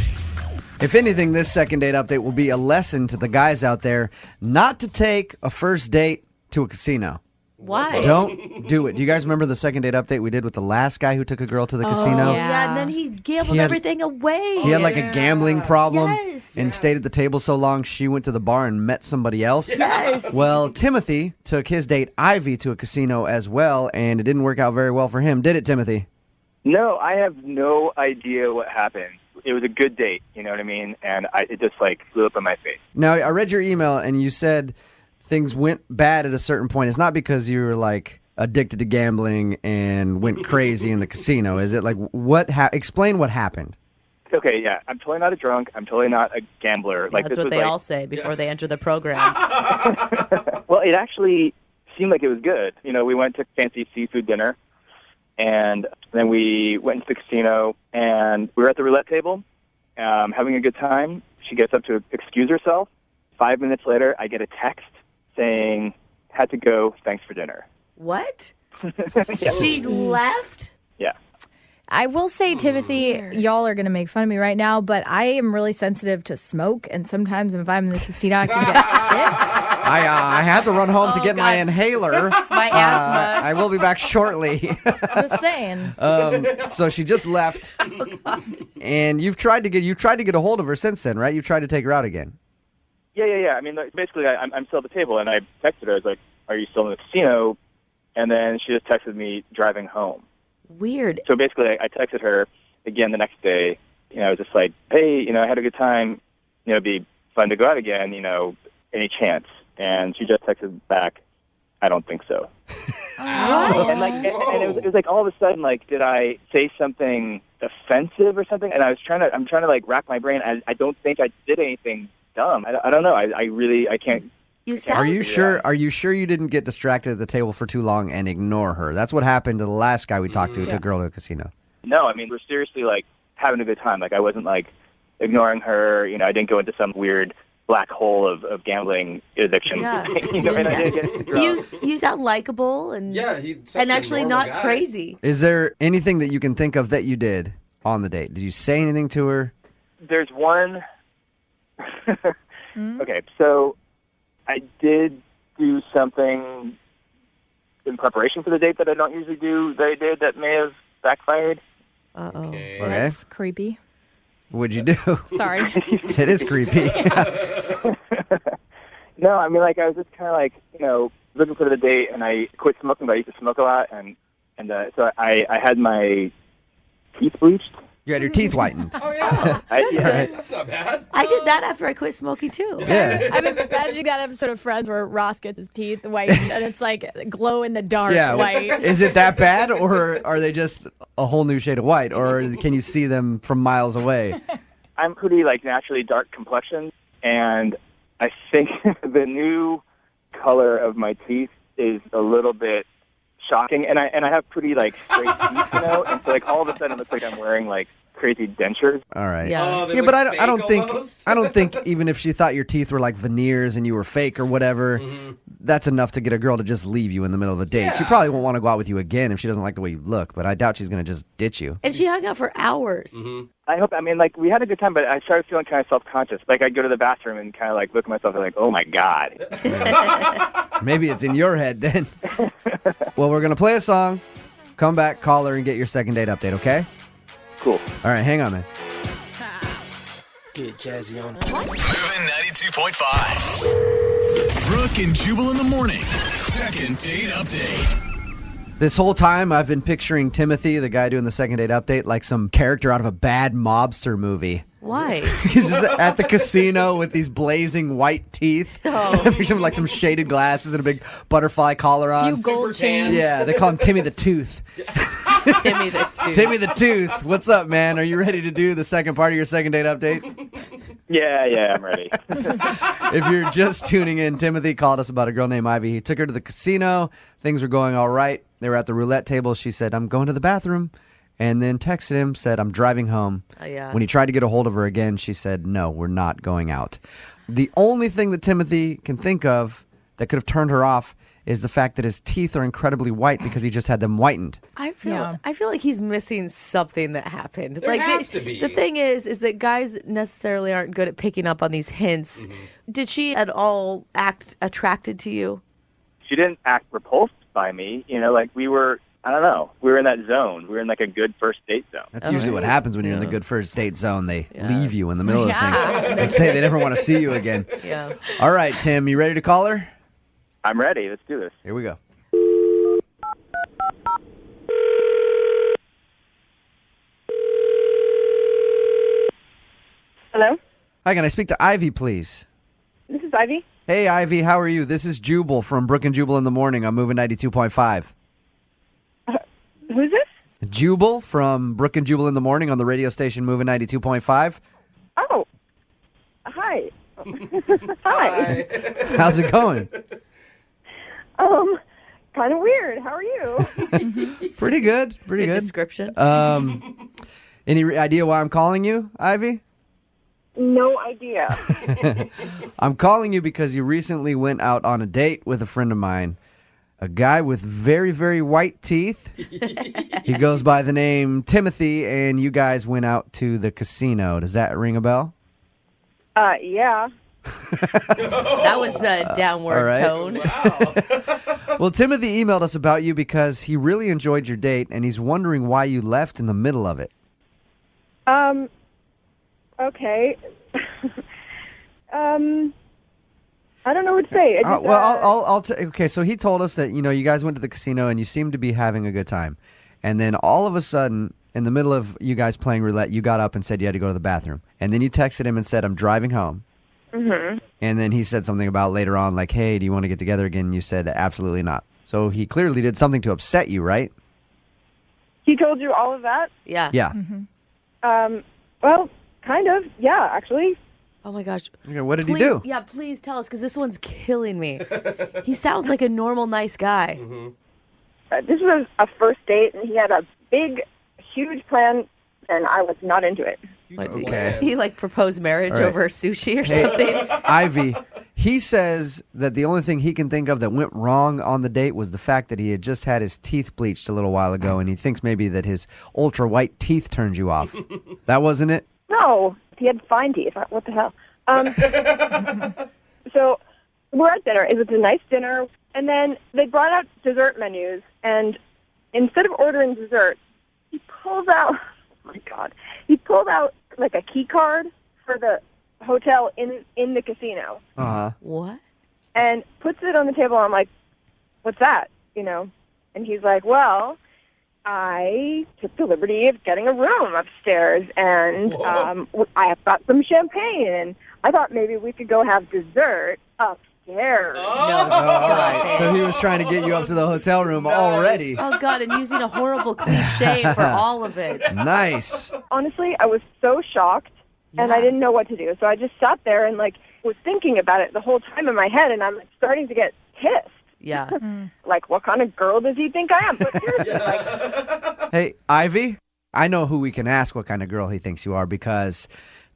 If anything, this second date update will be a lesson to the guys out there not to take a first date to a casino. Why? Don't do it. Do you guys remember the second date update we did with the last guy who took a girl to the casino? Yeah, and then he gambled everything away. He had like a gambling problem and stayed at the table so long she went to the bar and met somebody else. Yes. Well, Timothy took his date Ivy to a casino as well, and it didn't work out very well for him. Did it, Timothy? No, I have no idea what happened. It was a good date, you know what I mean? And it just like blew up in my face. Now, I read your email and you said things went bad at a certain point. It's not because you were like addicted to gambling and went crazy in the casino. Is it like explain what happened? Okay, yeah. I'm totally not a drunk. I'm totally not a gambler. Yeah, that's what they all say before they enter the program. Well, it actually seemed like it was good. You know, we went to fancy seafood dinner. And then we went into the casino, and we were at the roulette table, having a good time. She gets up to excuse herself. 5 minutes later, I get a text saying, had to go, thanks for dinner. What? Yeah. She left? Yeah. I will say, Timothy, y'all are going to make fun of me right now, but I am really sensitive to smoke, and sometimes if I'm in the casino, I can get sick. I had to run home to get my inhaler. My asthma. I will be back shortly. I'm just saying. So she just left, and you've tried to get a hold of her since then, right? You've tried to take her out again. Yeah. I mean, basically, I'm still at the table, and I texted her. I was like, "Are you still in the casino?" And then she just texted me driving home. Weird. So basically, I texted her again the next day. You know, I was just like, "Hey, you know, I had a good time. You know, it'd be fun to go out again. You know, any chance?" And she just texted back, "I don't think so." And it was like all of a sudden, like, did I say something offensive or something? And I'm trying to like rack my brain. I don't think I did anything dumb. I don't know. I can't. Are you sure? Are you sure you didn't get distracted at the table for too long and ignore her? That's what happened to the last guy we talked to, who took a girl to a casino. No, I mean, we're seriously like having a good time. Like, I wasn't like ignoring her. You know, I didn't go into some weird black hole of gambling addiction. Yeah. You know, and I didn't get drunk. You sound likable and actually not guy. crazy. Is there anything that you can think of that you did on the date? Did you say anything to her? There's one. Okay, so I did do something in preparation for the date that I don't usually do that I did that may have backfired. Uh-oh. Okay. That's creepy. What'd you do? Sorry. It is creepy. No, I mean, like, I was just kind of like, you know, looking for the date, and I quit smoking, but I used to smoke a lot, and so I had my teeth bleached. You had your teeth whitened. Oh, yeah. That's not bad. I did that after I quit smoking, too. Yeah. I'm imagining that episode of Friends where Ross gets his teeth whitened, and it's like glow in the dark white. Is it that bad, or are they just a whole new shade of white, or can you see them from miles away? I'm pretty, like, naturally dark complexion, and I think the new color of my teeth is a little bit shocking, and I have pretty, like, straight teeth, you know, and so, like, all of a sudden it looks like I'm wearing, like, crazy dentures. All right. Yeah. Yeah, but I don't think even if she thought your teeth were like veneers and you were fake or whatever, that's enough to get a girl to just leave you in the middle of a date. She probably won't want to go out with you again if she doesn't like the way you look, but I doubt she's going to just ditch you. And she hung out for hours. I mean, like, we had a good time, but I started feeling kind of self-conscious. Like, I'd go to the bathroom and kind of, like, look at myself and, like, oh, my God. Maybe it's in your head then. Well, we're going to play a song, come back, call her, and get your second date update, okay? Cool. All right, hang on, man. Get jazzy on. Moving 92.5. Brooke and Jubal in the mornings. Second date update. This whole time, I've been picturing Timothy, the guy doing the second date update, like some character out of a bad mobster movie. Why? He's just at the casino with these blazing white teeth. Oh. Picture him like some shaded glasses and a big butterfly collar on. Few gold chains. Yeah, they call him Timmy the Tooth. Timmy the Tooth. Timmy the Tooth. What's up, man? Are you ready to do the second part of your second date update? Yeah, I'm ready. If you're just tuning in, Timothy called us about a girl named Ivy. He took her to the casino. Things were going all right. They were at the roulette table. She said, I'm going to the bathroom. And then texted him, said, I'm driving home. Yeah. When he tried to get a hold of her again, she said, no, we're not going out. The only thing that Timothy can think of that could have turned her off is the fact that his teeth are incredibly white because he just had them whitened. I feel like he's missing something that happened. There has to be. The thing is that guys necessarily aren't good at picking up on these hints. Did she at all act attracted to you? She didn't act repulsed by me. You know, like, we were in that zone. We were in, like, a good first date zone. That's usually what happens when you're in the good first date zone. They leave you in the middle of the thing and say they never want to see you again. Yeah. All right, Tim, you ready to call her? I'm ready. Let's do this. Here we go. Hello? Hi, can I speak to Ivy, please? This is Ivy. Hey, Ivy, how are you? This is Jubal from Brooke and Jubal in the morning. I'm moving 92.5. Who's this? Jubal from Brooke and Jubal in the morning on the radio station moving 92.5. Oh. Hi. Hi. How's it going? Kind of weird. How are you? Pretty good. Pretty good. Description. Any idea why I'm calling you, Ivy? No idea. I'm calling you because you recently went out on a date with a friend of mine, a guy with very, very white teeth. He goes by the name Timothy, and you guys went out to the casino. Does that ring a bell? Yeah. That was a downward tone. Wow. Well, Timothy emailed us about you because he really enjoyed your date, and he's wondering why you left in the middle of it. Okay. I don't know what to say. Okay, so he told us that, you guys went to the casino and you seemed to be having a good time. And then all of a sudden, in the middle of you guys playing roulette, you got up and said you had to go to the bathroom. And then you texted him and said, I'm driving home. Mm-hmm. And then he said something about later on, like, hey, do you want to get together again? And you said, absolutely not. So he clearly did something to upset you, right? He told you all of that? Yeah. Yeah. Well, kind of. Yeah, actually. Oh, my gosh. Okay, what did he do? Yeah, please tell us, because this one's killing me. He sounds like a normal, nice guy. This was a first date, and he had a big, huge plan, and I was not into it. Okay. He, proposed marriage over sushi or something. Ivy, he says that the only thing he can think of that went wrong on the date was the fact that he had just had his teeth bleached a little while ago, and he thinks maybe that his ultra-white teeth turned you off. That wasn't it? No, he had fine teeth. What the hell? So we're at dinner. It was a nice dinner. And then they brought out dessert menus. And instead of ordering dessert, he pulled out, oh, my God, he pulled out like a key card for the hotel in the casino. Uh-huh. What? And puts it on the table. I'm like, what's that? And he's like, well, I took the liberty of getting a room upstairs, and I have got some champagne, and I thought maybe we could go have dessert upstairs. So he was trying to get you up to the hotel room already. Oh, God, and using a horrible cliche for all of it. Nice. Honestly, I was so shocked, and I didn't know what to do. So I just sat there and, was thinking about it the whole time in my head, and I'm starting to get pissed. Yeah. What kind of girl does he think I am? But seriously, Hey, Ivy, I know who we can ask what kind of girl he thinks you are because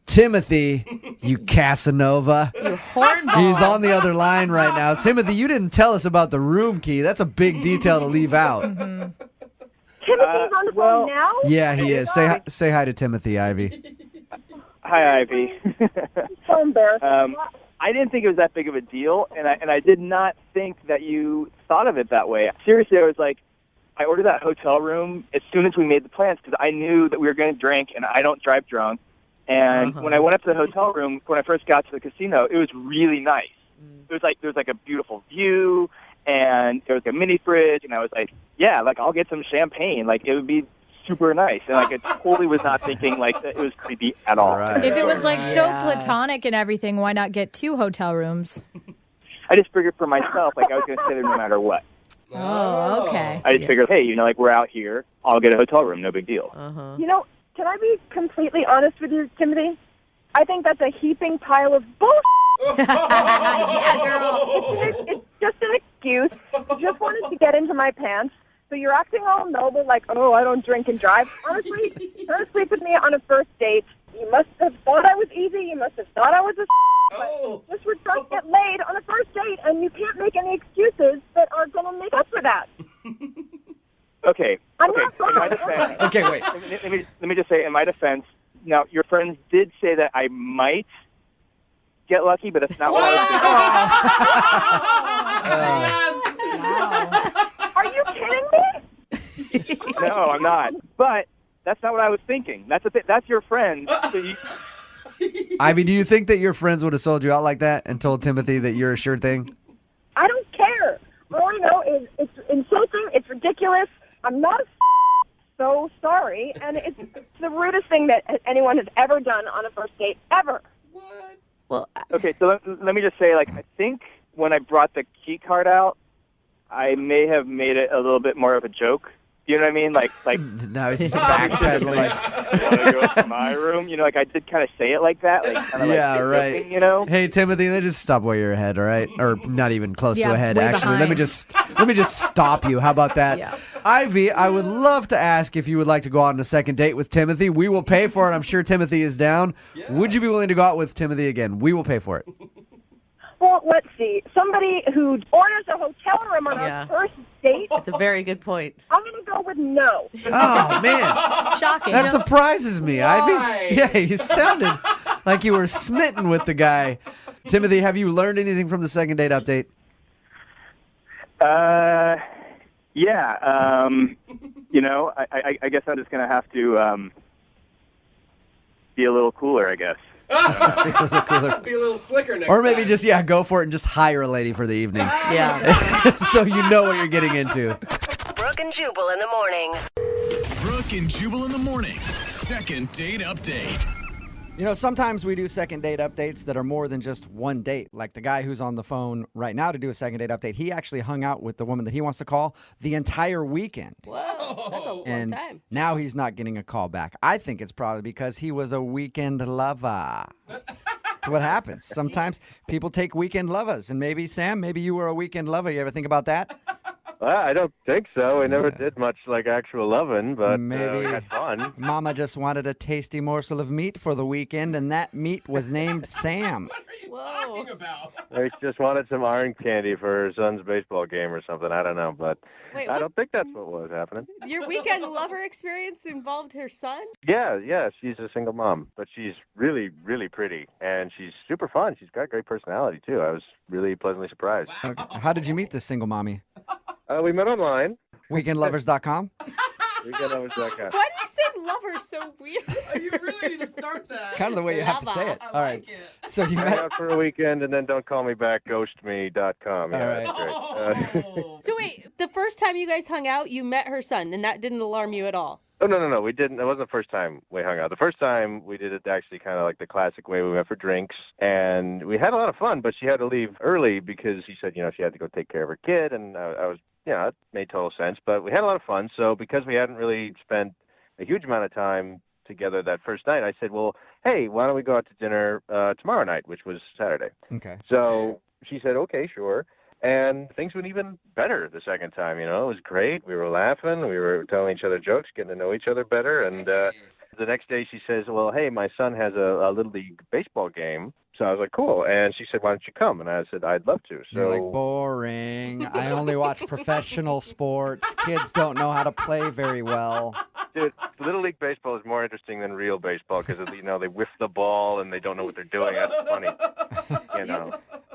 Timothy, you Casanova. You hornball. He's on the other line right now. Timothy, you didn't tell us about the room key. That's a big detail to leave out. Timothy's on the phone now? Yeah, he is. Say hi to Timothy, Ivy. Hi, Ivy. So embarrassing. I didn't think it was that big of a deal, and I did not think that you thought of it that way. Seriously, I was like, I ordered that hotel room as soon as we made the plans because I knew that we were going to drink, and I don't drive drunk. And when I went up to the hotel room, when I first got to the casino, it was really nice. There was like a beautiful view, and there was a mini fridge, and I was like, yeah, like I'll get some champagne. Like it would be super nice. And like I totally was not thinking like that it was creepy at all. Right. If it was like so platonic and everything, why not get 2 hotel rooms? I just figured for myself, like I was going to stay there no matter what. Oh, okay. I just figured, hey, like we're out here, I'll get a hotel room, no big deal. Can I be completely honest with you, Timothy? I think that's a heaping pile of bullshit. Yeah, girl. It's just an excuse. You just wanted to get into my pants. So you're acting all noble, like, oh, I don't drink and drive. Honestly, don't sleep with me on a first date. You must have thought I was easy. You must have thought I was a but just we're trying to get laid on a first date, and you can't make any excuses that are going to make up for that. Okay. I'm okay. not In my defense, Okay, wait. Let me just say, in my defense, now your friends did say that I might get lucky, but that's not what I was thinking. Are you kidding me? No, I'm not. But that's not what I was thinking. That's your friend. So you, Ivy, do you think that your friends would have sold you out like that and told Timothy that you're a sure thing? I don't care. All I know is it's insulting. It's ridiculous. I'm not so sorry, and it's the rudest thing that anyone has ever done on a first date, ever. Well, okay, so let me just say, like, I think when I brought the key card out, I may have made it a little bit more of a joke. You know what I mean? Like now he's backpedaling. Like, want to go to my room? You know, like I did kind of say it like that. Like, kind of yeah, like right. Joking, you know? Hey, Timothy, let's just stop where you're ahead, all right? Or not even close to ahead, way actually. Let me just stop you. How about that? Yeah. Ivy, I would love to ask if you would like to go out on a second date with Timothy. We will pay for it. I'm sure Timothy is down. Yeah. Would you be willing to go out with Timothy again? We will pay for it. Well, let's see. Somebody who orders a hotel room on our first date. That's a very good point. I'm going to go with no. Oh, man. Shocking. That surprises me, Ivy. Yeah, you sounded like you were smitten with the guy. Timothy, have you learned anything from the second date update? Yeah. You know, I guess I'm just going to have to be a little cooler, I guess. Be a little slicker next time. Or maybe just, go for it and just hire a lady for the evening. Yeah. So you know what you're getting into. Brooke and Jubal in the morning. Brooke and Jubal in the mornings. Second date update. You know, sometimes we do second date updates that are more than just one date. Like the guy who's on the phone right now to do a second date update, he actually hung out with the woman that he wants to call the entire weekend. Whoa, that's a long time. Now he's not getting a call back. I think it's probably because he was a weekend lover. That's what happens. Sometimes people take weekend lovers. And maybe, Sam, maybe you were a weekend lover. You ever think about that? Well, I don't think so. We never did much like actual loving, but maybe we had fun. Mama just wanted a tasty morsel of meat for the weekend, and that meat was named Sam. Talking about? She just wanted some orange candy for her son's baseball game or something. I don't know, but Wait, I don't think that's what was happening. Your weekend lover experience involved her son? Yeah, she's a single mom, but she's really, really pretty, and she's super fun. She's got great personality, too. I was really pleasantly surprised. Okay. How did you meet this single mommy? We met online. Weekendlovers.com? Weekendlovers.com. Why do you say lover so weird? You really need to start that. Kind of the way you have to say it. All right. So you Hang met. out for a weekend and then don't call me back, ghostme.com. Yeah, All right. that's great. So wait, the first time you guys hung out, you met her son, and that didn't alarm you at all? Oh, no. We didn't. It wasn't the first time we hung out. The first time we did it actually kind of like the classic way. We went for drinks, and we had a lot of fun, but she had to leave early because she said, she had to go take care of her kid, and I was, it made total sense. But we had a lot of fun, so because we hadn't really spent a huge amount of time together that first night, I said, well, hey, why don't we go out to dinner tomorrow night, which was Saturday. Okay. So she said, okay, sure. And things went even better the second time, It was great. We were laughing. We were telling each other jokes, getting to know each other better. And The next day she says, well, hey, my son has a Little League baseball game. So I was like, cool. And she said, why don't you come? And I said, I'd love to. So You're like, boring. I only watch professional sports. Kids don't know how to play very well. Dude, Little League baseball is more interesting than real baseball because, they whiff the ball and they don't know what they're doing. That's funny.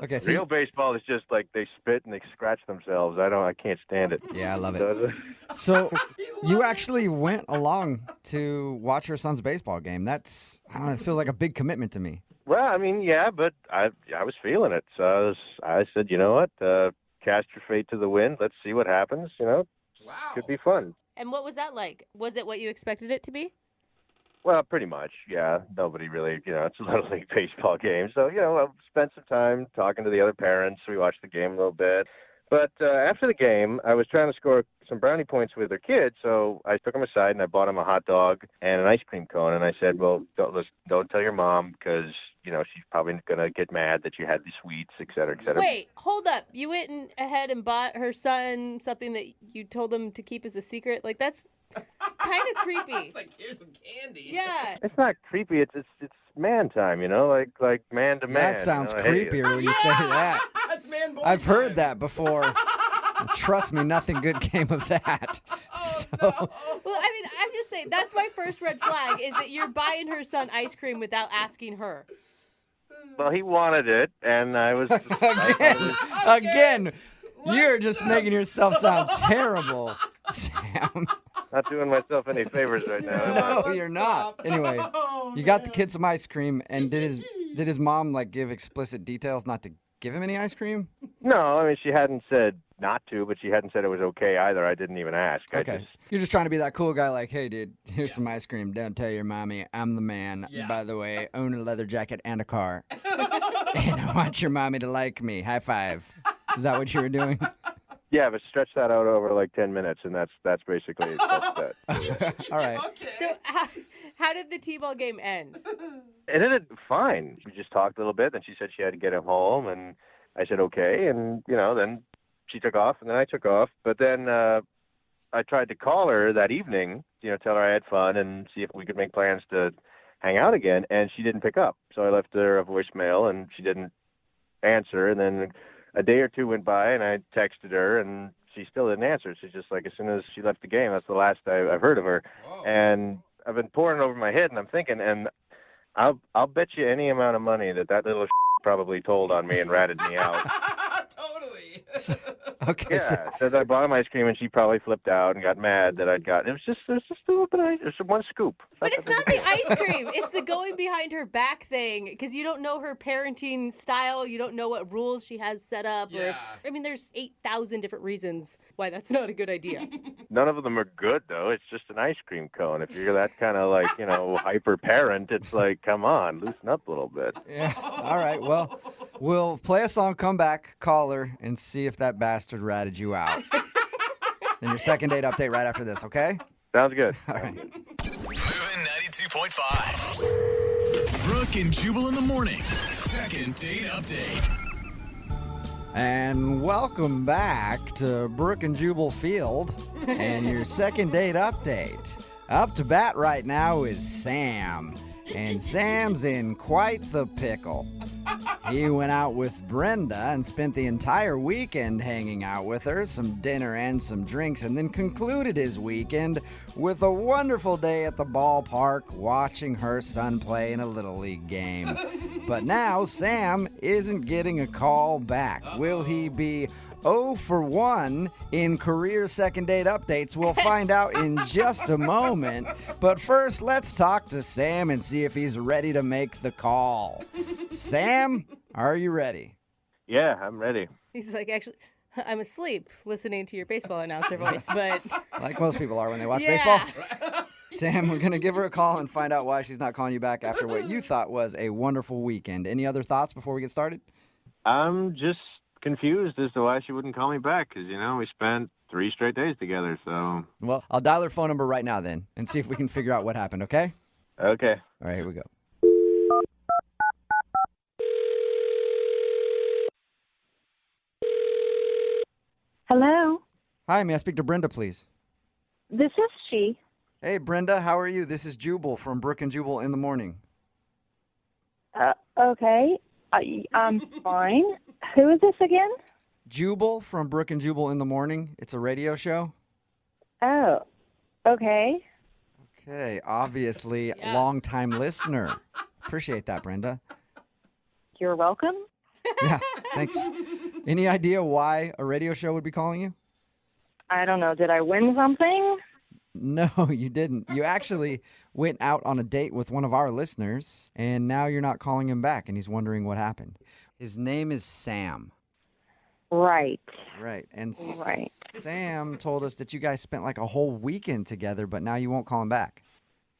Okay, so real baseball is just like they spit and they scratch themselves. I can't stand it. Yeah, I love it. So you actually went along to watch your son's baseball game. I don't know, it feels like a big commitment to me. Well, I mean, yeah, but I was feeling it. So I said, you know what? Cast your fate to the wind. Let's see what happens. Wow. Could be fun. And what was that like? Was it what you expected it to be? Well, pretty much, yeah. Nobody really, it's a Little League baseball game. So, I spent some time talking to the other parents. We watched the game a little bit. But after the game, I was trying to score some brownie points with their kids, so I took them aside and I bought them a hot dog and an ice cream cone. And I said, well, don't tell your mom because, she's probably going to get mad that you had the sweets, et cetera, et cetera. Wait, hold up. You went ahead and bought her son something that you told him to keep as a secret? Like, that's kind of creepy. Like, here's some candy. Yeah. It's not creepy. It's man time, like man to man. That sounds creepier when you say that. It's man boy I've time. heard that before. And trust me, nothing good came of that. Well, I mean, I'm just saying, that's my first red flag, is that you're buying her son ice cream without asking her. Well, he wanted it, and I was... Again, you're just making yourself sound terrible, Sam. Not doing myself any favors right now. No, you're not. Anyway, you got the kid some ice cream, and did his mom give explicit details not to give him any ice cream? No, I mean, she hadn't said not to, but she hadn't said it was okay either. I didn't even ask. Okay. You're just trying to be that cool guy like, hey, dude, here's some ice cream. Don't tell your mommy. I'm the man. Yeah. By the way, own a leather jacket and a car. And I want your mommy to like me. High five. Is that what you were doing? Yeah, but stretch that out over like 10 minutes, and that's basically that. All right. So how did the T-ball game end? It ended fine. We just talked a little bit, and she said she had to get him home, and I said okay, and then she took off, and then I took off. But then I tried to call her that evening, tell her I had fun and see if we could make plans to hang out again, and she didn't pick up. So I left her a voicemail, and she didn't answer, and then a day or two went by, and I texted her, and she still didn't answer. She's just like, as soon as she left the game, that's the last I've heard of her. Whoa. And I've been pouring it over my head, and I'm thinking, and I'll bet you any amount of money that little probably told on me and ratted me out. Totally. Okay. Yeah, so I bought him ice cream, and she probably flipped out and got mad that I'd gotten. It was just a little bit. It was one scoop. But it's not the ice cream. It's the going behind her back thing, because you don't know her parenting style. You don't know what rules she has set up. Yeah. There's 8,000 different reasons why that's not a good idea. None of them are good, though. It's just an ice cream cone. If you're that kind of hyper parent, it's like, come on, loosen up a little bit. Yeah. All right. Well, we'll play a song, come back, call her, and see if that bastard ratted you out. Then your second date update right after this, okay? Sounds good. All right. Moving 92.5. Brooke and Jubal in the mornings. Second date update. And welcome back to Brooke and Jubal Field and your second date update. Up to bat right now is Sam. And Sam's in quite the pickle. He went out with Brenda and spent the entire weekend hanging out with her, some dinner and some drinks, and then concluded his weekend with a wonderful day at the ballpark watching her son play in a Little League game. But now Sam isn't getting a call back. Will he be 0 for 1 in career second date updates? We'll find out in just a moment. But first, let's talk to Sam and see if he's ready to make the call. Sam, are you ready? Yeah, I'm ready. He's like, actually, I'm asleep listening to your baseball announcer voice, but... Like most people are when they watch Yeah. baseball. Sam, we're going to give her a call and find out why she's not calling you back after what you thought was a wonderful weekend. Any other thoughts before we get started? I'm just confused as to why she wouldn't call me back because, we spent 3 straight days together, so... Well, I'll dial her phone number right now then and see if we can figure out what happened, okay? Okay. All right, here we go. Hello, Hi, may I speak to Brenda, please? this is she. Hey, Brenda, how are you? This is Jubal from Brooke and Jubal in the morning. Okay. I'm fine. Who is this again? Jubal from Brooke and Jubal in the morning. It's a radio show. Oh, okay. Okay, obviously, long-time listener. Appreciate that, Brenda. You're welcome. Yeah, thanks. Any idea why a radio show would be calling you? I don't know. Did I win something? No, you didn't. You actually went out on a date with one of our listeners, and now you're not calling him back, and he's wondering what happened. His name is Sam. Right. Right. And Right. Sam told us that you guys spent like a whole weekend together, but now you won't call him back.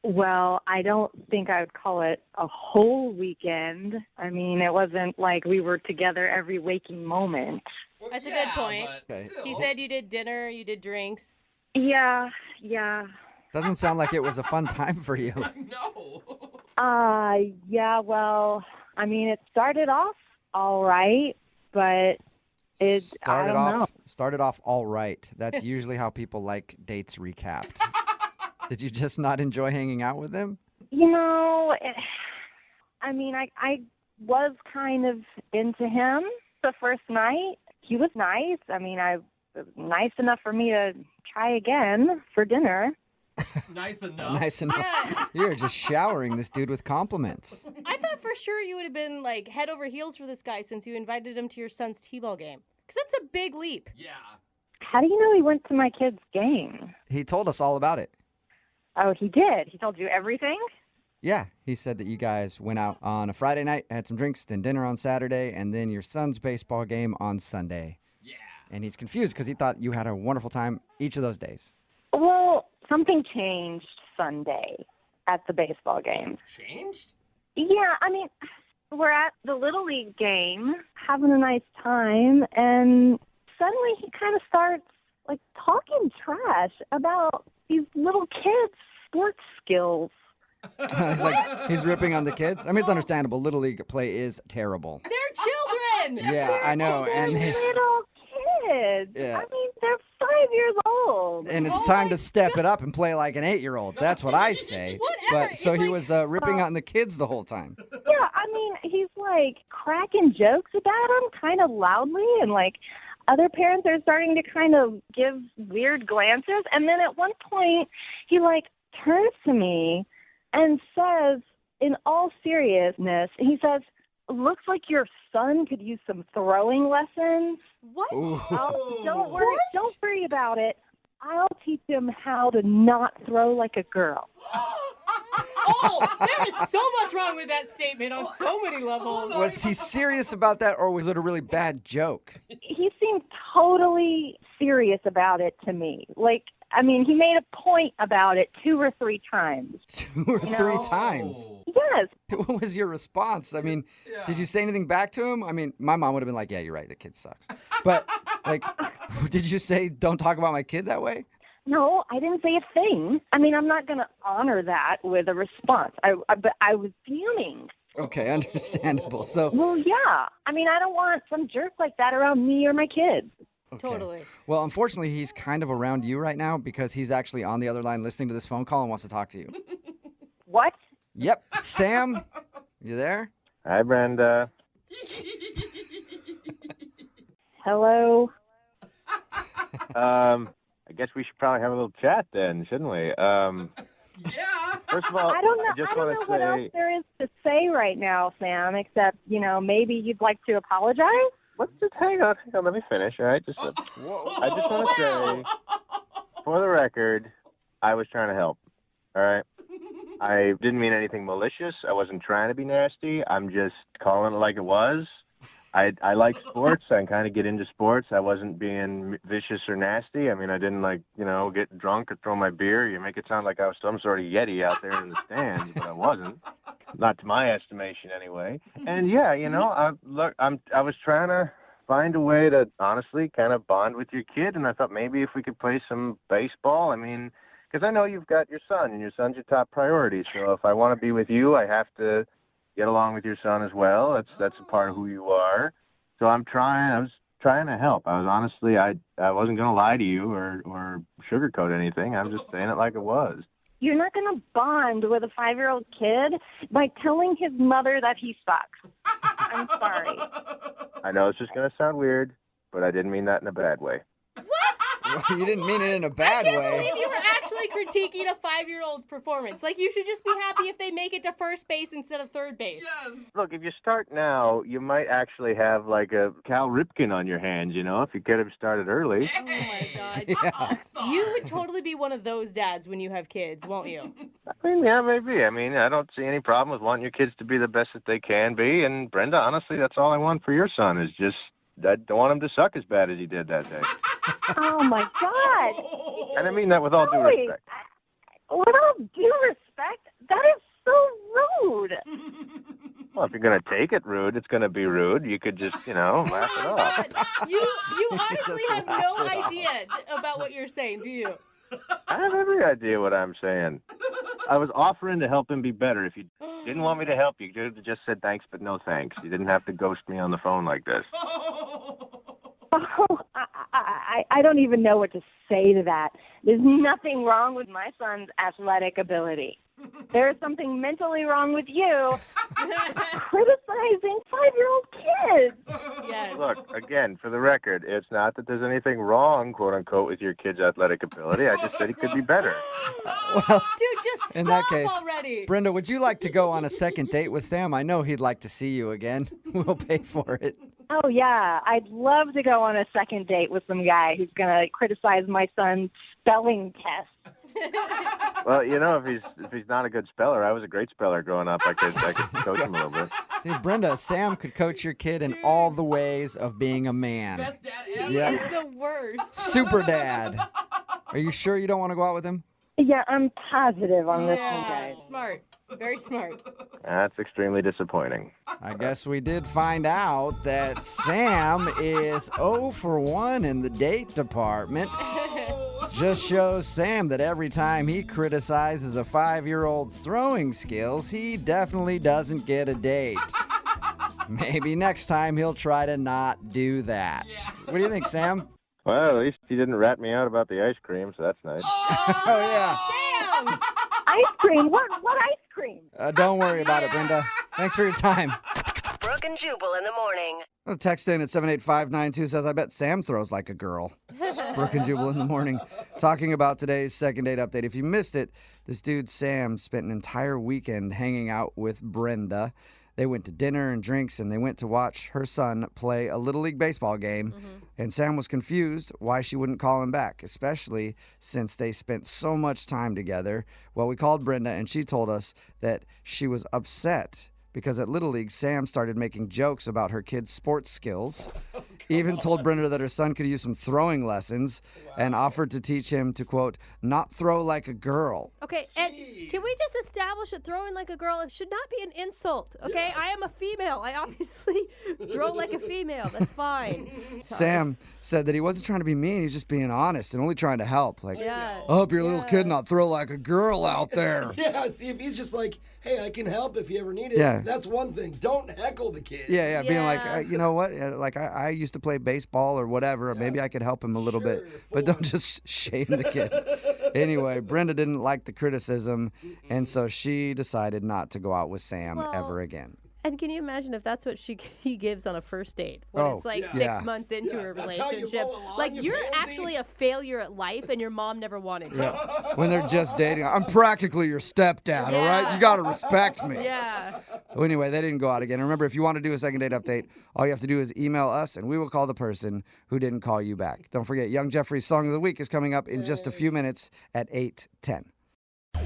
Well, I don't think I would call it a whole weekend. I mean, it wasn't like we were together every waking moment. That's a good point. Okay. He said you did dinner, you did drinks. Yeah. Doesn't sound like it was a fun time for you. Yeah, well, I mean, it started off all right, but Started I don't know. off all right. That's usually how people like dates recapped. Did you just not enjoy hanging out with him? I mean, I was kind of into him the first night. He was nice. I mean, nice enough for me to try again for dinner. Nice enough. Nice enough. Yeah. You're just showering this dude with compliments. I thought for sure you would have been like head over heels for this guy since you invited him to your son's t-ball game. Because that's a big leap. Yeah. How do you know he went to my kid's game? He told us all about it. Oh, he did? He told you everything? Yeah, he said that you guys went out on a Friday night, had some drinks, then dinner on Saturday, and then your son's baseball game on Sunday. Yeah. And he's confused because he thought you had a wonderful time each of those days. Well, something changed Sunday at the baseball game. Changed? Yeah, I mean, we're at the Little League game, having a nice time, and suddenly he kind of starts, like, talking trash about these little kids' sports skills. He's ripping on the kids. I mean, it's understandable. Little League play is terrible. They're children! Yeah, I know. And Little kids. Yeah. I mean, they're 5 years old. and it's time to step it up and play like an 8-year-old. That's what I say. But so he was ripping on the kids the whole time. Yeah, I mean, he's like cracking jokes about them kind of loudly, and like other parents are starting to kind of give weird glances. And then at one point, he like turns to me and says, in all seriousness, he says, "Looks like your son could use some throwing lessons." What? Don't worry about it. I'll teach him how to not throw like a girl. Oh, there is so much wrong with that statement on so many levels. Was he serious about that, or was it a really bad joke? He seemed totally serious about it to me. Like, I mean, he made a point about it 2 or 3 times. 2 or 3 times? Yes. What was your response? I mean, did you say anything back to him? I mean, my mom would have been like, yeah, you're right, the kid sucks. But, like, did you say, don't talk about my kid that way? No, I didn't say a thing. I mean, I'm not going to honor that with a response. But I was fuming. Okay, understandable. So, Well, yeah. I mean, I don't want some jerk like that around me or my kids. okay. Totally. Well, unfortunately, he's kind of around you right now because he's actually on the other line listening to this phone call and wants to talk to you. What? Yep. Sam, you there? Hi, Brenda. Hello? I guess we should probably have a little chat then, shouldn't we? Yeah. First of all, I don't know. I just I don't want know to what say, else there is to say right now, Sam, except, maybe you'd like to apologize? let's just hang on, let me finish, all right? I just want to say, for the record, I was trying to help, all right? I didn't mean anything malicious. I wasn't trying to be nasty. I'm just calling it like it was. I like sports. I kind of get into sports. I wasn't being vicious or nasty. I mean, I didn't get drunk or throw my beer. You make it sound like I was some sort of Yeti out there in the stands, but I wasn't. Not to my estimation, anyway. And yeah, I was trying to find a way to honestly kind of bond with your kid, and I thought maybe if we could play some baseball. I mean, because I know you've got your son, and your son's your top priority. So if I want to be with you, I have to get along with your son as well. That's a part of who you are. So I was trying to help. I was honestly, I wasn't going to lie to you or sugarcoat anything. I'm just saying it like it was. You're not going to bond with a 5-year-old kid by telling his mother that he sucks. I'm sorry. I know it's just going to sound weird, but I didn't mean that in a bad way. You didn't mean it in a bad I can't way. believe you were actually critiquing a 5-year-old's performance. Like, you should just be happy if they make it to first base instead of third base. Yes. Look, if you start now, you might actually have like a Cal Ripken on your hands, if you get him started early. Oh, my God. You would totally be one of those dads when you have kids, won't you? I mean, yeah, maybe. I mean, I don't see any problem with wanting your kids to be the best that they can be. And Brenda, honestly, that's all I want for your son is just, I don't want him to suck as bad as he did that day. Oh, my God. And I mean that with all due respect. With all due respect, that is so rude. Well, if you're going to take it rude, it's going to be rude. You could just, laugh it off. You honestly have no idea about what you're saying, do you? I have every idea what I'm saying. I was offering to help him be better. If you didn't want me to help, you could have just said thanks, but no thanks. You didn't have to ghost me on the phone like this. Oh, I don't even know what to say to that. There's nothing wrong with my son's athletic ability. There is something mentally wrong with you criticizing 5-year-old kids. Yes. Look, again, for the record, it's not that there's anything wrong, quote unquote, with your kid's athletic ability. I just said he could be better. Well, dude, just stop in that case, already. Brenda, would you like to go on a second date with Sam? I know he'd like to see you again. We'll pay for it. Oh, yeah. I'd love to go on a second date with some guy who's going to criticize my son's spelling test. Well, if he's not a good speller, I was a great speller growing up. I could coach him a little bit. See, Brenda, Sam could coach your kid in all the ways of being a man. Best dad ever. He is the worst. Super dad. Are you sure you don't want to go out with him? Yeah, I'm positive on this one, guys. Smart. Very smart. That's extremely disappointing. I guess we did find out that Sam is 0 for 1 in the date department. Just shows Sam that every time he criticizes a 5-year-old's throwing skills, he definitely doesn't get a date. Maybe next time he'll try to not do that. What do you think, Sam? Well, at least he didn't rat me out about the ice cream, so that's nice. Oh, yeah. Sam! Ice cream? What ice cream? Don't worry about it, Brenda. Thanks for your time. Brooke and Jubal in the morning. A text in at 78592 says, I bet Sam throws like a girl. Brooke and Jubal in the morning. Talking about today's second date update. If you missed it, this dude Sam spent an entire weekend hanging out with Brenda. They went to dinner and drinks, and they went to watch her son play a Little League baseball game. Mm-hmm. And Sam was confused why she wouldn't call him back, especially since they spent so much time together. Well, we called Brenda, and she told us that she was upset because at Little League, Sam started making jokes about her kid's sports skills. Even told Brenda that her son could use some throwing lessons and offered to teach him to, quote, not throw like a girl. Okay, and can we just establish that throwing like a girl should not be an insult, okay? Yes. I am a female. I obviously throw like a female. That's fine. Sam said that he wasn't trying to be mean. He's just being honest and only trying to help. Like, yeah. I hope your little kid not throw like a girl out there. Yeah, see, if he's just like, hey, I can help if you ever need it, that's one thing. Don't heckle the kid. Yeah, being like, you know what? Like, I used to play baseball or whatever. Maybe I could help him a little bit. But don't just shame the kid. Anyway, Brenda didn't like the criticism, and so she decided not to go out with Sam ever again. And can you imagine if that's what he gives on a first date when it's like 6 months into a relationship? Like, you're actually a failure at life and your mom never wanted you. Yeah. When they're just dating. I'm practically your stepdad, all right? You got to respect me. Yeah. Well, anyway, they didn't go out again. Remember, if you want to do a second date update, all you have to do is email us, and we will call the person who didn't call you back. Don't forget, Young Jeffrey's Song of the Week is coming up in just a few minutes at 8:10.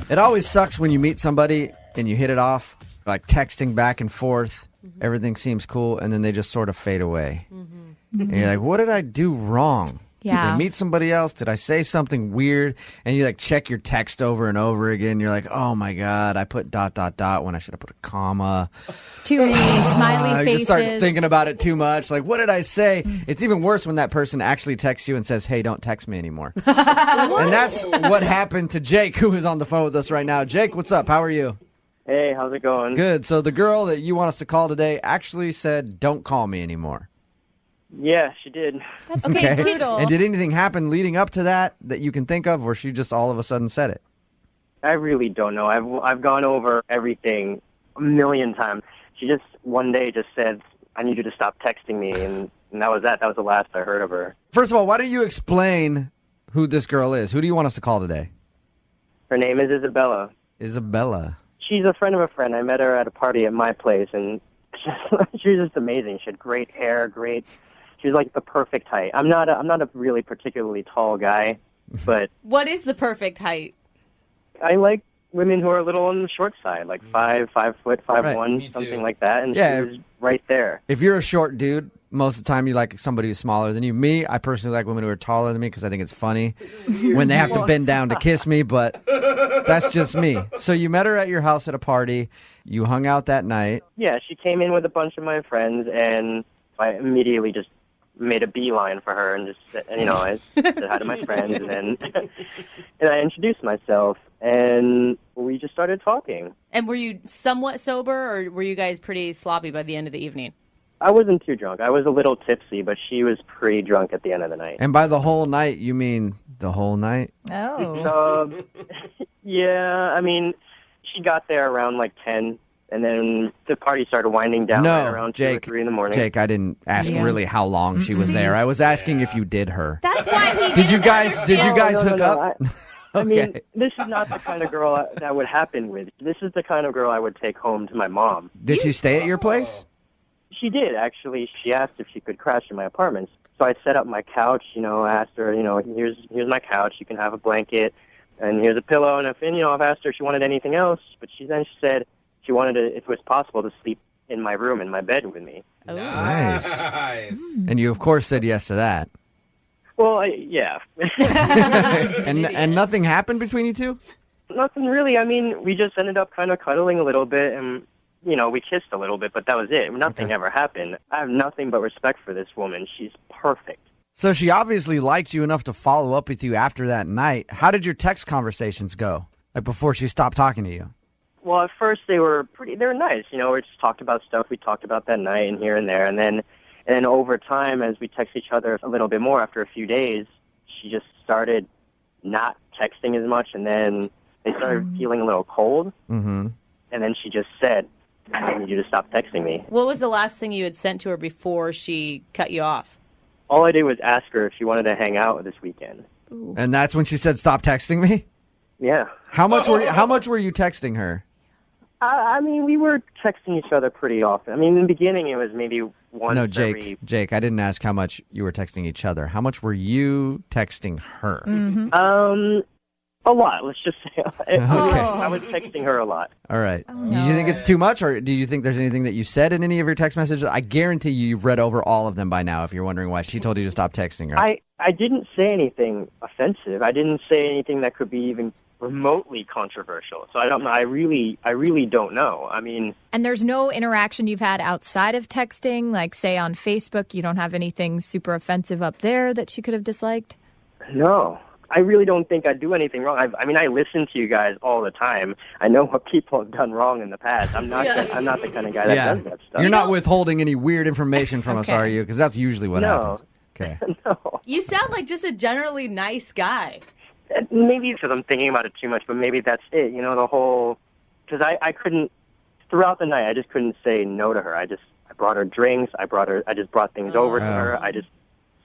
It always sucks when you meet somebody and you hit it off, like texting back and forth. Mm-hmm. Everything seems cool, and then they just sort of fade away. Mm-hmm. And you're like, what did I do wrong? Yeah. Did I meet somebody else? Did I say something weird? And you like check your text over and over again. You're like, oh my God, I put ... when I should have put a comma. Too many smiley faces. You just start thinking about it too much. Like, what did I say? It's even worse when that person actually texts you and says, hey, don't text me anymore. And that's what happened to Jake, who is on the phone with us right now. Jake, what's up? How are you? Hey, how's it going? Good. So the girl that you want us to call today actually said, don't call me anymore. Yeah, she did. That's okay. Brutal. And did anything happen leading up to that you can think of, or she just all of a sudden said it? I really don't know. I've gone over everything a million times. She just one day just said, "I need you to stop texting me," and that was that. That was the last I heard of her. First of all, why don't you explain who this girl is? Who do you want us to call today? Her name is Isabella. Isabella. She's a friend of a friend. I met her at a party at my place, and she was just amazing. She had great hair, She was like the perfect height. I'm not a really particularly tall guy, but What is the perfect height? I like women who are a little on the short side, like 5 foot, 5'1", something like that. And Yeah. she was right there. If you're a short dude, most of the time you like somebody who's smaller than you. Me, I personally like women who are taller than me because I think it's funny when they have to bend down to kiss me, but that's just me. So you met her at your house at a party. You hung out that night. Yeah, she came in with a bunch of my friends, and I immediately just made a beeline for her and just said, I said hi to my friends, and then and I introduced myself, and we just started talking. And were you somewhat sober, or were you guys pretty sloppy by the end of the evening? I wasn't too drunk. I was a little tipsy, but she was pretty drunk at the end of the night. And by the whole night, you mean the whole night? Oh. Yeah, I mean, she got there around like 10, and then the party started winding down right around 2 or 3 in the morning. Jake, I didn't ask really how long she was there. I was asking if you did her. That's why he Did you guys hook No. up? I mean, this is not the kind of girl that would happen with. This is the kind of girl I would take home to my mom. Did she stay at your place? She did, actually. She asked if she could crash in my apartment. So I set up my couch, asked her, here's my couch. You can have a blanket, and here's a pillow. And I've asked her if she wanted anything else, but she said she wanted to, if it was possible, to sleep in my room, in my bed with me. Nice. And you, of course, said yes to that. Well, yeah. and nothing happened between you two? Nothing really. I mean, we just ended up kind of cuddling a little bit, and we kissed a little bit, but that was it. Nothing ever happened. I have nothing but respect for this woman. She's perfect. So she obviously liked you enough to follow up with you after that night. How did your text conversations go? Like before she stopped talking to you? Well, at first they were nice. We just talked about stuff we talked about that night and here and there. And then over time, as we text each other a little bit more after a few days, she just started not texting as much. And then they started feeling a little cold. Mm-hmm. And then she just said, "I need you to stop texting me." What was the last thing you had sent to her before she cut you off? All I did was ask her if she wanted to hang out this weekend. Ooh. And that's when she said, "Stop texting me"? Yeah. How much were you texting her? I mean, we were texting each other pretty often. I mean, in the beginning, it was maybe once No, Jake, I didn't ask how much you were texting each other. How much were you texting her? Mm-hmm. A lot, let's just say. Okay. I was texting her a lot. All right. Do you think it's too much, or do you think there's anything that you said in any of your text messages? I guarantee you've read over all of them by now if you're wondering why she told you to stop texting her. I didn't say anything offensive. I didn't say anything that could be even remotely controversial. So I don't know. I really don't know. I mean... And there's no interaction you've had outside of texting, like say on Facebook, you don't have anything super offensive up there that she could have disliked? No. I really don't think I do anything wrong. I listen to you guys all the time. I know what people have done wrong in the past. I'm not the kind of guy that does that stuff. You're not withholding any weird information from us, are you? Because that's usually what happens. Okay. No. You sound like just a generally nice guy. Maybe because I'm thinking about it too much, but maybe that's it. The whole... Because I couldn't... Throughout the night, I just couldn't say no to her. I brought her drinks. I just brought things over to her. I just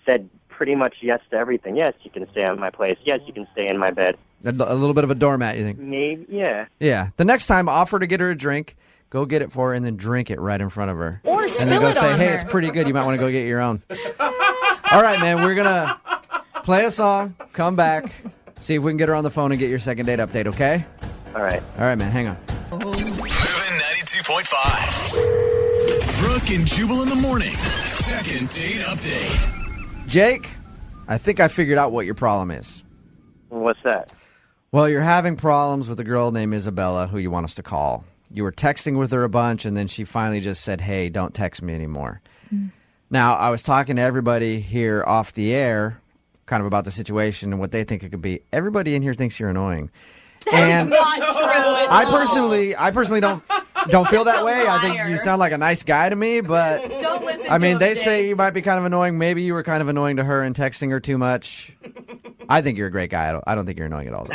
said pretty much yes to everything. Yes, you can stay at my place. Yes, you can stay in my bed. A little bit of a doormat, you think? Maybe, yeah. Yeah. The next time, offer to get her a drink. Go get it for her and then drink it right in front of her. Or and spill then go it say, on hey, her. it's pretty good. You might want to go get your own. All right, man. We're going to play a song, come back, see if we can get her on the phone and get your second date update, okay? All right. All right, man. Hang on. Moving 92.5. Brooke and Jubal in the mornings. Second date update. Jake, I think I figured out what your problem is. What's that? Well, you're having problems with a girl named Isabella who you want us to call. You were texting with her a bunch, and then she finally just said, hey, don't text me anymore. Now, I was talking to everybody here off the air kind of about the situation and what they think it could be. Everybody in here thinks you're annoying. And not true. I personally don't feel that way. I think you sound like a nice guy to me, but Don't listen I mean, to they him, say Jake. you might be kind of annoying. Maybe you were kind of annoying to her and texting her too much. I think you're a great guy. I don't think you're annoying at all.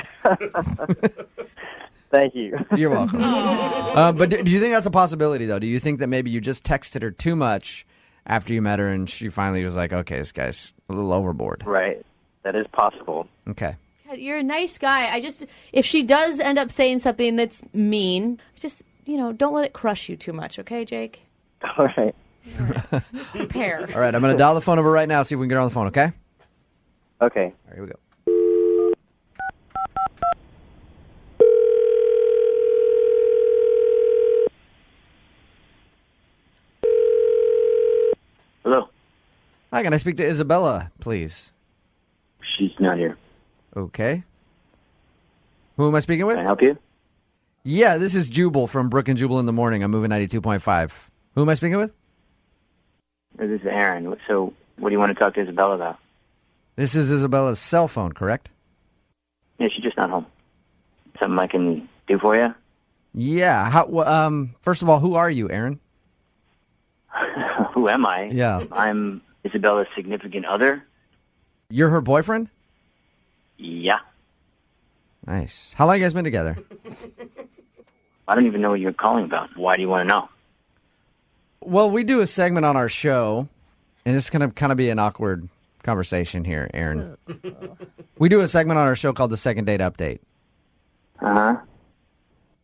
Thank you. You're welcome. But do you think that's a possibility, though? Do you think that maybe you just texted her too much after you met her and she finally was like, okay, this guy's a little overboard? Right. That is possible. Okay. God, you're a nice guy. If she does end up saying something that's mean, just, don't let it crush you too much, okay, Jake? All right. Just prepare. All right, I'm going to dial the phone number right now, see if we can get her on the phone, okay? Okay. All right, here we go. Hello. Hi, can I speak to Isabella, please? She's not here. Okay. Who am I speaking with? Can I help you? Yeah, this is Jubal from Brooke and Jubal in the morning. I'm moving 92.5. Who am I speaking with? This is Aaron. So, what do you want to talk to Isabella about? This is Isabella's cell phone, correct? Yeah, she's just not home. Something I can do for you? Yeah. First of all, who are you, Aaron? Who am I? Yeah. I'm Isabella's significant other. You're her boyfriend? Yeah. Nice. How long you guys been together? I don't even know what you're calling about. Why do you want to know? Well, we do a segment on our show, and it's going to kind of be an awkward conversation here, Aaron. We do a segment on our show called the Second Date Update. Uh-huh.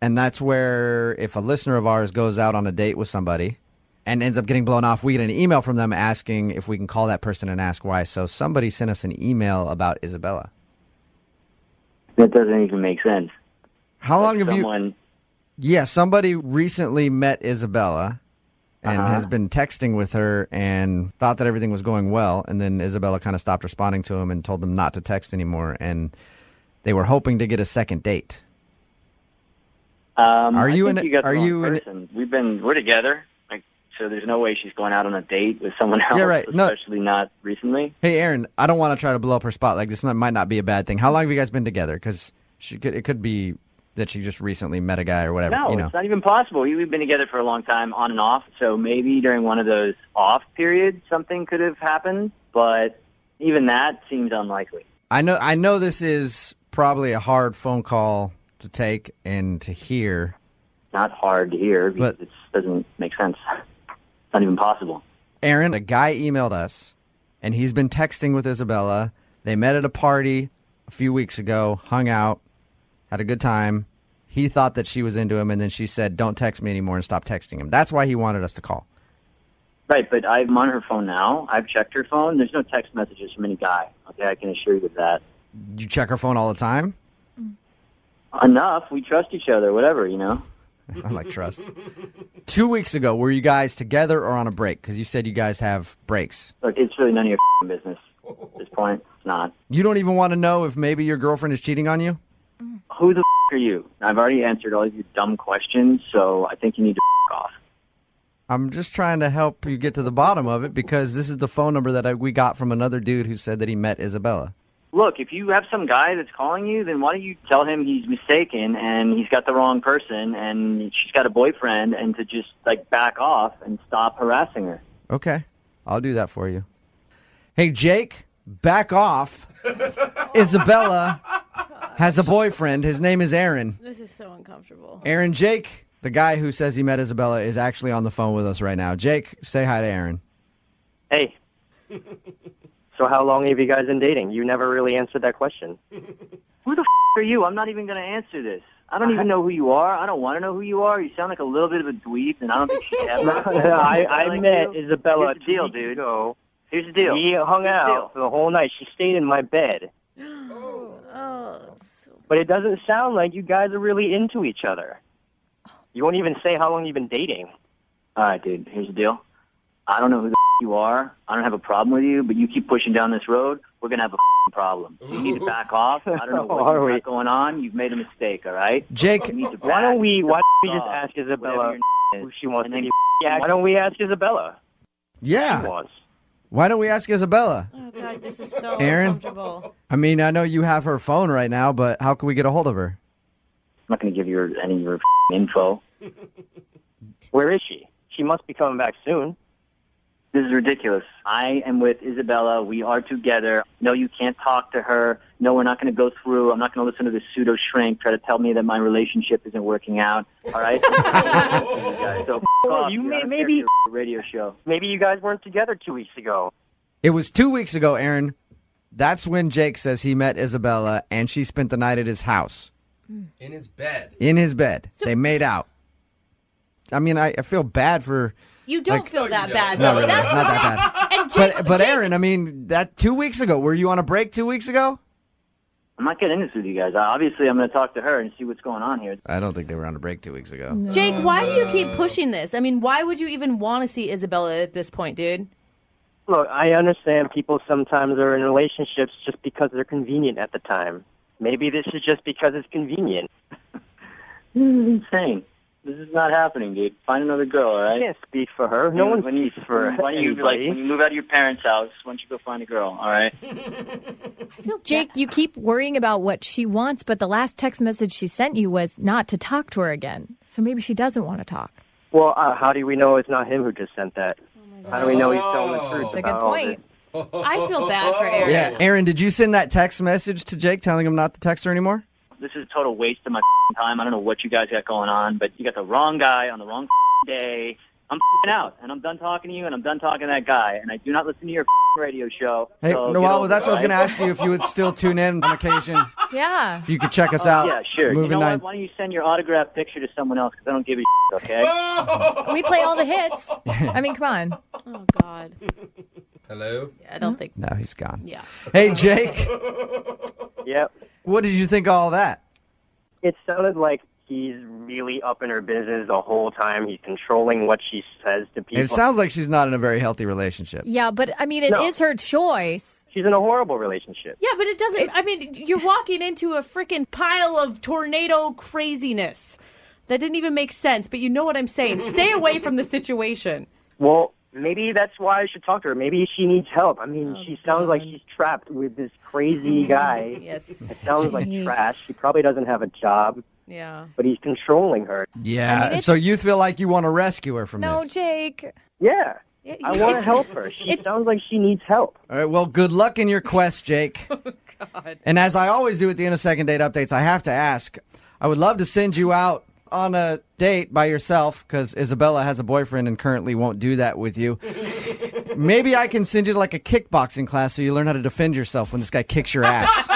And that's where if a listener of ours goes out on a date with somebody and ends up getting blown off, we get an email from them asking if we can call that person and ask why. So somebody sent us an email about Isabella. That doesn't even make sense. How long have you... Yeah, somebody recently met Isabella and has been texting with her and thought that everything was going well. And then Isabella kind of stopped responding to him and told them not to text anymore. And they were hoping to get a second date. Are you in person? We're together. So there's no way she's going out on a date with someone else, Yeah, right. especially not recently. Hey, Aaron, I don't want to try to blow up her spot. Like, this might not be a bad thing. How long have you guys been together? Because it could be that she just recently met a guy or whatever. No, it's not even possible. We've been together for a long time, on and off. So maybe during one of those off periods, something could have happened. But even that seems unlikely. I know this is probably a hard phone call to take and to hear. Not hard to hear because it doesn't make sense. It's not even possible. Aaron, a guy emailed us, and he's been texting with Isabella. They met at a party a few weeks ago, hung out, had a good time. He thought that she was into him, and then she said, don't text me anymore, and stop texting him. That's why he wanted us to call. Right, but I'm on her phone now. I've checked her phone. There's no text messages from any guy. Okay, I can assure you of that. You check her phone all the time? Enough. We trust each other, whatever, I like trust. 2 weeks ago, were you guys together or on a break? Because you said you guys have breaks. Look, it's really none of your business at this point. It's not. You don't even want to know if maybe your girlfriend is cheating on you? Who the are you? I've already answered all of your dumb questions, so I think you need to off. I'm just trying to help you get to the bottom of it because this is the phone number that we got from another dude who said that he met Isabella. Look, if you have some guy that's calling you, then why don't you tell him he's mistaken and he's got the wrong person and she's got a boyfriend and to just, back off and stop harassing her. Okay. I'll do that for you. Hey, Jake, back off. Isabella has a boyfriend. His name is Aaron. This is so uncomfortable. Aaron, Jake, the guy who says he met Isabella, is actually on the phone with us right now. Jake, say hi to Aaron. Hey. So how long have you guys been dating? You never really answered that question. Who the are you? I'm not even going to answer this. I don't even know who you are. I don't want to know who you are. You sound like a little bit of a dweeb, and I don't think she ever. I met Isabella 2 weeks ago. Here's the deal. We hung out for the whole night. She stayed in my bed. But it doesn't sound like you guys are really into each other. You won't even say how long you've been dating. All right, dude. Here's the deal. I don't know who the you are. I don't have a problem with you, but you keep pushing down this road, we're going to have a problem. You need to back off. I don't know what you got going on. You've made a mistake, all right? Jake, why don't we just ask Isabella who she wants to Why don't we ask Isabella? Yeah. She wants. Why don't we ask Isabella? Oh, God, this is so Aaron? uncomfortable. I mean, I know you have her phone right now, but how can we get a hold of her? I'm not going to give you any of your info. Where is she? She must be coming back soon. This is ridiculous. I am with Isabella. We are together. No, you can't talk to her. No, we're not going to go through. I'm not going to listen to this pseudo shrink try to tell me that my relationship isn't working out. All right? So off, maybe radio show. Maybe you guys weren't together 2 weeks ago. It was 2 weeks ago, Aaron. That's when Jake says he met Isabella, and she spent the night at his house. In his bed. In his bed. They made out. I mean, I feel bad for... You don't feel that bad. No, though. really, not that bad. And Jake, But Aaron, I mean, that 2 weeks ago, were you on a break 2 weeks ago? I'm not getting this with you guys. Obviously, I'm going to talk to her and see what's going on here. I don't think they were on a break 2 weeks ago. Jake, why do you keep pushing this? I mean, why would you even want to see Isabella at this point, dude? Look, I understand people sometimes are in relationships just because they're convenient at the time. Maybe this is just because it's convenient. This is insane. This is not happening, dude. Find another girl, all right? I can't speak for her. No one speaks for When you move out of your parents' house, why don't you go find a girl, all right? Jake, you keep worrying about what she wants, but the last text message she sent you was not to talk to her again. So maybe she doesn't want to talk. Well, how do we know it's not him who just sent that? How do we know he's telling the truth? That's a good point. I feel bad for Aaron. Yeah, Aaron, did you send that text message to Jake telling him not to text her anymore? This is a total waste of my time. I don't know what you guys got going on, but you got the wrong guy on the wrong day. I'm out, and I'm done talking to you, and I'm done talking to that guy, and I do not listen to your radio show. Hey, so well, that's what I was going to ask you, if you would still tune in on occasion. Yeah. If you could check us out. Yeah, sure. Moving You know 9. what? Why don't you send your autographed picture to someone else, because I don't give a okay? We play all the hits. I mean, come on. Oh, God. Hello? Yeah, I don't think. No, he's gone. Yeah. Hey, Jake. Yep. What did you think of all that? It sounded like he's really up in her business the whole time. He's controlling what she says to people. It sounds like she's not in a very healthy relationship. Yeah, but I mean, it is her choice. She's in a horrible relationship. Yeah, but it doesn't. I mean, you're walking into a freaking pile of tornado craziness. That didn't even make sense, but you know what I'm saying. Stay away from the situation. Well, maybe that's why I should talk to her. Maybe she needs help. I mean, she sounds like she's trapped with this crazy guy. Yes. It sounds like trash. She probably doesn't have a job. Yeah. But he's controlling her. Yeah, I mean, so you feel like you want to rescue her from No, this. Jake. Yeah. I want to help her. She sounds like she needs help. All right, well, good luck in your quest, Jake. God. And as I always do at the end of Second Date Updates, I have to ask, I would love to send you out on a date by yourself, because Isabella has a boyfriend and currently won't do that with you. Maybe I can send you to like a kickboxing class so you learn how to defend yourself when this guy kicks your ass.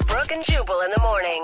Brooke and Jubal in the morning.